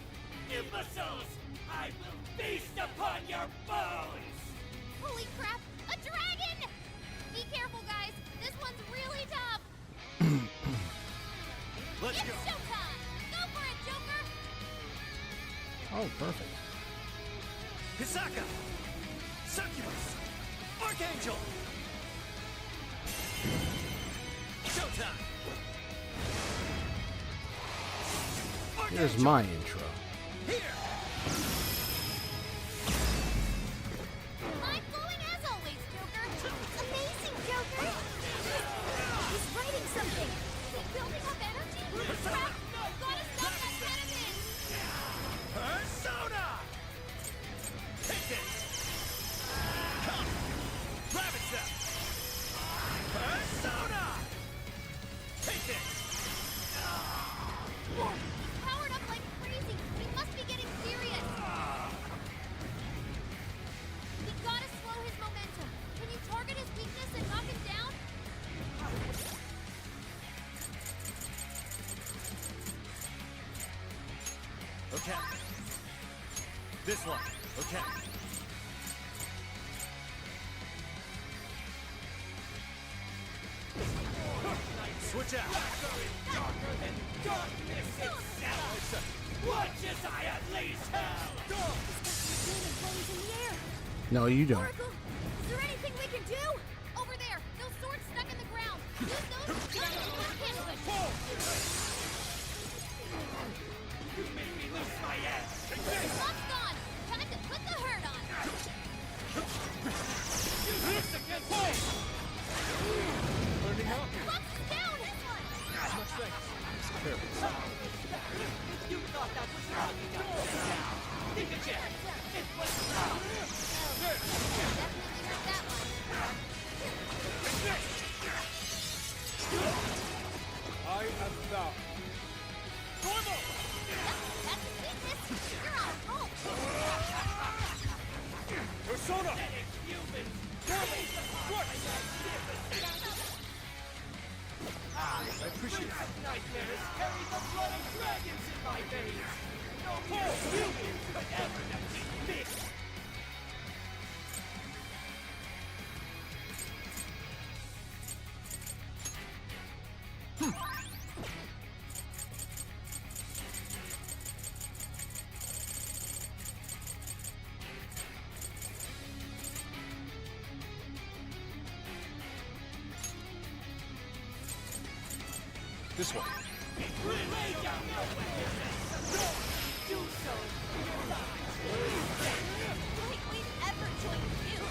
Speaker 15: Imbeciles! I will feast upon your bones!
Speaker 4: Holy crap! A dragon! Be careful, guys. This one's really tough.
Speaker 11: Let's
Speaker 4: It's
Speaker 11: go.
Speaker 4: showtime! Go for it, Joker!
Speaker 2: Oh, perfect.
Speaker 11: Hisaka! Succubus! Archangel! Showtime!
Speaker 2: Here's my intro.
Speaker 4: Mind-blowing as always, Joker! Amazing, Joker! He's writing something! Is he building up energy? Crap! Gotta stop that cannon!
Speaker 11: Persona! Take this! Come! Ravage them! Persona! Take this!
Speaker 4: Powered up like crazy! He must be getting serious! We gotta slow his momentum! Can you target his weakness and knock him down?
Speaker 11: Okay. This one. Okay. Switch out.
Speaker 15: Darker than darkness itself! Watch as I unleash hell!
Speaker 2: No, you don't.
Speaker 4: Oracle, is there anything we can do? Over there, those swords stuck in the ground. Use those to turn into a canvas.
Speaker 15: You made me lose my edge!
Speaker 4: Lock's gone. Time to put the hurt on.
Speaker 15: Use this against me!
Speaker 3: Burning up.
Speaker 4: Lock's is down. This one.
Speaker 3: Much thanks.
Speaker 15: You thought that was wrong enough! Think again! It was wrong!
Speaker 4: Definitely heard that one.
Speaker 3: I am thou.
Speaker 4: That's the weakness. You're on a roll.
Speaker 11: Persona!
Speaker 15: I appreciate it. Nightmares carry the blood of dragons in my veins. No more humans could ever defeat me.
Speaker 11: This one.
Speaker 15: Lay down your weapons. Do so for your lives.
Speaker 12: Lightweight effort joined you.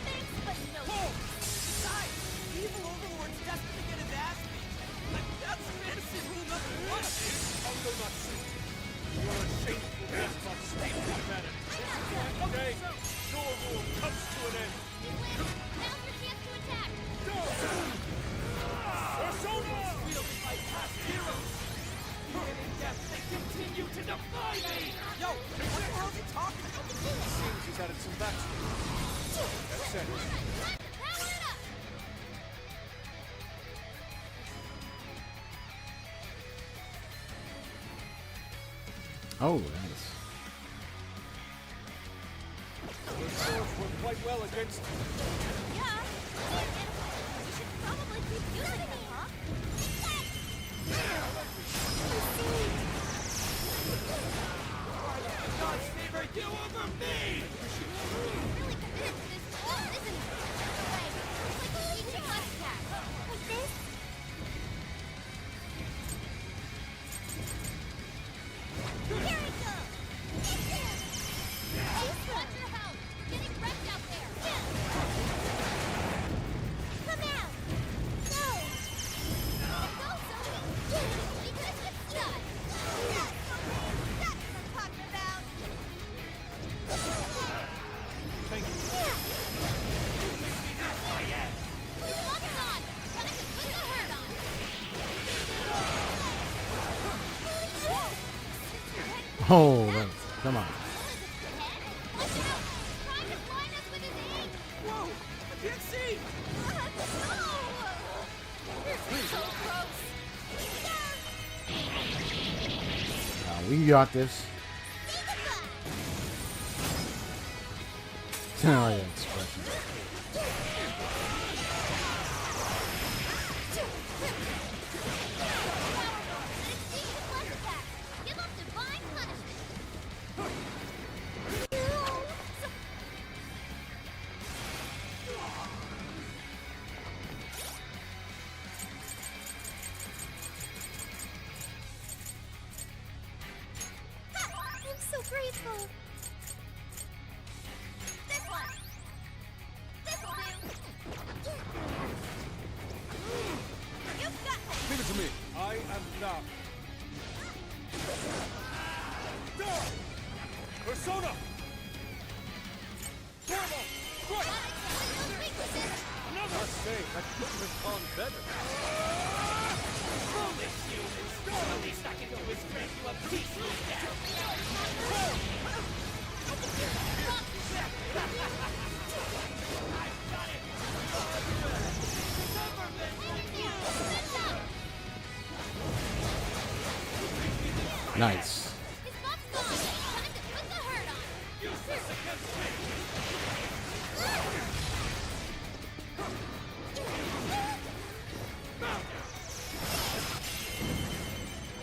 Speaker 12: Thanks, but no.
Speaker 6: Besides, evil overlord's destined to get his ass beat. That's fantasy rule number 1.
Speaker 11: Uncle Natsu. You are a shameful waste of stable humanity. One day, your rule comes to an end.
Speaker 4: Now's your chance to attack.
Speaker 11: Persona!
Speaker 15: Wielded by past heroes. Even in death, they continue to defy me.
Speaker 6: Yo, what the hell's he talking about?
Speaker 11: Seems he's added some backstory. That's it.
Speaker 4: Power it up.
Speaker 2: Oh, nice.
Speaker 11: Your swords work quite well against you.
Speaker 12: Yeah. You should probably keep using them, huh?
Speaker 15: God's favor you over me.
Speaker 4: Really committed to this wall, isn't he? Right. It's like a teaching us cat. Like this? Here we go. Watch your house. We're getting wrecked out there. Come out. No. Go, Zoe. We just get stuck. That's what I'm talking about.
Speaker 11: Thank you.
Speaker 4: Lock's on. But I can put the hurt on.
Speaker 2: Oh, that's, come on.
Speaker 4: Watch out! Trying to blind us with his aim!
Speaker 6: Whoa, I can't see.
Speaker 4: You're so close!
Speaker 2: We got this. Oh, yeah, expression.
Speaker 4: Give up divine punishment! I'm so grateful! This one! This'll do! You've got this!
Speaker 11: Leave it to me. I am now. Persona! Turbo! Strike! I must say, that couldn't have gone better.
Speaker 15: Foolish humans. The least I can do is grant you a peaceful
Speaker 2: Nice.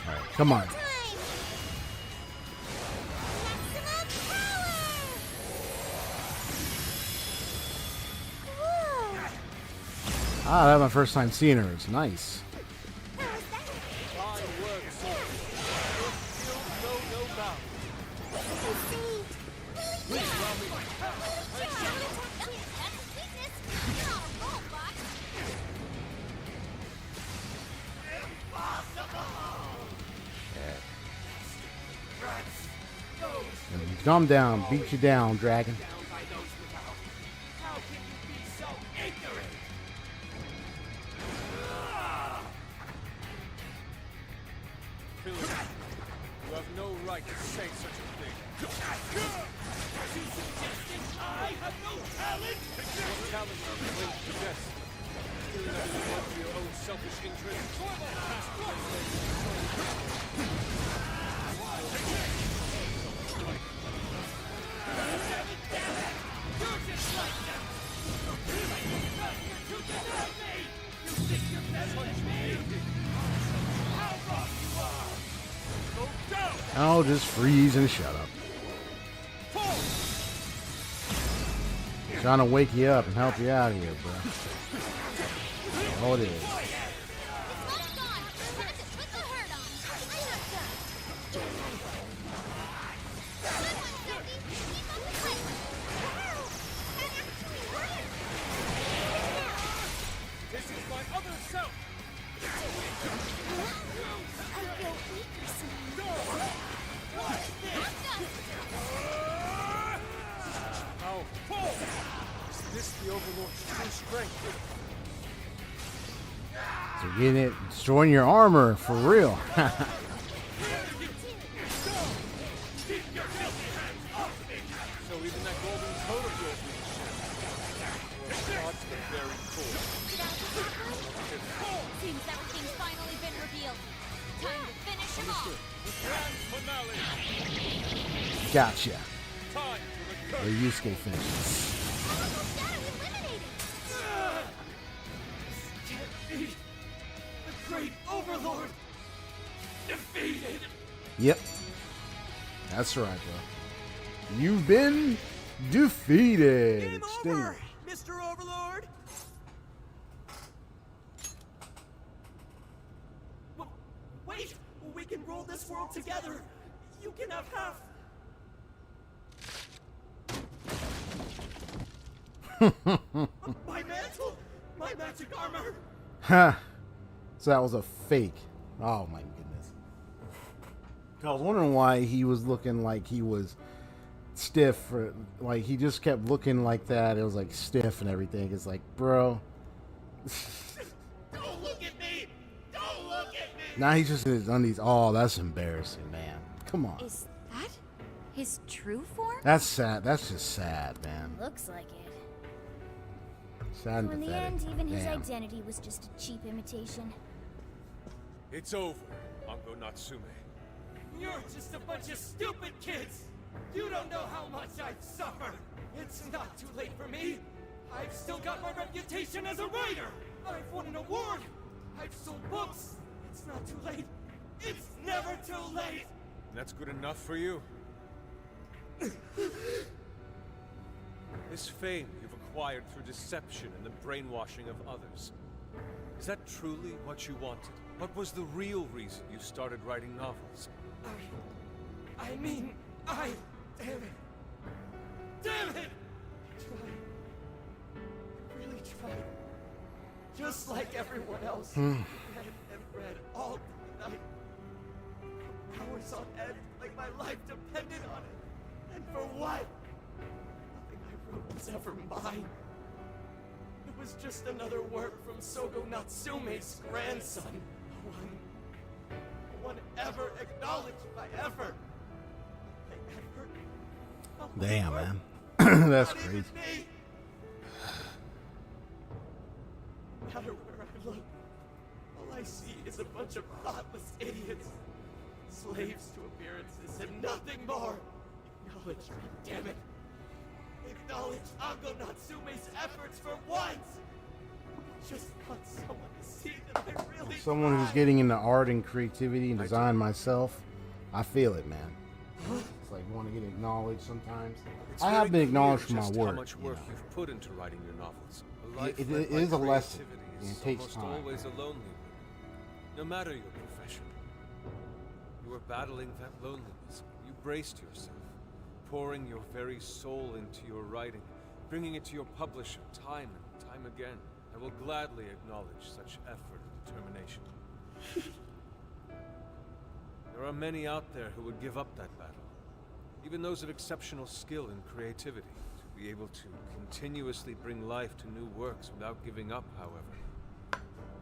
Speaker 2: All right, come on. Ah, that's my first time seeing her. It's nice.
Speaker 11: Fine work, soldier. Your skills know no bounds. Please allow me.
Speaker 2: Calm down. Beat you down, dragon.
Speaker 15: How can you be so ignorant?
Speaker 11: right to say such a thing.
Speaker 6: You suggesting I have no talent?
Speaker 3: What talent do you claim to possess? Stealing everyone for your own selfish interests?
Speaker 6: You're just like that! You deny me! You think you're better than me? How wrong you are! Go down!
Speaker 2: I'll just freeze and shut up. Trying to wake you up and help you out here, bro. Oh, it is.
Speaker 11: This is my other self!
Speaker 4: I feel weaker soon.
Speaker 3: How? Is this the Overlord's true strength?
Speaker 2: So getting it, destroying your armor for real.
Speaker 3: So even that golden coat of yours is well, to the very core.
Speaker 4: Seems everything's finally been revealed. Time to finish him off.
Speaker 11: Grand finale!
Speaker 2: Gotcha.
Speaker 11: Time for the
Speaker 2: Or Yusuke finishes.
Speaker 4: Almost got him eliminated.
Speaker 6: Can't be! The great overlord! Defeated!
Speaker 2: Yep. That's right, bro. You've been defeated.
Speaker 6: Game over, Mr. Overlord! Wait! We can rule this world together! You can have half! My mantle! My magic armor!
Speaker 2: Ha. So that was a fake. Oh my goodness. I was wondering why he was looking like he was stiff. For, like he just kept looking like that. It was like stiff and everything. It's like, bro.
Speaker 6: Don't look at me! Don't look at me!
Speaker 2: Now he's just in his undies. Oh, that's embarrassing, man. Come on.
Speaker 5: Is that his true form?
Speaker 2: That's sad. That's just sad, man.
Speaker 9: Looks like it.
Speaker 2: Sad and
Speaker 9: So in the
Speaker 2: pathetic.
Speaker 9: end, even his
Speaker 2: Damn.
Speaker 9: identity was just a cheap imitation.
Speaker 3: It's over, Ango Natsume.
Speaker 6: You're just a bunch of stupid kids! You don't know how much I've suffered! It's not too late for me! I've still got my reputation as a writer! I've won an award! I've sold books! It's not too late! It's never too late!
Speaker 3: That's good enough for you? This fame you've acquired through deception and the brainwashing of others. Is that truly what you wanted? What was the real reason you started writing novels?
Speaker 6: I mean, damn it! Damn it! I tried. I really tried. Just like everyone else. Read and read all the night. Hours on end, like my life depended on it. And for what? Nothing I wrote was ever mine. It was just another work from Sogo Natsume's grandson. No one ever acknowledged my effort. My effort.
Speaker 2: Damn, man. That's
Speaker 6: Not
Speaker 2: crazy.
Speaker 6: even me. No matter where I look, all I see is a bunch of thoughtless idiots. Slaves to appearances and nothing more. Acknowledge me, damn it. Acknowledge Ango Natsume's efforts for once. I just want someone to see that I really
Speaker 2: Someone who's getting into art and creativity and design myself, I feel it, man. It's like you want to get acknowledged sometimes.
Speaker 3: It's
Speaker 2: I
Speaker 3: very
Speaker 2: have been acknowledged for
Speaker 3: clear
Speaker 2: my
Speaker 3: just
Speaker 2: work.
Speaker 3: How much work
Speaker 2: you know.
Speaker 3: you've put into writing your novels. A life
Speaker 2: It
Speaker 3: led by
Speaker 2: is a lesson,
Speaker 3: creativity
Speaker 2: and
Speaker 3: is
Speaker 2: it takes
Speaker 3: almost
Speaker 2: time.
Speaker 3: always a lonely one. No matter your profession, you were battling that loneliness. You braced yourself, pouring your very soul into your writing, bringing it to your publisher time and time again. I will gladly acknowledge such effort and determination. There are many out there who would give up that battle. Even those of exceptional skill and creativity. To be able to continuously bring life to new works without giving up, however.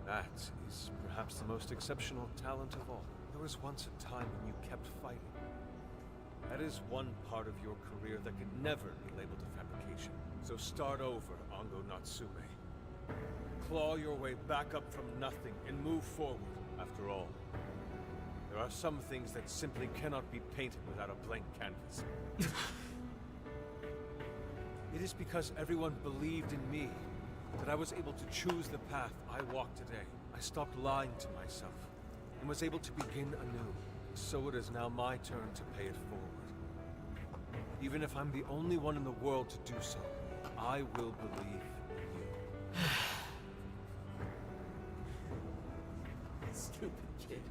Speaker 3: That is perhaps the most exceptional talent of all. There was once a time when you kept fighting. That is one part of your career that could never be labeled a fabrication. So start over, Ango Natsume. Claw your way back up from nothing and move forward. After all, there are some things that simply cannot be painted without a blank canvas. It is because everyone believed in me that I was able to choose the path I walk today. I stopped lying to myself and was able to begin anew. So it is now my turn to pay it forward. Even if I'm the only one in the world to do so, I will believe in you.
Speaker 15: Stupid kid.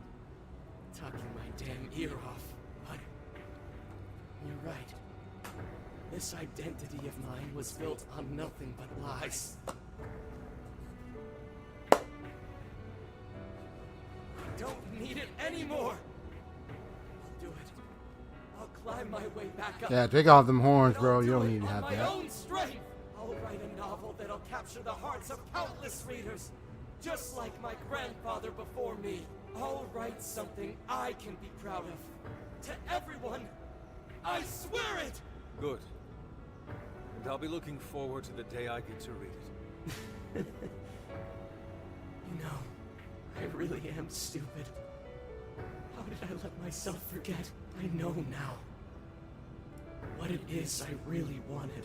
Speaker 15: Talking my damn ear off. But you're right. This identity of mine was built on nothing but lies. I don't need it anymore. I'll do it. I'll climb my way back up.
Speaker 2: Yeah, take off them horns,
Speaker 15: And
Speaker 2: bro.
Speaker 15: I'll
Speaker 2: You
Speaker 15: do
Speaker 2: don't
Speaker 15: it
Speaker 2: need to
Speaker 15: on
Speaker 2: have
Speaker 15: my
Speaker 2: that.
Speaker 15: own strength. I'll write a novel that'll capture the hearts of countless readers, just like my grandfather before me. I'll write something I can be proud of. To everyone, I swear it!
Speaker 3: Good. And I'll be looking forward to the day I get to read it.
Speaker 15: You know, I really am stupid. How did I let myself forget? I know now what it is I really wanted.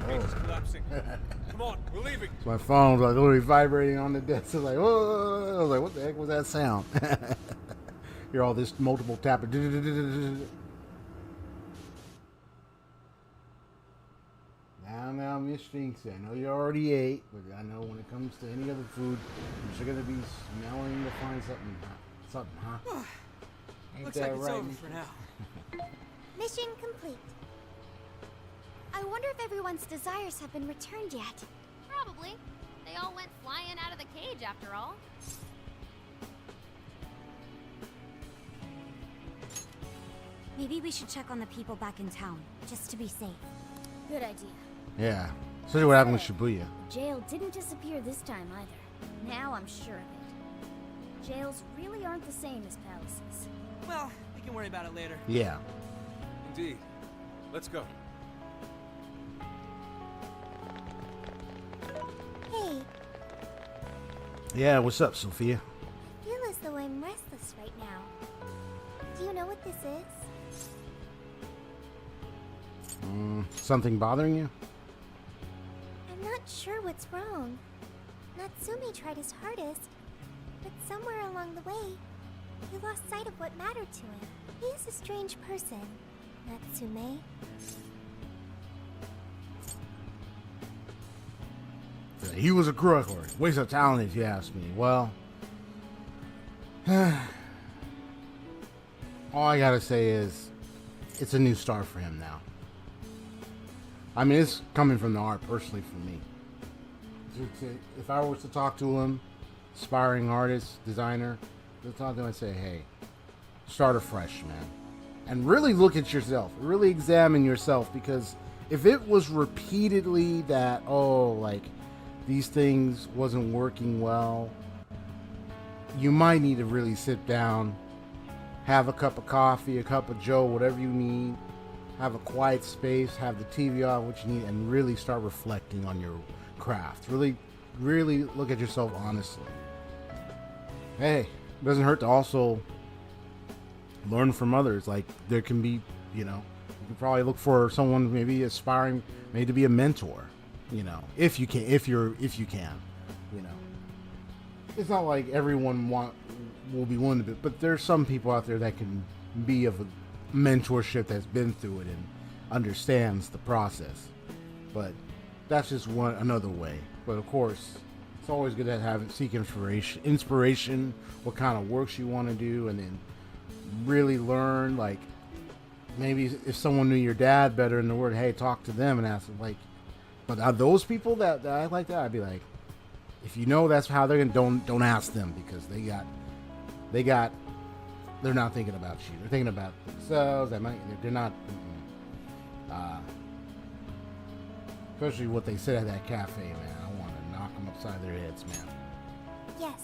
Speaker 3: Cage is collapsing. Come on, we're leaving.
Speaker 2: So my phone was like literally vibrating on the desk. I was like, whoa. I was like, what the heck was that sound? Hear all this multiple tapping. Now, Miss Sphinx, I know you already ate, but I know when it comes to any other food, you're going to be smelling to find something, huh? Ain't
Speaker 15: Looks
Speaker 2: that
Speaker 15: like it's
Speaker 2: right,
Speaker 15: over
Speaker 2: Miss
Speaker 15: for now.
Speaker 10: Mission complete. I wonder if everyone's desires have been returned yet.
Speaker 5: Probably. They all went flying out of the cage after all.
Speaker 10: Maybe we should check on the people back in town, just to be safe.
Speaker 9: Good idea.
Speaker 2: Yeah. Especially what happened with Shibuya.
Speaker 9: The jail didn't disappear this time either. Now I'm sure of it. Jails really aren't the same as palaces.
Speaker 6: Well, we can worry about it later.
Speaker 2: Yeah.
Speaker 3: Indeed. Let's go.
Speaker 10: Hey,
Speaker 2: Yeah, what's up, Sophia?
Speaker 10: I feel as though I'm restless right now. Do you know what this is?
Speaker 2: Something bothering you?
Speaker 10: I'm not sure what's wrong. Natsume tried his hardest, but somewhere along the way, he lost sight of what mattered to him. He is a strange person, Natsume.
Speaker 2: He was a crook, or waste of talent, if you ask me. Well, all I gotta say is, it's a new start for him now. I mean, it's coming from the art, personally, for me. If I was to talk to him, aspiring artist, designer, to talk to him and say, hey, start afresh, man. And really look at yourself. Really examine yourself, because if it was repeatedly that, these things wasn't working well, you might need to really sit down, have a cup of coffee, a cup of joe, whatever you need, have a quiet space, have the TV on, what you need, and really start reflecting on your craft. Really look at yourself honestly. Hey, it doesn't hurt to also learn from others. Like, there can be, you can probably look for someone maybe aspiring, maybe to be a mentor. If you can, it's not like everyone will be willing to be, but there's some people out there that can be of a mentorship that's been through it and understands the process. But that's just another way. But of course, it's always good to seek inspiration, what kind of works you want to do, and then really learn. Like, maybe if someone knew your dad better in the word, hey, talk to them and ask them, like. But are those people that I like that, I'd be like, if you know that's how they're gonna, don't ask them, because they're not thinking about you. They're thinking about themselves. They're not. Especially what they said at that cafe, man. I want to knock them upside their heads, man.
Speaker 9: Yes,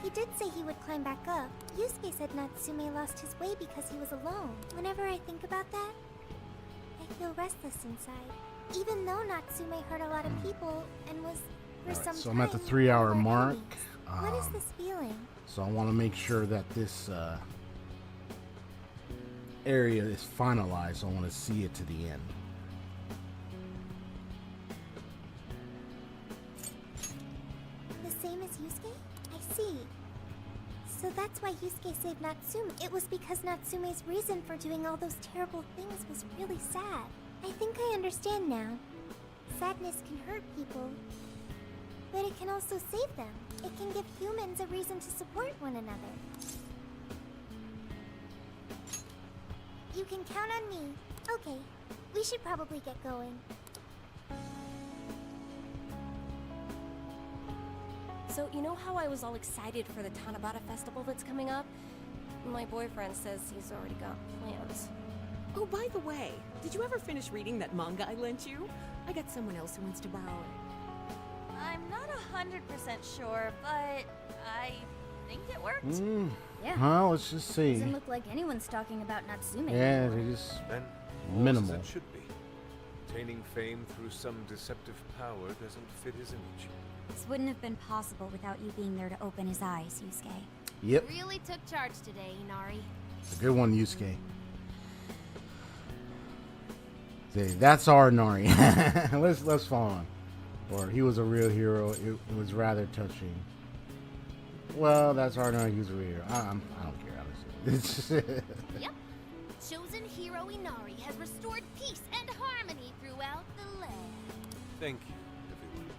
Speaker 9: he did say he would climb back up. Yusuke said Natsume lost his way because he was alone. Whenever I think about that, I feel restless inside. Even though Natsume hurt a lot of people and was, for
Speaker 2: Alright,
Speaker 9: some
Speaker 2: so
Speaker 9: time,
Speaker 2: I'm at the 3-hour
Speaker 9: one of our
Speaker 2: mark.
Speaker 9: enemies. What is this feeling?
Speaker 2: So I want to make sure that this area is finalized. So I want to see it to the end.
Speaker 9: The same as Yusuke? I see. So that's why Yusuke saved Natsume. It was because Natsume's reason for doing all those terrible things was really sad. I think I understand now. Sadness can hurt people, but it can also save them. It can give humans a reason to support one another. You can count on me. Okay, we should probably get going.
Speaker 5: So, you know how I was all excited for the Tanabata festival that's coming up? My boyfriend says he's already got plans.
Speaker 16: Oh, by the way, did you ever finish reading that manga I lent you? I got someone else who wants to borrow it.
Speaker 12: I'm not 100% sure, but I think it worked.
Speaker 5: Yeah.
Speaker 2: Well, let's just see.
Speaker 5: Doesn't look like anyone's talking about Natsume
Speaker 2: Yeah,
Speaker 5: anymore.
Speaker 2: they just
Speaker 3: Then, all is
Speaker 2: minimal.
Speaker 3: as it should be. Attaining fame through some deceptive power doesn't fit his image.
Speaker 17: This wouldn't have been possible without you being there to open his eyes, Yusuke.
Speaker 2: Yep.
Speaker 5: Really took charge today, Inari.
Speaker 2: It's a good one, Yusuke. See, that's our Nari. let's follow on. Or he was a real hero. It was rather touching. Well, that's our Nari. He was a real hero. I don't care, honestly.
Speaker 4: Yep. Chosen hero Inari has restored peace and harmony throughout the land.
Speaker 3: Thank you, everyone.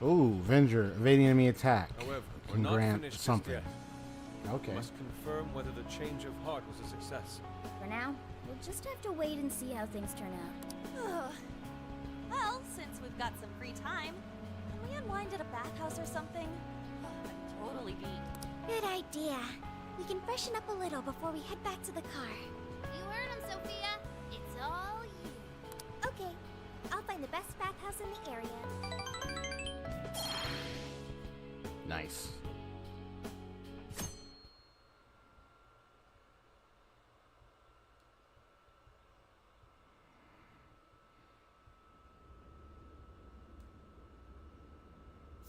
Speaker 2: Ooh, Avenger, evading enemy attack.
Speaker 3: However, we're
Speaker 2: Can
Speaker 3: not
Speaker 2: grant
Speaker 3: finished
Speaker 2: something.
Speaker 3: just yet.
Speaker 2: Okay.
Speaker 3: We must confirm whether the change of heart was a success.
Speaker 5: For now, we'll just have to wait and see how things turn out.
Speaker 12: Well, since we've got some free time, can we unwind at a bathhouse or something? I'm totally beat.
Speaker 9: Good idea. We can freshen up a little before we head back to the car.
Speaker 4: You heard him, Sophia. It's all you.
Speaker 9: Okay, I'll find the best bathhouse in the area.
Speaker 2: Nice.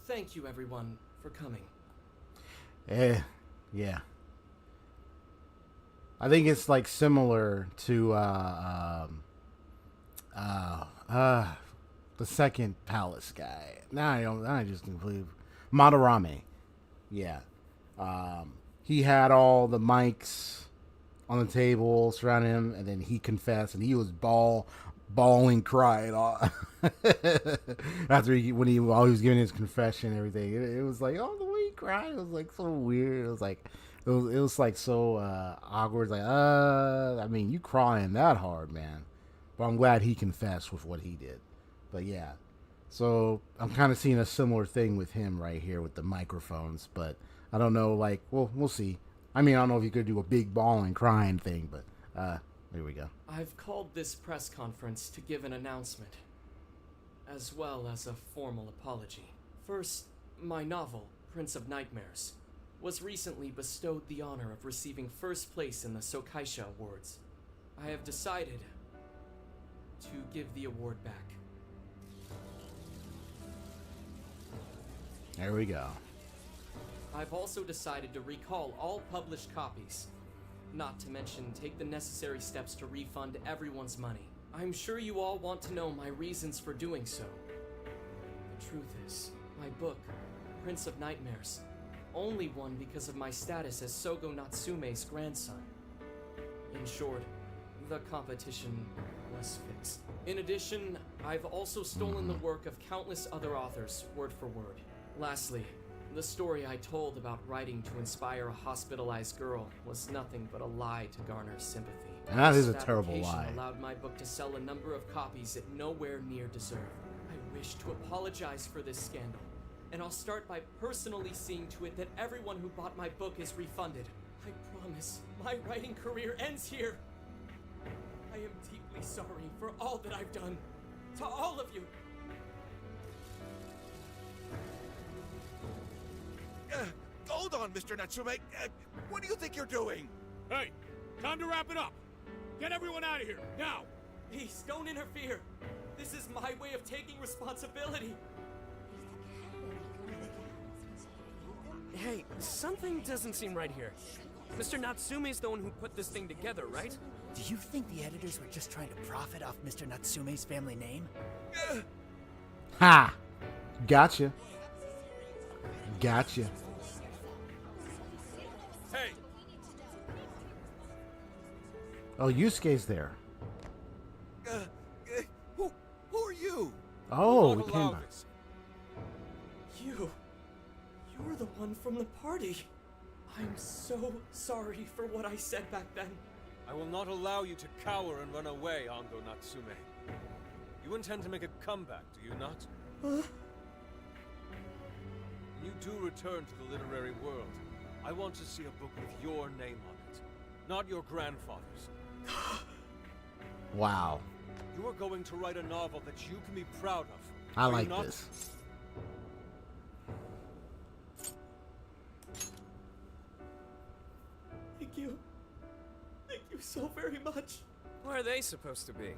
Speaker 15: Thank you, everyone, for coming.
Speaker 2: Yeah. I think it's like similar to the second palace guy. I just completely Madarame. Yeah. He had all the mics on the table surrounding him, and then he confessed, and he was bawling, crying after while he was giving his confession and everything. It was like, oh, the way he cried, it was like so weird. It was like so awkward. Like, I mean, you crying that hard, man. But I'm glad he confessed with what he did. But yeah, so I'm kind of seeing a similar thing with him right here with the microphones. But I don't know, like, well, we'll see. I mean, I don't know if you could do a big bawling, crying thing, but there we go.
Speaker 15: I've called this press conference to give an announcement, as well as a formal apology. First, my novel, Prince of Nightmares, was recently bestowed the honor of receiving first place in the Sokaisha Awards. I have decided to give the award back.
Speaker 2: There we go.
Speaker 15: I've also decided to recall all published copies. Not to mention, take the necessary steps to refund everyone's money. I'm sure you all want to know my reasons for doing so. The truth is, my book, Prince of Nightmares, only won because of my status as Sogo Natsume's grandson. In short, the competition was fixed. In addition, I've also stolen the work of countless other authors, word for word. Lastly, the story I told about writing to inspire a hospitalized girl was nothing but a lie to garner sympathy.
Speaker 2: And that is a
Speaker 15: This
Speaker 2: terrible
Speaker 15: fabrication
Speaker 2: lie.
Speaker 15: allowed my book to sell a number of copies it nowhere near deserved. I wish to apologize for this scandal, and I'll start by personally seeing to it that everyone who bought my book is refunded. I promise my writing career ends here. I am deeply sorry for all that I've done. To all of you.
Speaker 8: Hold on, Mr. Natsume. What do you think you're doing?
Speaker 11: Hey, time to wrap it up. Get everyone out of here, now!
Speaker 15: Please, don't interfere. This is my way of taking responsibility.
Speaker 6: Hey, something doesn't seem right here. Mr. Natsume's the one who put this thing together, right?
Speaker 18: Do you think the editors were just trying to profit off Mr. Natsume's family name?
Speaker 2: Ha! Gotcha. Gotcha.
Speaker 11: Hey!
Speaker 2: Oh, Yusuke's there.
Speaker 8: Who are you?
Speaker 2: Oh, we came back.
Speaker 15: You're the one from the party. I'm so sorry for what I said back then.
Speaker 3: I will not allow you to cower and run away, Ango Natsume. You intend to make a comeback, do you not?
Speaker 15: Huh?
Speaker 3: When you do return to the literary world, I want to see a book with your name on it, not your grandfather's.
Speaker 2: Wow.
Speaker 3: You are going to write a novel that you can be proud of.
Speaker 2: I
Speaker 3: are you
Speaker 2: like
Speaker 3: not?
Speaker 2: this.
Speaker 15: Thank you. Thank you so very much.
Speaker 6: Where are they supposed to be?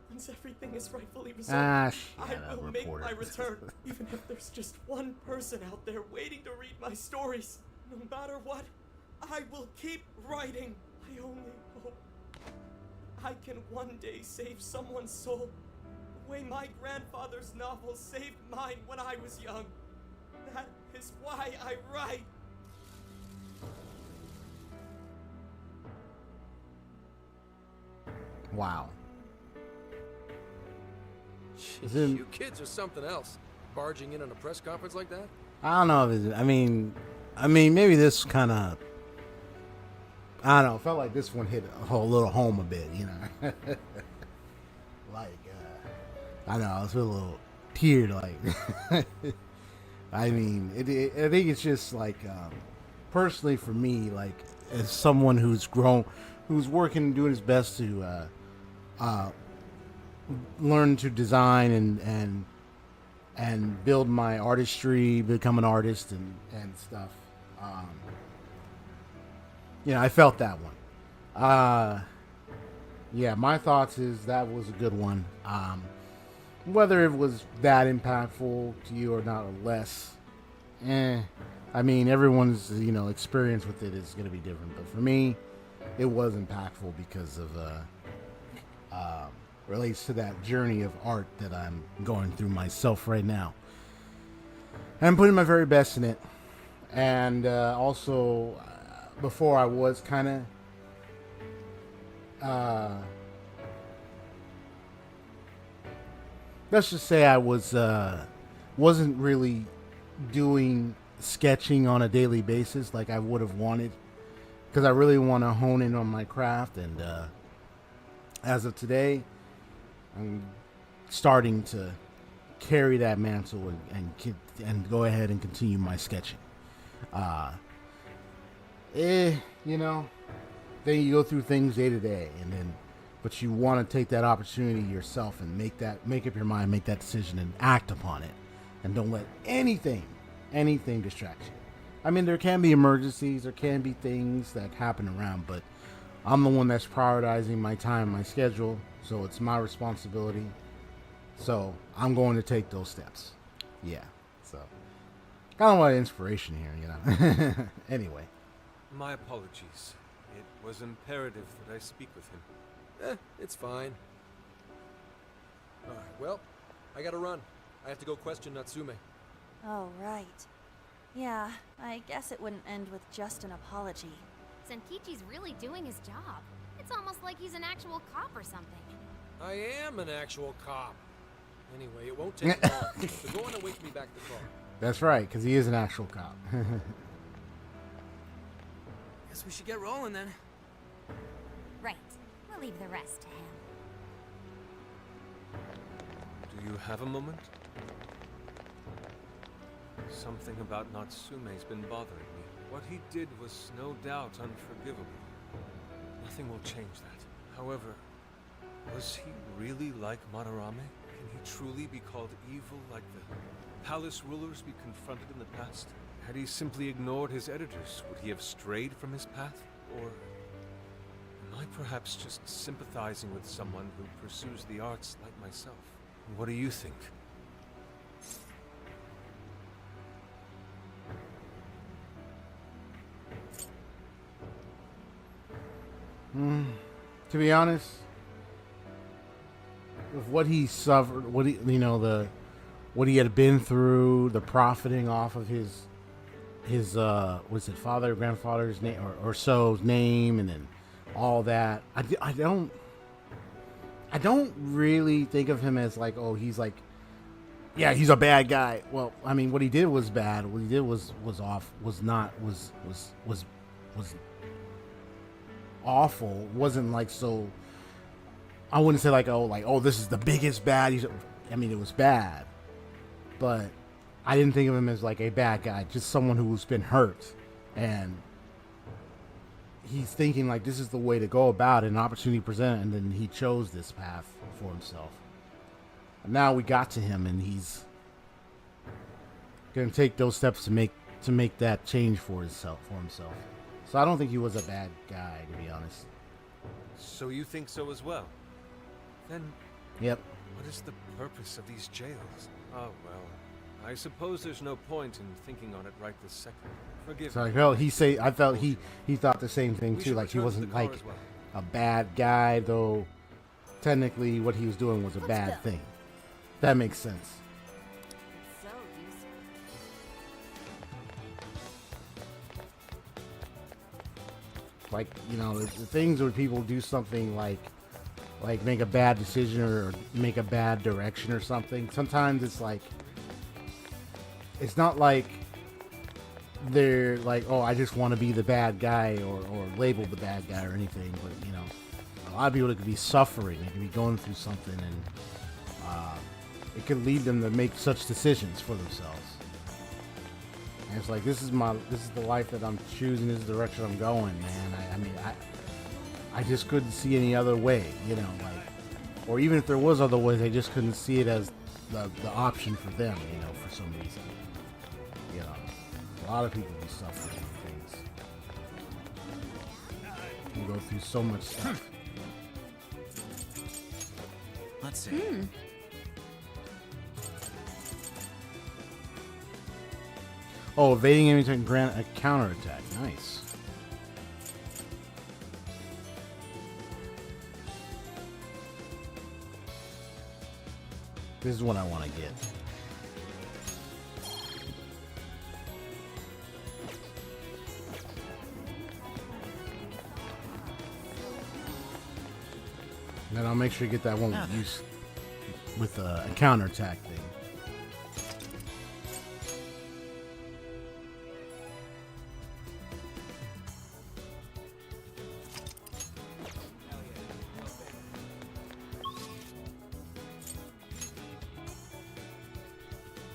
Speaker 15: Once everything is rightfully resolved,
Speaker 2: shut
Speaker 15: I
Speaker 2: up,
Speaker 15: will make my
Speaker 2: reporter.
Speaker 15: return. Even if there's just one person out there waiting to read my stories. No matter what, I will keep writing. I only hope I can one day save someone's soul the way my grandfather's novel saved mine when I was young. That is why I write.
Speaker 2: Wow.
Speaker 14: Jeez, you kids are something else. Barging in on a press conference like that?
Speaker 2: I don't know if it's, I mean, maybe this kind of, I don't know, felt like this one hit a little home a bit, you know. Like, I know, I was a little teared, like, I mean, I think it's just like, personally for me, like, as someone who's grown, who's working and doing his best to learn to design and build my artistry, become an artist and stuff. You know, I felt that one. Yeah, my thoughts is that was a good one. Whether it was that impactful to you or not, or less, I mean, everyone's, you know, experience with it is going to be different. But for me, it was impactful because of relates to that journey of art that I'm going through myself right now. I'm putting my very best in it. And also, before I was kind of, let's just say I wasn't really doing sketching on a daily basis like I would have wanted, because I really want to hone in on my craft. And as of today, I'm starting to carry that mantle and go ahead and continue my sketching. You know, then you go through things day to day, but you want to take that opportunity yourself and make up your mind, make that decision, and act upon it, and don't let anything distract you. I mean, there can be emergencies, there can be things that happen around, but I'm the one that's prioritizing my time, my schedule, so it's my responsibility. So I'm going to take those steps. Yeah. So kind of a lot of inspiration here, you know. Anyway.
Speaker 3: My apologies. It was imperative that I speak with him.
Speaker 14: It's fine. Alright, well, I gotta run. I have to go question Natsume.
Speaker 12: Oh, right. Yeah, I guess it wouldn't end with just an apology.
Speaker 10: Senkichi's really doing his job. It's almost like he's an actual cop or something.
Speaker 14: I am an actual cop. Anyway, it won't take long. So go on and wait for me back at the car.
Speaker 2: That's right, because he is an actual cop.
Speaker 6: Guess we should get rolling then.
Speaker 10: Right. We'll leave the rest to him.
Speaker 3: Do you have a moment? Something about Natsume's been bothering me. What he did was no doubt unforgivable. Nothing will change that. However, Was he really like Madarame? Can he truly be called evil like the palace rulers we confronted in the past? Had he simply ignored his editors, would he have strayed from his path? Or am I perhaps just sympathizing with someone who pursues the arts like myself? What do you think?
Speaker 2: To be honest, with what he suffered, what he, what he had been through, the profiting off of his was it father, grandfather's name, or so's name, and then all that. I don't really think of him as like, oh, he's like, yeah, he's a bad guy. Well, I mean, what he did was bad. What he did was awful. It wasn't like so. I wouldn't say like, oh, this is the biggest bad. I mean, it was bad, but I didn't think of him as like a bad guy. Just someone who's been hurt, and he's thinking like this is the way to go about it. An opportunity presented, and then he chose this path for himself. And now we got to him, and he's gonna take those steps to make that change for himself. So I don't think he was a bad guy, to be honest.
Speaker 3: So you think so as well? Then,
Speaker 2: yep.
Speaker 3: What is the purpose of these jails? Oh well, I suppose there's no point in thinking on it right this second. Forgive me.
Speaker 2: I felt he thought the same thing too. Like he wasn't like a bad guy, though. Technically, what he was doing was a bad thing. That makes sense.
Speaker 12: So useful.
Speaker 2: Like, the things where people do something like make a bad decision or make a bad direction or something. Sometimes it's like, it's not like they're like, oh, I just want to be the bad guy or labeled the bad guy or anything. But, a lot of people that could be suffering, they could be going through something, and it could lead them to make such decisions for themselves. And it's like, this is the life that I'm choosing, this is the direction I'm going, man. I just couldn't see any other way, or even if there was other ways, I just couldn't see it as the option for them, for some reason. A lot of people be suffering things. You go through so much stuff.
Speaker 18: Let's see.
Speaker 2: Oh, evading enemy can grant a counterattack. Nice. This is what I want to get. And then I'll make sure to get that one with a counterattack thing.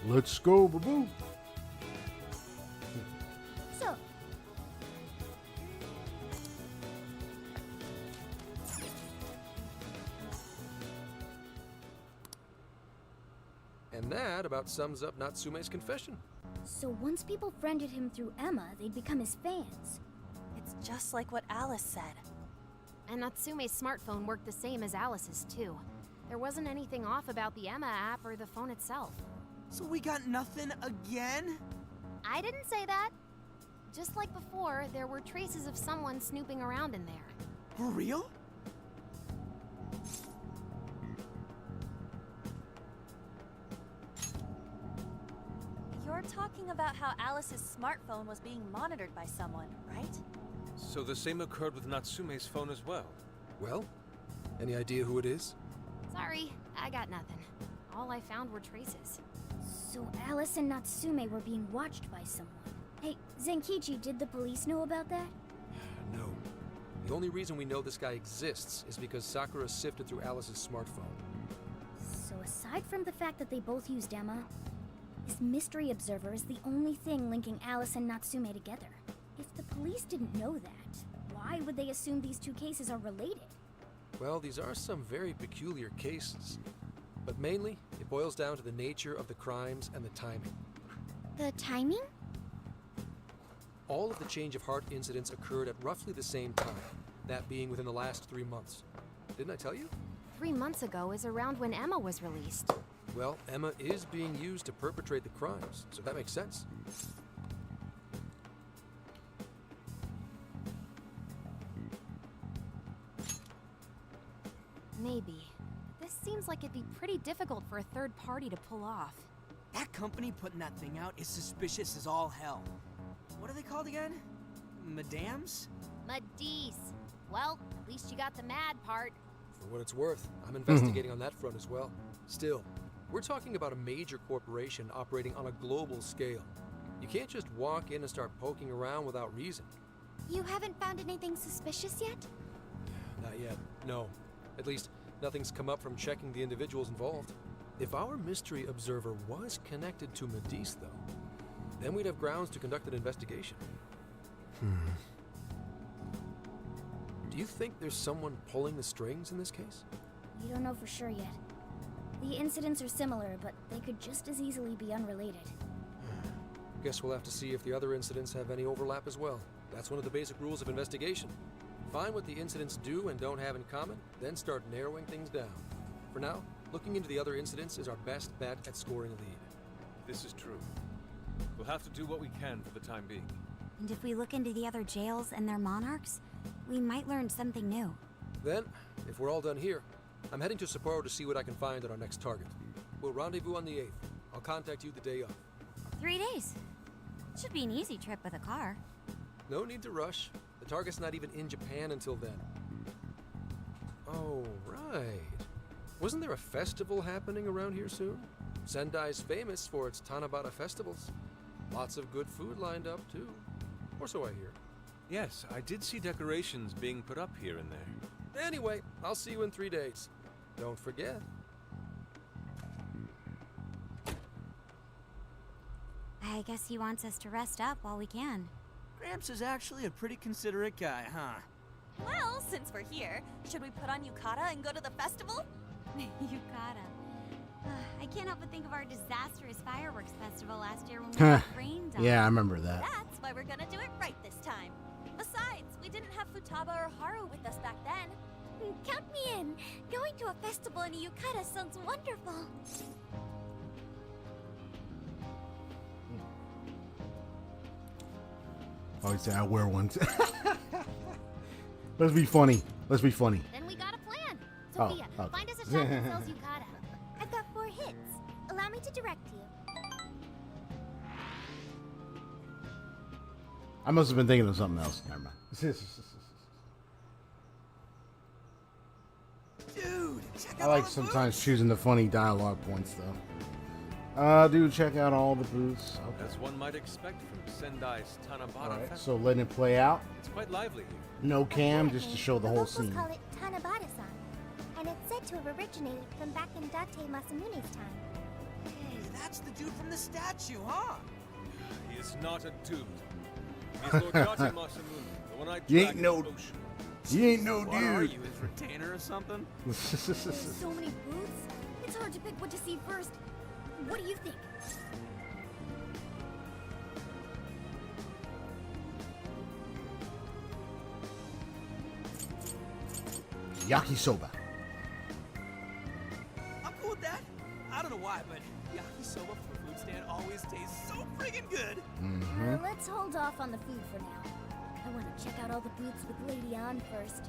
Speaker 2: Let's go, boo-boo.
Speaker 9: So,
Speaker 14: And that about sums up Natsume's confession.
Speaker 9: so once people friended him through Emma, they'd become his fans.
Speaker 12: It's just like what Alice said.
Speaker 5: And Natsume's smartphone worked the same as Alice's, too. There wasn't anything off about the Emma app or the phone itself.
Speaker 18: So we got nothing again?
Speaker 5: I didn't say that. Just like before, there were traces of someone snooping around in there.
Speaker 18: For real?
Speaker 12: You're talking about how Alice's smartphone was being monitored by someone, right?
Speaker 3: So the same occurred with Natsume's phone as well.
Speaker 14: Well, any idea who it is?
Speaker 5: Sorry, I got nothing. All I found were traces.
Speaker 9: So Alice and Natsume were being watched by someone. Hey, Zenkichi, did the police know about that?
Speaker 14: No. The only reason we know this guy exists is because Sakura sifted through Alice's smartphone.
Speaker 9: So aside from the fact that they both used Emma, this mystery observer is the only thing linking Alice and Natsume together. If the police didn't know that, why would they assume these two cases are related?
Speaker 14: Well, these are some very peculiar cases. But mainly, it boils down to the nature of the crimes and the timing.
Speaker 9: The timing?
Speaker 14: All of the change of heart incidents occurred at roughly the same time, that being within the last 3 months. Didn't I tell you?
Speaker 5: 3 months ago is around when Emma was released.
Speaker 14: Well, Emma is being used to perpetrate the crimes, so that makes sense.
Speaker 5: Maybe. This seems like it'd be pretty difficult for a third party to pull off.
Speaker 18: That company putting that thing out is suspicious as all hell. What are they called again? Madams?
Speaker 10: Madis. Well, at least you got the mad part.
Speaker 14: For what it's worth, I'm investigating on that front as well. Still, we're talking about a major corporation operating on a global scale. You can't just walk in and start poking around without reason.
Speaker 9: You haven't found anything suspicious yet?
Speaker 14: Not yet, no. At least, nothing's come up from checking the individuals involved. If our mystery observer was connected to Medis, though, then we'd have grounds to conduct an investigation. Do you think there's someone pulling the strings in this case?
Speaker 9: We don't know for sure yet. The incidents are similar, but they could just as easily be unrelated.
Speaker 14: Guess we'll have to see if the other incidents have any overlap as well. That's one of the basic rules of investigation. Find what the incidents do and don't have in common, then start narrowing things down. For now, looking into the other incidents is our best bet at scoring a lead.
Speaker 3: This is true. We'll have to do what we can for the time being.
Speaker 17: And if we look into the other jails and their monarchs, we might learn something new.
Speaker 14: Then, if we're all done here, I'm heading to Sapporo to see what I can find at our next target. We'll rendezvous on the 8th. I'll contact you the day of.
Speaker 17: 3 days. Should be an easy trip with a car.
Speaker 14: No need to rush. The target's not even in Japan until then. Oh, right. Wasn't there a festival happening around here soon? Sendai's famous for its Tanabata festivals. Lots of good food lined up, too. Or so I hear.
Speaker 3: Yes, I did see decorations being put up here and there.
Speaker 14: Anyway, I'll see you in 3 days. Don't forget.
Speaker 17: I guess he wants us to rest up while we can.
Speaker 18: Gramps is actually a pretty considerate guy, huh?
Speaker 12: Well, since we're here, should we put on yukata and go to the festival?
Speaker 17: Yukata. I can't help but think of our disastrous fireworks festival last year when we got rained on.
Speaker 2: Yeah, I remember that.
Speaker 12: That's why we're gonna do it right this time. Besides, we didn't have Futaba or Haru with us back then.
Speaker 9: Count me in. Going to a festival in a yukata sounds wonderful.
Speaker 2: I would say I wear one. Let's be funny. Let's be funny.
Speaker 9: Then we got a plan.
Speaker 2: Oh,
Speaker 9: Sophia,
Speaker 2: okay.
Speaker 9: find us a shop that sells yukata. I've got 4 hits. Allow me to direct you.
Speaker 2: I must have been thinking of something else. Never mind.
Speaker 18: Dude, check
Speaker 2: I
Speaker 18: out
Speaker 2: like
Speaker 18: all the
Speaker 2: sometimes
Speaker 18: booths.
Speaker 2: choosing the funny dialogue points, though. Dude, check out all the booths. Okay.
Speaker 3: As one might expect from Sendai's Tanabata
Speaker 2: All right,
Speaker 3: Festival.
Speaker 2: so letting it play out.
Speaker 3: It's quite lively here.
Speaker 2: No cam, just to show the whole
Speaker 9: locals
Speaker 2: scene.
Speaker 9: call it Tanabata-san, and it's said to have originated from back in Date Masamune's time.
Speaker 18: Hey, that's the dude from the statue, huh?
Speaker 3: He is not a dude. He's Lord Date Masamune, the one I
Speaker 2: You ain't
Speaker 3: dragged
Speaker 2: no-
Speaker 3: to the ocean.
Speaker 2: You ain't no
Speaker 18: What are
Speaker 2: dude.
Speaker 18: you, his retainer or something?
Speaker 9: There's so many booths, it's hard to pick what to see first. What do you think?
Speaker 2: Yakisoba.
Speaker 18: I'm cool with that. I don't know why, but yakisoba from a food stand always tastes so friggin' good.
Speaker 9: Let's hold off on the food for now. I want to check out all the booths with Lady On first.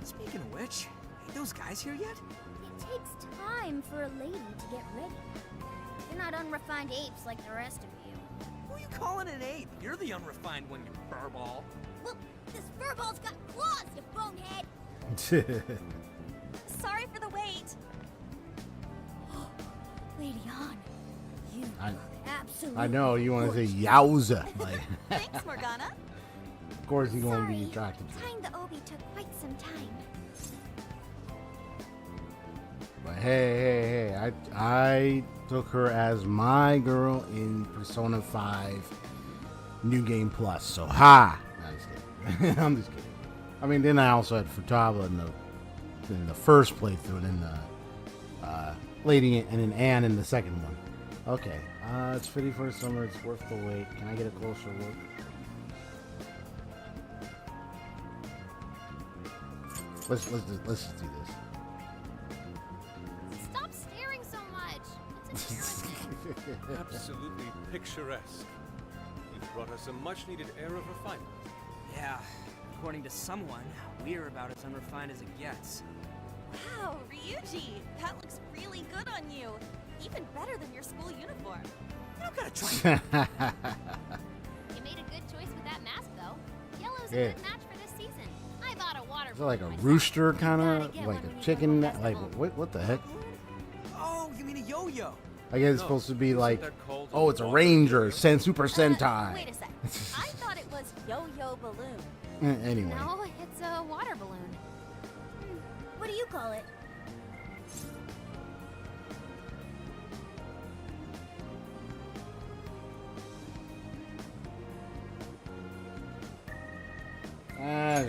Speaker 18: Speaking of which, ain't those guys here yet?
Speaker 9: It takes time for a lady to get ready. You're not unrefined apes like the rest of you.
Speaker 18: Who are you calling an ape? You're the unrefined one, you furball.
Speaker 9: Well, this furball's got claws, you bonehead!
Speaker 12: Sorry for the wait.
Speaker 9: Lady On, you
Speaker 2: I-
Speaker 9: are absolutely
Speaker 2: I know, you want to say
Speaker 9: gorgeous.
Speaker 2: yowza. Like,
Speaker 12: Thanks, Morgana.
Speaker 2: of course he's going to be
Speaker 9: Sorry,
Speaker 2: attracted to it.
Speaker 9: tying the obi took quite some time.
Speaker 2: But hey, I took her as my girl in Persona 5 New Game Plus. So, ha! No, I'm just kidding. I'm just kidding. I mean, then I also had Futaba in the in the first playthrough, and then Lady and then Anne in the second one. Okay, it's fitting for summer. It's worth the wait. Can I get a closer look? Let's just do this.
Speaker 10: Stop staring so much. It's embarrassing.
Speaker 3: Absolutely picturesque. You've brought us a much-needed air of refinement.
Speaker 18: Yeah, according to someone, we're about as unrefined as it gets.
Speaker 12: Wow, Ryuji, that looks really good on you. Even better than your school uniform.
Speaker 18: You don't gotta try.
Speaker 10: You made a good choice with that mask, though. Yellow's
Speaker 2: Yeah.
Speaker 10: a good match for this season. I bought a water
Speaker 2: Is it like a
Speaker 10: balloon
Speaker 2: rooster kind of,
Speaker 10: get
Speaker 2: like
Speaker 10: one when
Speaker 2: a
Speaker 10: we
Speaker 2: chicken?
Speaker 10: go to the
Speaker 2: Like
Speaker 10: festival.
Speaker 2: what the heck?
Speaker 18: Oh, you mean a yo-yo?
Speaker 2: I guess it's supposed to be like, oh, it's a ranger, Super Sentai.
Speaker 10: Wait a sec. I thought it was yo-yo balloon.
Speaker 2: Anyway.
Speaker 10: No, it's a water balloon.
Speaker 5: What do you call it?
Speaker 10: Yeah,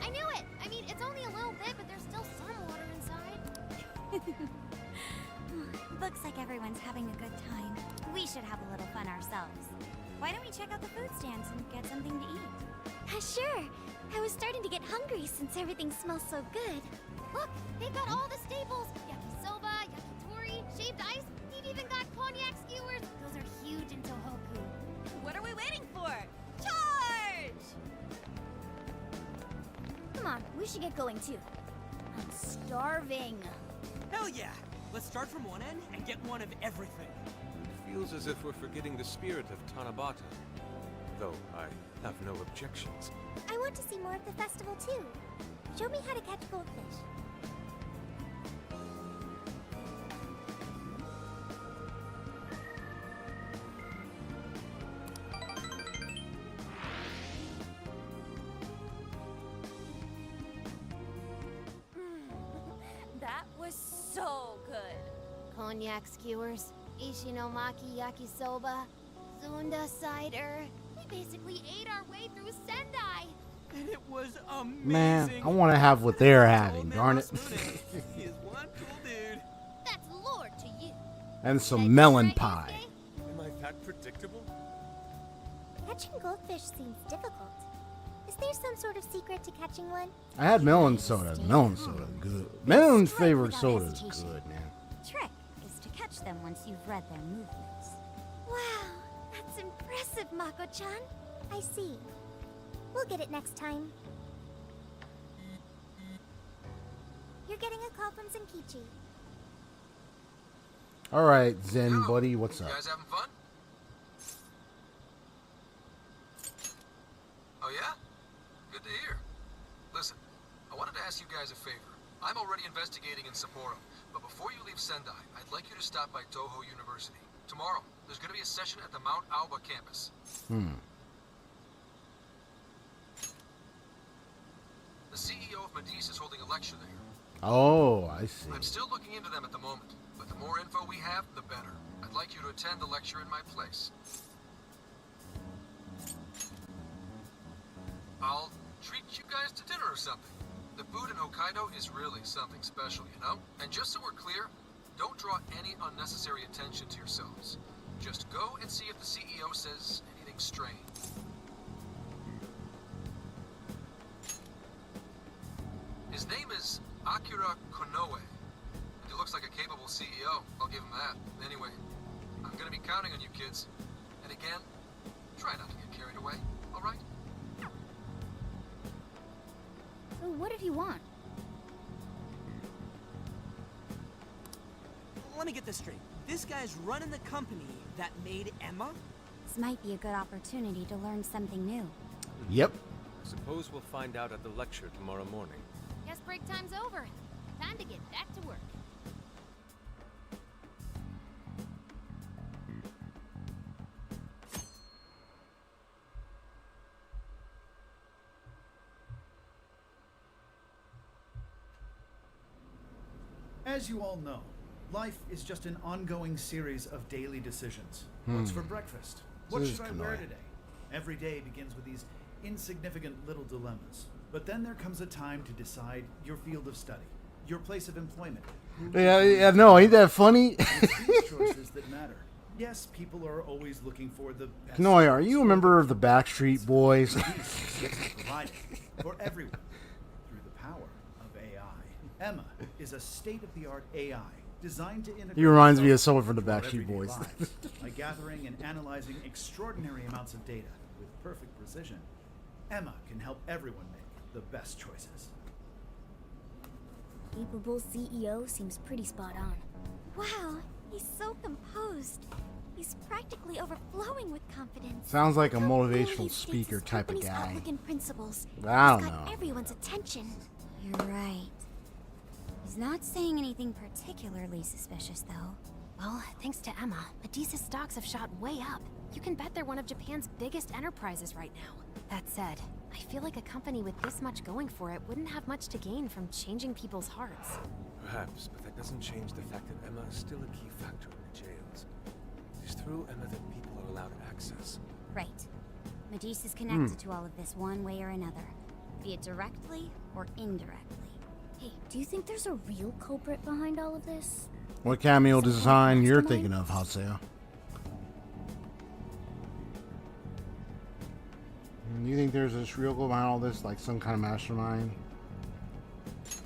Speaker 10: I knew it. I mean, it's only a little bit, but there's still some water inside.
Speaker 17: Looks like everyone's having a good time. We should have a little fun ourselves. Why don't we check out the food stands and get something to eat?
Speaker 5: Sure. I was starting to get hungry since everything smells so good.
Speaker 10: Look, they've got all the staples. Yakisoba, yakitori, shaved ice. They've even got cognac skewers. Those are huge in Tohoku.
Speaker 12: What are we waiting for? Charge!
Speaker 5: Come on, we should get going too. I'm starving.
Speaker 18: Hell yeah! Let's start from one end and get one of everything.
Speaker 3: It feels as if we're forgetting the spirit of Tanabata. Though I have no objections.
Speaker 5: I want to see more of the festival too. Show me how to catch goldfish.
Speaker 12: That was so good.
Speaker 10: Cognac skewers, ishinomaki yakisoba, zunda cider. We basically ate our way through Sendai.
Speaker 18: And it was amazing.
Speaker 2: Man, I want to have what they're having, darn it.
Speaker 18: He is one cool dude.
Speaker 10: That's Lord to you.
Speaker 2: And some melon pie.
Speaker 3: Am I that predictable?
Speaker 5: Catching goldfish seems difficult. Is there some sort of secret to catching one?
Speaker 2: I had melon soda. Melon soda, good. Melon's favorite soda is good, man.
Speaker 17: Trick is to catch them once you've read their movements.
Speaker 5: Wow, that's impressive, Mako-chan. I see. We'll get it next time. You're getting a call from Zenkichi.
Speaker 2: All right, Zen buddy, what's up?
Speaker 14: You guys having fun? Oh yeah? Good to hear. Listen, I wanted to ask you guys a favor. I'm already investigating in Sapporo, but before you leave Sendai, I'd like you to stop by Toho University. Tomorrow, there's going to be a session at the Mount Aoba campus. The CEO of Medice is holding a lecture there.
Speaker 2: Oh, I see.
Speaker 14: I'm still looking into them at the moment, but the more info we have, the better. I'd like you to attend the lecture in my place. I'll treat you guys to dinner or something. The food in Hokkaido is really something special, you know? And just so we're clear, don't draw any unnecessary attention to yourselves. Just go and see if the CEO says anything strange. His name is Akira Konoe, and he looks like a capable CEO, I'll give him that. Anyway, I'm gonna be counting on you kids. And again, try not to get carried away, alright?
Speaker 5: So what did he want?
Speaker 18: Let me get this straight. This guy's running the company that made Emma?
Speaker 17: This might be a good opportunity to learn something new.
Speaker 2: Yep.
Speaker 3: I suppose we'll find out at the lecture tomorrow morning.
Speaker 10: Guess break time's over. Time to get back to work.
Speaker 19: As you all know, life is just an ongoing series of daily decisions. What's for breakfast? What
Speaker 2: This is
Speaker 19: should I wear
Speaker 2: Kanoi.
Speaker 19: today? Every day begins with these insignificant little dilemmas. But then there comes a time to decide your field of study. Your place of employment.
Speaker 2: Yeah, no, ain't that funny?
Speaker 19: It's these choices that matter. Yes, people are always looking for the best.
Speaker 2: Kanoy, are you a member of the Backstreet Boys?
Speaker 19: Provided for everyone through the power of AI. Emma is a state-of-the-art AI designed to integrate.
Speaker 2: He reminds me of
Speaker 19: itself
Speaker 2: someone from the
Speaker 19: into our
Speaker 2: Backstreet
Speaker 19: everyday
Speaker 2: Boys.
Speaker 19: lives by gathering and analyzing extraordinary amounts of data with perfect precision. Emma can help everyone make the best choices.
Speaker 10: Capable CEO seems pretty spot on. Wow, he's so composed. He's practically overflowing with confidence.
Speaker 2: Sounds like a
Speaker 10: How well
Speaker 2: motivational
Speaker 10: he states
Speaker 2: speaker
Speaker 10: his
Speaker 2: type of
Speaker 10: company's
Speaker 2: guy.
Speaker 10: outlook and principles.
Speaker 2: I don't
Speaker 10: He's got
Speaker 2: know.
Speaker 10: everyone's attention.
Speaker 17: You're right. He's not saying anything particularly suspicious, though.
Speaker 5: Well, thanks to Emma, Medusa's stocks have shot way up. You can bet they're one of Japan's biggest enterprises right now. That said, I feel like a company with this much going for it wouldn't have much to gain from changing people's hearts.
Speaker 3: Perhaps, but that doesn't change the fact that Emma is still a key factor in the jails. It is through Emma that people are allowed access.
Speaker 17: Right. Medusa's connected to all of this one way or another, be it directly or indirectly.
Speaker 10: Hey, do you think there's a real culprit behind all of this?
Speaker 2: What cameo
Speaker 10: Some
Speaker 2: design you're
Speaker 10: mastermind?
Speaker 2: thinking of, Haseo? You think there's this real goal behind all this, like some kind of mastermind?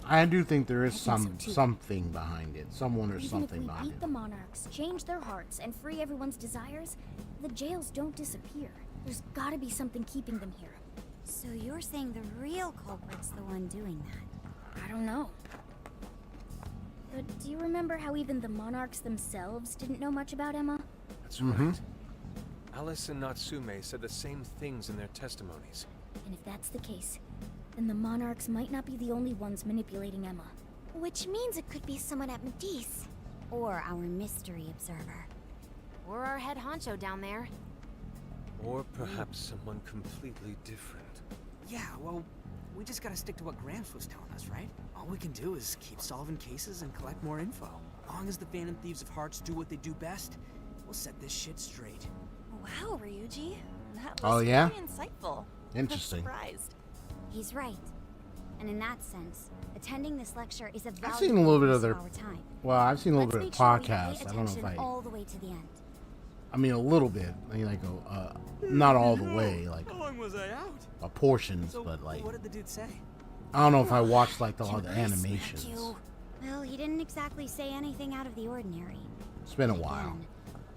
Speaker 2: I do think there is something behind it, someone or
Speaker 10: Even
Speaker 2: something
Speaker 10: if we
Speaker 2: behind
Speaker 10: beat
Speaker 2: it.
Speaker 10: the monarchs, change their hearts, and free everyone's desires, the jails don't disappear. There's gotta be something keeping them here.
Speaker 17: So you're saying the real culprit's the one doing that?
Speaker 10: I don't know. But do you remember how even the monarchs themselves didn't know much about Emma?
Speaker 3: That's right. Alice and Natsume said the same things in their testimonies.
Speaker 10: And if that's the case, then the monarchs might not be the only ones manipulating Emma. Which means it could be someone at Medice.
Speaker 17: Or our mystery observer.
Speaker 5: Or our head honcho down there.
Speaker 3: Or perhaps someone completely different.
Speaker 18: Yeah, well, we just gotta stick to what Gramps was telling us, right? All we can do is keep solving cases and collect more info. As long as the Phantom Thieves of Hearts do what they do best, we'll set this shit straight.
Speaker 12: Wow, Ryuji. That was
Speaker 2: Oh, yeah?
Speaker 12: very insightful.
Speaker 2: Interesting.
Speaker 12: I'm surprised.
Speaker 17: He's right. And in that sense, attending this lecture is a
Speaker 2: I've
Speaker 17: valuable
Speaker 2: seen a little bit
Speaker 17: use
Speaker 2: of their.
Speaker 17: our time.
Speaker 2: Well, I've seen a little
Speaker 17: Let's
Speaker 2: bit of
Speaker 17: make sure we pay
Speaker 2: podcasts. I don't know if
Speaker 17: attention
Speaker 2: I.
Speaker 17: all the way to the end.
Speaker 2: I mean, a little bit. I mean, like not all the way, like
Speaker 18: How long was I out?
Speaker 2: a portions,
Speaker 18: So,
Speaker 2: but like
Speaker 18: what did the dude say?
Speaker 2: I don't know if I watched like a lot of the animations.
Speaker 17: Well, he didn't exactly say anything out of the ordinary.
Speaker 2: It's been a while.
Speaker 17: Again,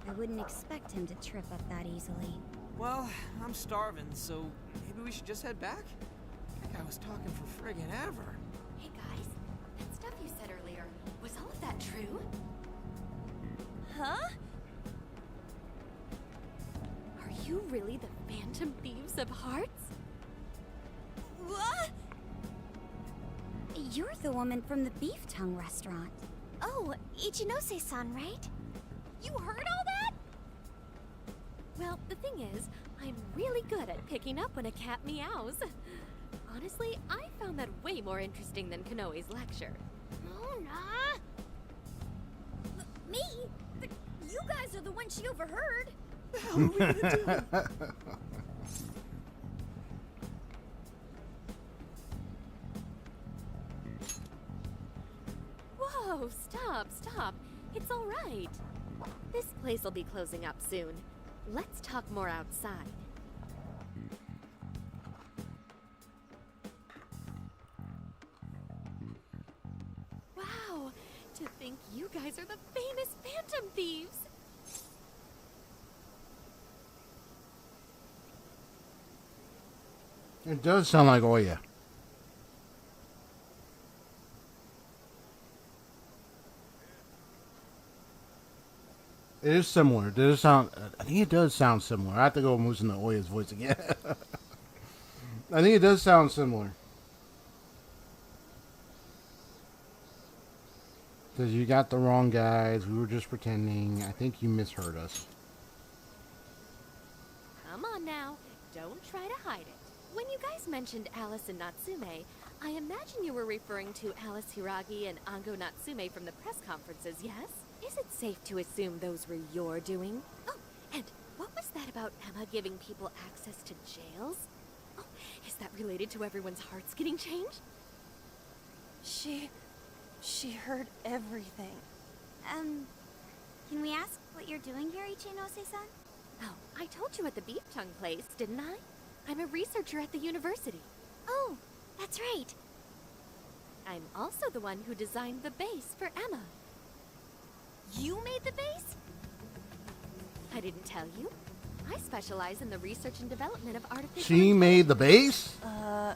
Speaker 17: I wouldn't expect him to trip up that easily.
Speaker 18: Well, I'm starving, so maybe we should just head back? That guy was talking for friggin' ever.
Speaker 5: Hey guys, that stuff you said earlier, was all of that true?
Speaker 12: Huh?
Speaker 5: Are you really the Phantom Thieves of Hearts?
Speaker 12: What?
Speaker 17: You're the woman from the Beef Tongue restaurant.
Speaker 10: Oh, Ichinose-san, right?
Speaker 12: You heard all that?
Speaker 5: Well, the thing is, I'm really good at picking up when a cat meows. Honestly, I found that way more interesting than Kanoe's lecture.
Speaker 10: Mona! Me? You guys are the ones she overheard.
Speaker 18: The hell are we gonna do?
Speaker 5: Whoa, stop. It's all right. This place will be closing up soon. Let's talk more outside. Wow, to think you guys are the famous Phantom Thieves.
Speaker 2: It does sound like Oya. It is similar. It does sound. I think it does sound similar. I have to go and listen to Oya's voice again. I think it does sound similar. Because you got the wrong guys. We were just pretending. I think you misheard us.
Speaker 5: Come on now, don't try to hide it. When you guys mentioned Alice and Natsume, I imagine you were referring to Alice Hiragi and Ango Natsume from the press conferences, yes? Is it safe to assume those were your doing? Oh, and what was that about Emma giving people access to jails? Oh, is that related to everyone's hearts getting changed?
Speaker 12: She She heard everything.
Speaker 17: Can we ask what you're doing here, Ichinose-san?
Speaker 5: Oh, I told you at the beef tongue place, didn't I? I'm a researcher at the university.
Speaker 17: Oh, that's right.
Speaker 5: I'm also the one who designed the base for Emma.
Speaker 12: You made the base?
Speaker 5: I didn't tell you. I specialize in the research and development of artificial
Speaker 2: She made the base?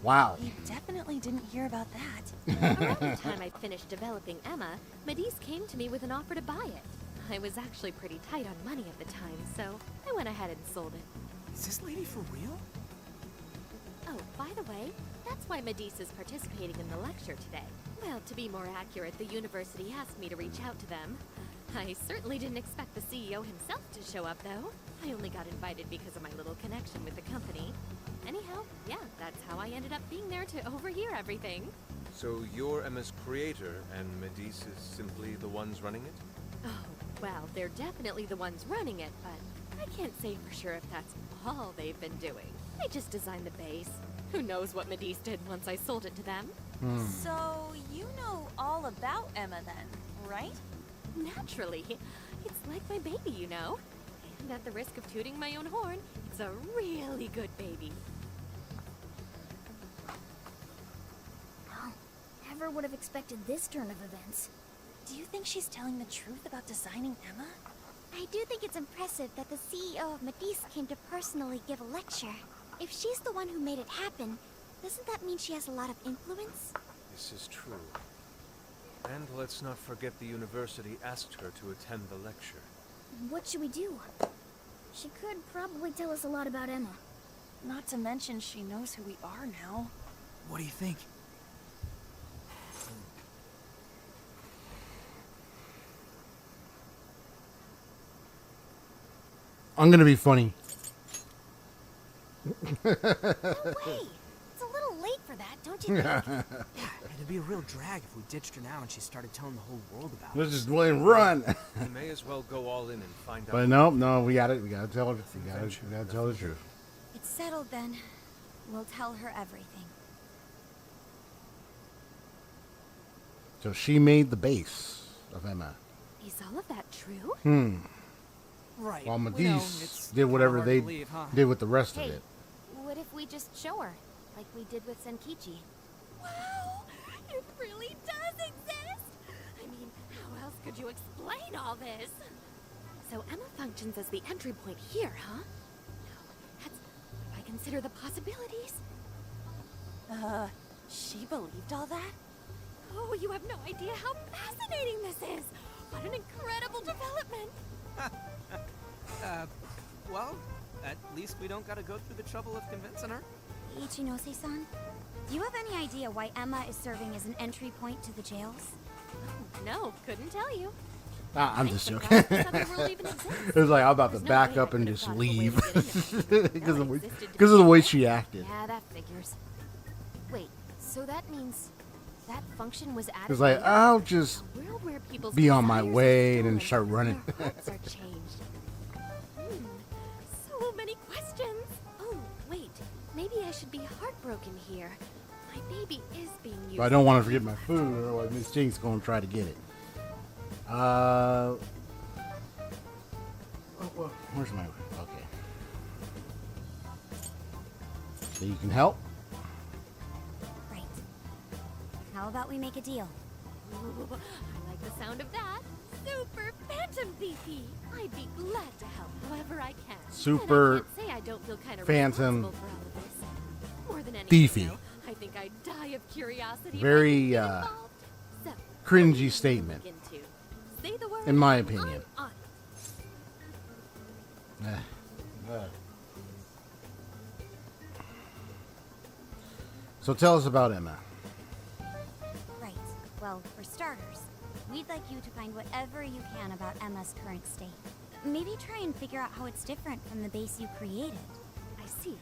Speaker 2: Wow.
Speaker 12: You definitely didn't hear about that.
Speaker 5: Around the time I finished developing Emma, Medice came to me with an offer to buy it. I was actually pretty tight on money at the time, so I went ahead and sold it.
Speaker 18: Is this lady for real?
Speaker 5: Oh, by the way, that's why Medice is participating in the lecture today. Well, to be more accurate, the university asked me to reach out to them. I certainly didn't expect the CEO himself to show up, though. I only got invited because of my little connection with the company. Anyhow, yeah, that's how I ended up being there to overhear everything.
Speaker 3: So you're Emma's creator, and Medice is simply the ones running it?
Speaker 5: Oh, well, they're definitely the ones running it, but I can't say for sure if that's all they've been doing. I just designed the base. Who knows what Medice did once I sold it to them?
Speaker 12: So, you know all about Emma then, right?
Speaker 5: Naturally. It's like my baby, you know. And at the risk of tooting my own horn, it's a really good baby.
Speaker 10: Oh, never would have expected this turn of events.
Speaker 12: Do you think she's telling the truth about designing Emma?
Speaker 17: I do think it's impressive that the CEO of Medice came to personally give a lecture. If she's the one who made it happen, doesn't that mean she has a lot of influence?
Speaker 3: This is true. And let's not forget the university asked her to attend the lecture.
Speaker 10: What should we do? She could probably tell us a lot about Emma.
Speaker 12: Not to mention she knows who we are now.
Speaker 18: What do you think?
Speaker 2: I'm gonna be funny.
Speaker 10: No way! It's a little late for that, don't you think?
Speaker 18: Yeah, it'd be a real drag if we ditched her now and she started telling the whole world about it.
Speaker 2: Let's just let him run.
Speaker 3: We may as well go all in and find out.
Speaker 2: But no, we gotta tell her. We gotta tell the truth.
Speaker 17: It's settled then. We'll tell her everything.
Speaker 2: So she made the base of Emma.
Speaker 5: Is all of that true?
Speaker 18: Right.
Speaker 2: While
Speaker 18: We know
Speaker 2: Medice
Speaker 18: it's
Speaker 2: did whatever
Speaker 18: hard to
Speaker 2: they
Speaker 18: believe, huh?
Speaker 2: did with the rest of
Speaker 17: Hey,
Speaker 2: it.
Speaker 17: what if we just show her, like we did with Senkichi?
Speaker 5: Wow! It really does exist! I mean, how else could you explain all this? So Emma functions as the entry point here, huh? No, that's... If I consider the possibilities...
Speaker 12: She believed all that?
Speaker 5: Oh, you have no idea how fascinating this is! What an incredible development!
Speaker 18: Well, at least we don't gotta go through the trouble of convincing her.
Speaker 17: Ichinose-san, do you have any idea why Emma is serving as an entry point to the jails?
Speaker 5: No, couldn't tell you.
Speaker 2: I'm just joking. It was like I'm about to back up and just leave because of the way she acted.
Speaker 5: Yeah, that figures. Wait, so that means that function was added.
Speaker 2: It's like
Speaker 5: later?
Speaker 2: I'll just
Speaker 5: A world where people's
Speaker 2: be on my
Speaker 5: desires are
Speaker 2: way and then
Speaker 5: stolen
Speaker 2: start running.
Speaker 5: and their hearts are changed. So many questions. Oh, wait. Maybe I should be heartbroken here. My baby is being used.
Speaker 2: But I don't want to forget my food, or Miss Jinx gonna try to get it. Where's my? Okay. So you can help.
Speaker 17: Right. How about we make a deal?
Speaker 5: Ooh, I like the sound of that. Super Phantom VP. I'd be glad to help however I can.
Speaker 2: Super
Speaker 5: And I can't say I don't feel kind of
Speaker 2: Phantom
Speaker 5: responsible for all of this. More than anything,
Speaker 2: Thiefy.
Speaker 5: though, I think I'd die of curiosity.
Speaker 2: Very
Speaker 5: if I didn't get involved. So,
Speaker 2: cringy statement,
Speaker 5: look into. Say the word,
Speaker 2: in my
Speaker 5: I'm
Speaker 2: opinion.
Speaker 5: on it.
Speaker 2: So tell us about Emma.
Speaker 17: Right. Well, for starters, we'd like you to find whatever you can about Emma's current state. Maybe try and figure out how it's different from the base you created.
Speaker 5: I see.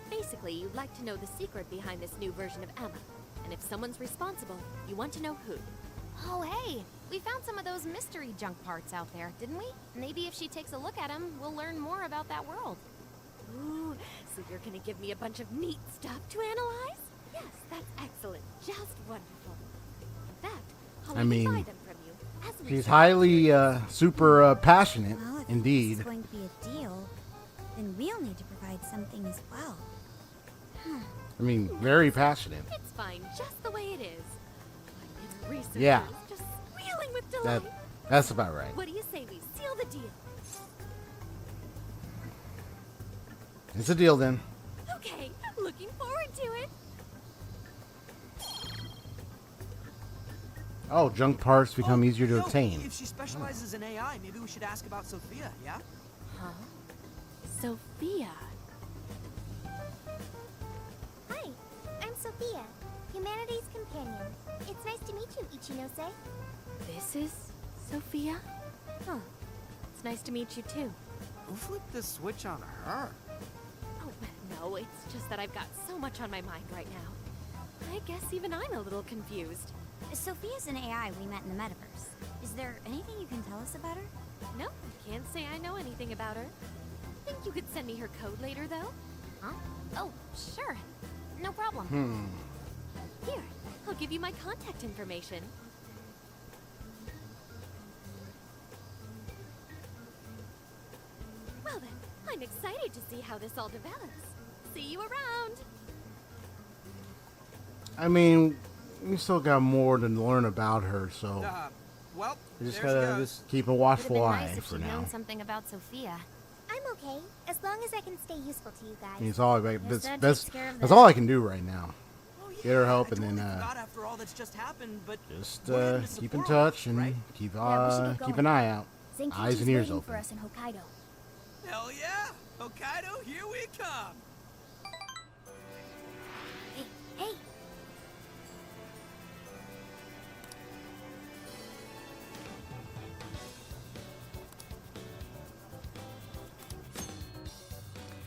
Speaker 5: Basically, you'd like to know the secret behind this new version of Emma. And if someone's responsible, you want to know who.
Speaker 10: Oh, hey, we found some of those mystery junk parts out there, didn't we? Maybe if she takes a look at them, we'll learn more about that world.
Speaker 5: Ooh, so you're gonna give me a bunch of neat stuff to analyze? Yes, that's excellent. Just wonderful. In fact,
Speaker 2: I mean, she's highly, super passionate,
Speaker 17: Well, if
Speaker 2: indeed.
Speaker 17: it's going to be a deal, then we'll need to provide something as well.
Speaker 2: I mean, very passionate.
Speaker 5: It's fine, just the way it is. My little researchers
Speaker 2: Yeah.
Speaker 5: just squealing with delight.
Speaker 2: That's about right.
Speaker 5: What do you say we seal the deal?
Speaker 2: It's a deal then.
Speaker 5: Okay, looking forward to it.
Speaker 2: Oh, junk parts become easier to
Speaker 18: Yo,
Speaker 2: obtain.
Speaker 18: If she specializes in AI, maybe we should ask about Sophia, yeah?
Speaker 5: Huh? Sophia.
Speaker 10: Hi, I'm Sophia, Humanity's companion. It's nice to meet you, Ichinose.
Speaker 5: This is Sophia? Huh. It's nice to meet you too.
Speaker 18: Who flipped the switch on her?
Speaker 5: Oh, no, it's just that I've got so much on my mind right now. I guess even I'm a little confused.
Speaker 17: Sophia's an AI we met in the metaverse. Is there anything you can tell us about her?
Speaker 5: No, can't say I know anything about her. Think you could send me her code later, though?
Speaker 17: Huh? Oh, sure. No problem.
Speaker 5: Here, I'll give you my contact information. Well then, I'm excited to see how this all develops. See you around!
Speaker 2: I mean, we still got more to learn about her, so
Speaker 18: Well,
Speaker 2: we just
Speaker 18: there she
Speaker 2: gotta
Speaker 18: goes.
Speaker 2: just keep a
Speaker 17: Would've
Speaker 2: watchful
Speaker 17: been
Speaker 2: eye
Speaker 17: nice if
Speaker 2: for
Speaker 17: she'd
Speaker 2: now.
Speaker 17: known something about Sophia.
Speaker 10: I'm okay, as long as I can stay useful to you guys.
Speaker 2: It's all
Speaker 17: Guess
Speaker 2: that's,
Speaker 17: that
Speaker 2: that's,
Speaker 17: takes care of
Speaker 2: that's
Speaker 17: that.
Speaker 2: all I can do right now. Get her help and then
Speaker 18: Not after all that's just happened, but
Speaker 2: just
Speaker 18: we're here to
Speaker 2: keep in
Speaker 18: support,
Speaker 2: touch and
Speaker 18: right?
Speaker 2: keep
Speaker 10: Yeah, we should get
Speaker 2: keep
Speaker 10: going.
Speaker 2: an eye out,
Speaker 10: Zenkichi's
Speaker 2: eyes and ears
Speaker 10: waiting
Speaker 2: open.
Speaker 10: for us in Hokkaido.
Speaker 18: Hell yeah! Hokkaido, here we come!
Speaker 10: Hey,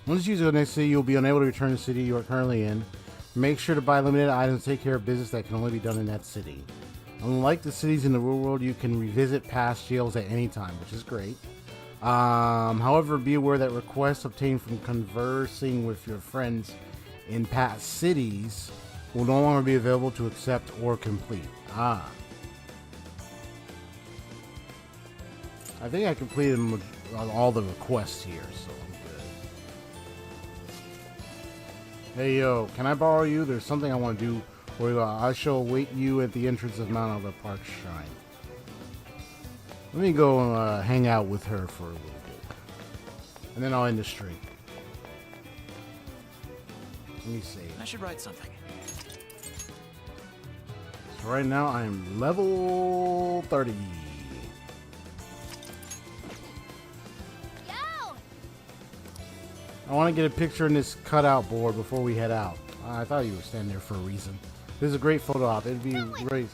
Speaker 2: Once you use the next city, you'll be unable to return to the city you are currently in. Make sure to buy limited items to take care of business that can only be done in that city. Unlike the cities in the real world, you can revisit past jails at any time, which is great. However, be aware that requests obtained from conversing with your friends in past cities will no longer be available to accept or complete. I think I completed all the requests here, so I'm good. Hey yo, can I borrow you? There's something I want to do for you. I shall await you at the entrance of Mount Olive Park Shrine. Let me go hang out with her for a little bit. And then I'll end the stream. Let me see.
Speaker 18: I should write something.
Speaker 2: So right now I am level 30. I want to get a picture in this cutout board before we head out. I thought you were standing there for a reason. This is a great photo op. It'd be great.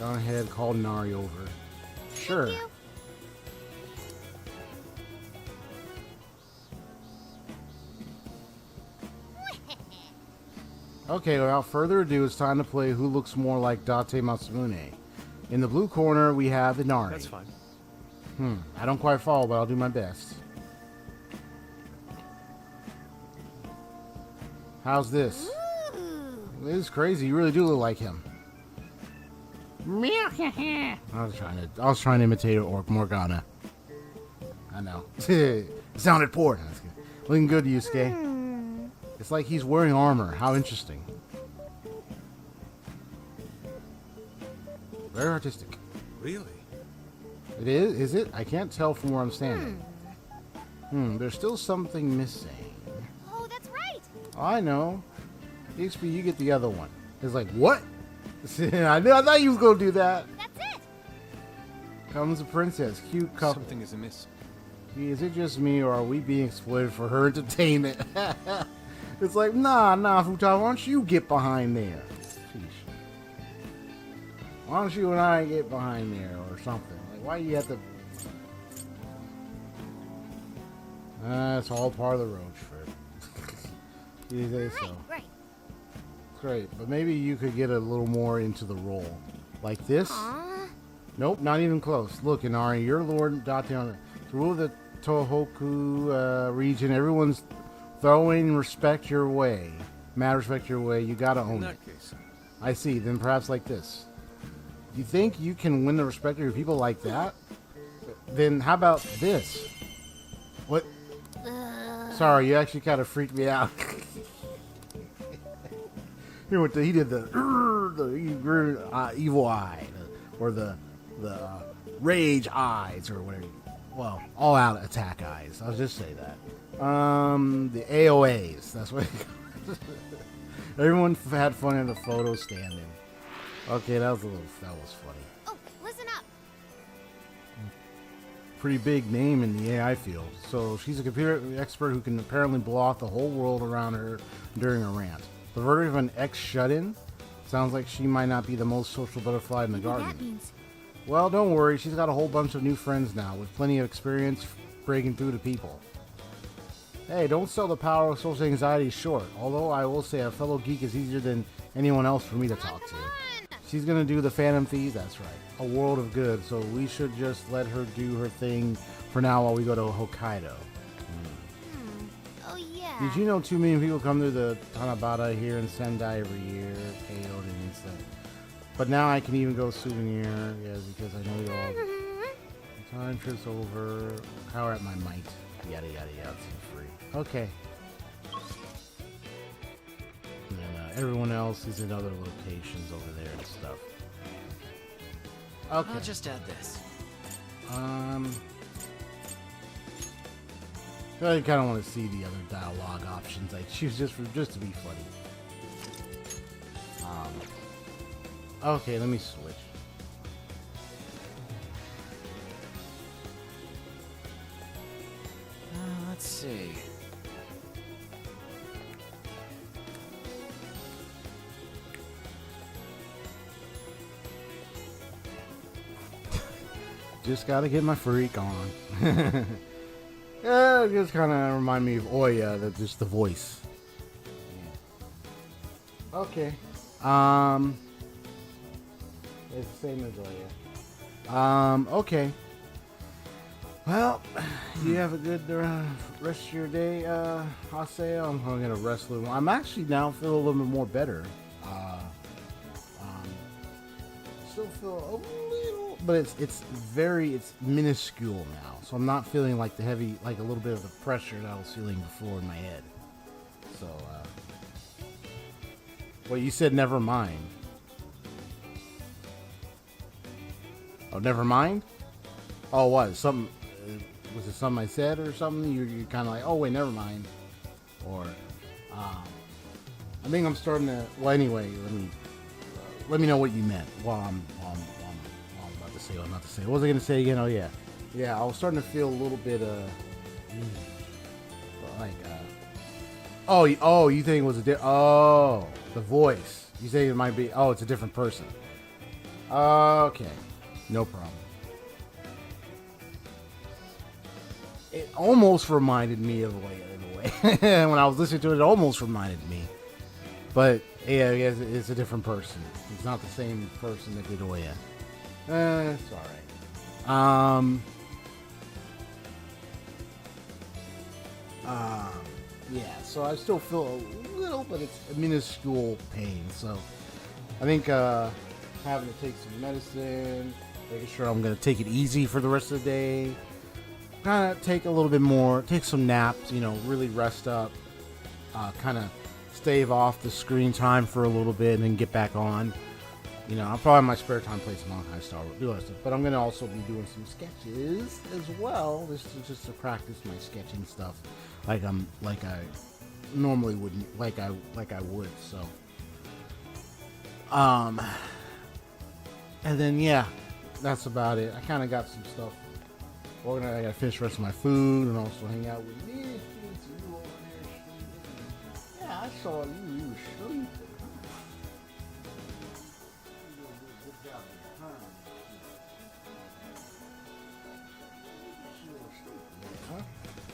Speaker 2: Go ahead, call Nari over. Sure. Okay, without further ado, it's time to play Who Looks More Like Date Masamune. In the blue corner, we have Inari.
Speaker 3: That's fine.
Speaker 2: I don't quite follow, but I'll do my best. How's this? This is crazy. You really do look like him. I was trying to imitate Orc Morgana. I know. It sounded poor. Looking good, Yusuke. It's like he's wearing armor. How interesting. Very artistic.
Speaker 3: Really?
Speaker 2: It is? Is it? I can't tell from where I'm standing. There's still something missing.
Speaker 10: Oh, that's right.
Speaker 2: I know. EXP, you get the other one. It's like, what? I thought you was going to do that.
Speaker 10: That's it.
Speaker 2: Comes a princess. Cute couple.
Speaker 3: Something is amiss.
Speaker 2: Is it just me, or are we being exploited for her entertainment? It's like, nah, Futaba, why don't you get behind there? Sheesh. Why don't you and I get behind there, or something? Like, why do you have to... It's all part of the road trip. You say so.
Speaker 10: Right.
Speaker 2: Great, but maybe you could get a little more into the role. Like this? Nope, not even close. Look, Inari, you're Lord Date on the rule of the Tohoku region. Everyone's throwing respect your way. Mad respect your way. You gotta own
Speaker 3: In
Speaker 2: it.
Speaker 3: that case.
Speaker 2: I see. Then perhaps like this. You think you can win the respect of your people like that? Then how about this? What? Sorry, you actually kind of freaked me out. He did the evil eye, or the rage eyes, or whatever. Well, all out attack eyes. I'll just say that. The AOAs. That's what. Everyone had fun in the photo standing. Okay, that was funny.
Speaker 10: Oh, listen up.
Speaker 2: Pretty big name in the AI field. So she's a computer expert who can apparently blow off the whole world around her during a rant. The verdict of an ex-shut-in sounds like she might not be the most social butterfly in the garden.
Speaker 10: That means
Speaker 2: Well, don't worry. She's got a whole bunch of new friends now with plenty of experience breaking through to people. Hey, don't sell the power of social anxiety short. Although I will say a fellow geek is easier than anyone else for me to talk to. She's going to do the Phantom Thieves, that's right. A world of good, so we should just let her do her thing for now while we go to Hokkaido.
Speaker 10: Oh yeah.
Speaker 2: Did you know 2 million people come to the Tanabata here in Sendai every year? KO and stuff. But now I can even go souvenir, yes, because I know you all. The time trip's over. Power at my might. Yada yada yada. It's free. Okay. And then everyone else is in other locations over there and stuff. Okay.
Speaker 18: I'll just add this.
Speaker 2: I kind of want to see the other dialogue options I choose just to be funny. Okay, let me switch.
Speaker 18: Let's see.
Speaker 2: Just gotta get my freak on. Yeah, it just kind of remind me of Oya, just the voice. Yeah. Okay. It's the same as Oya. Okay. Well, you have a good rest of your day, Haseo. I'm gonna rest a little. I'm actually now feeling a little bit more better. Still feel a little, but it's minuscule now. So I'm not feeling like the heavy, like a little bit of the pressure that I was feeling before in my head. So, well, you said never mind. Oh, never mind. Oh, what? Something? Was it something I said or something? You're kind of like, oh wait, never mind. Or, I think I'm starting to. Well, anyway, let me know what you meant while I'm about to say what I'm about to say. What was I going to say again? Oh yeah, I was starting to feel a little bit like oh, you think it was the voice? You think it might be? Oh, it's a different person. Okay, no problem. It almost reminded me of Oya in a way. When I was listening to it, it almost reminded me. But yeah, it's a different person. It's not the same person that did Oya. It's alright. Yeah, so I still feel a little, but it's a minuscule pain. So I think having to take some medicine, making sure I'm going to take it easy for the rest of the day. Kind of take a little bit more, take some naps, really rest up, kind of stave off the screen time for a little bit and then get back on. I'll probably in my spare time play some Honkai Star Wars, do other stuff, but I'm going to also be doing some sketches as well, just to practice my sketching stuff like I normally would, like I would, so. And then, yeah, that's about it. I kind of got some stuff organized. I got to finish the rest of my food and also hang out with you. Yeah, I saw you. You were sleeping.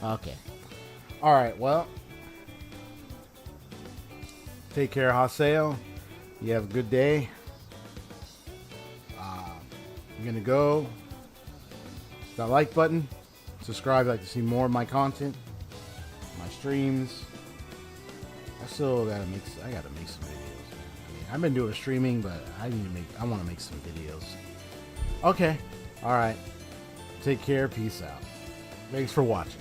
Speaker 2: Okay. All right. Well, take care, Haseo. You have a good day. I'm gonna go. That like button. Subscribe if you'd like to see more of my content, my streams. I gotta make some videos, man. I've been doing streaming, but I want to make some videos. Okay. All right. Take care. Peace out. Thanks for watching.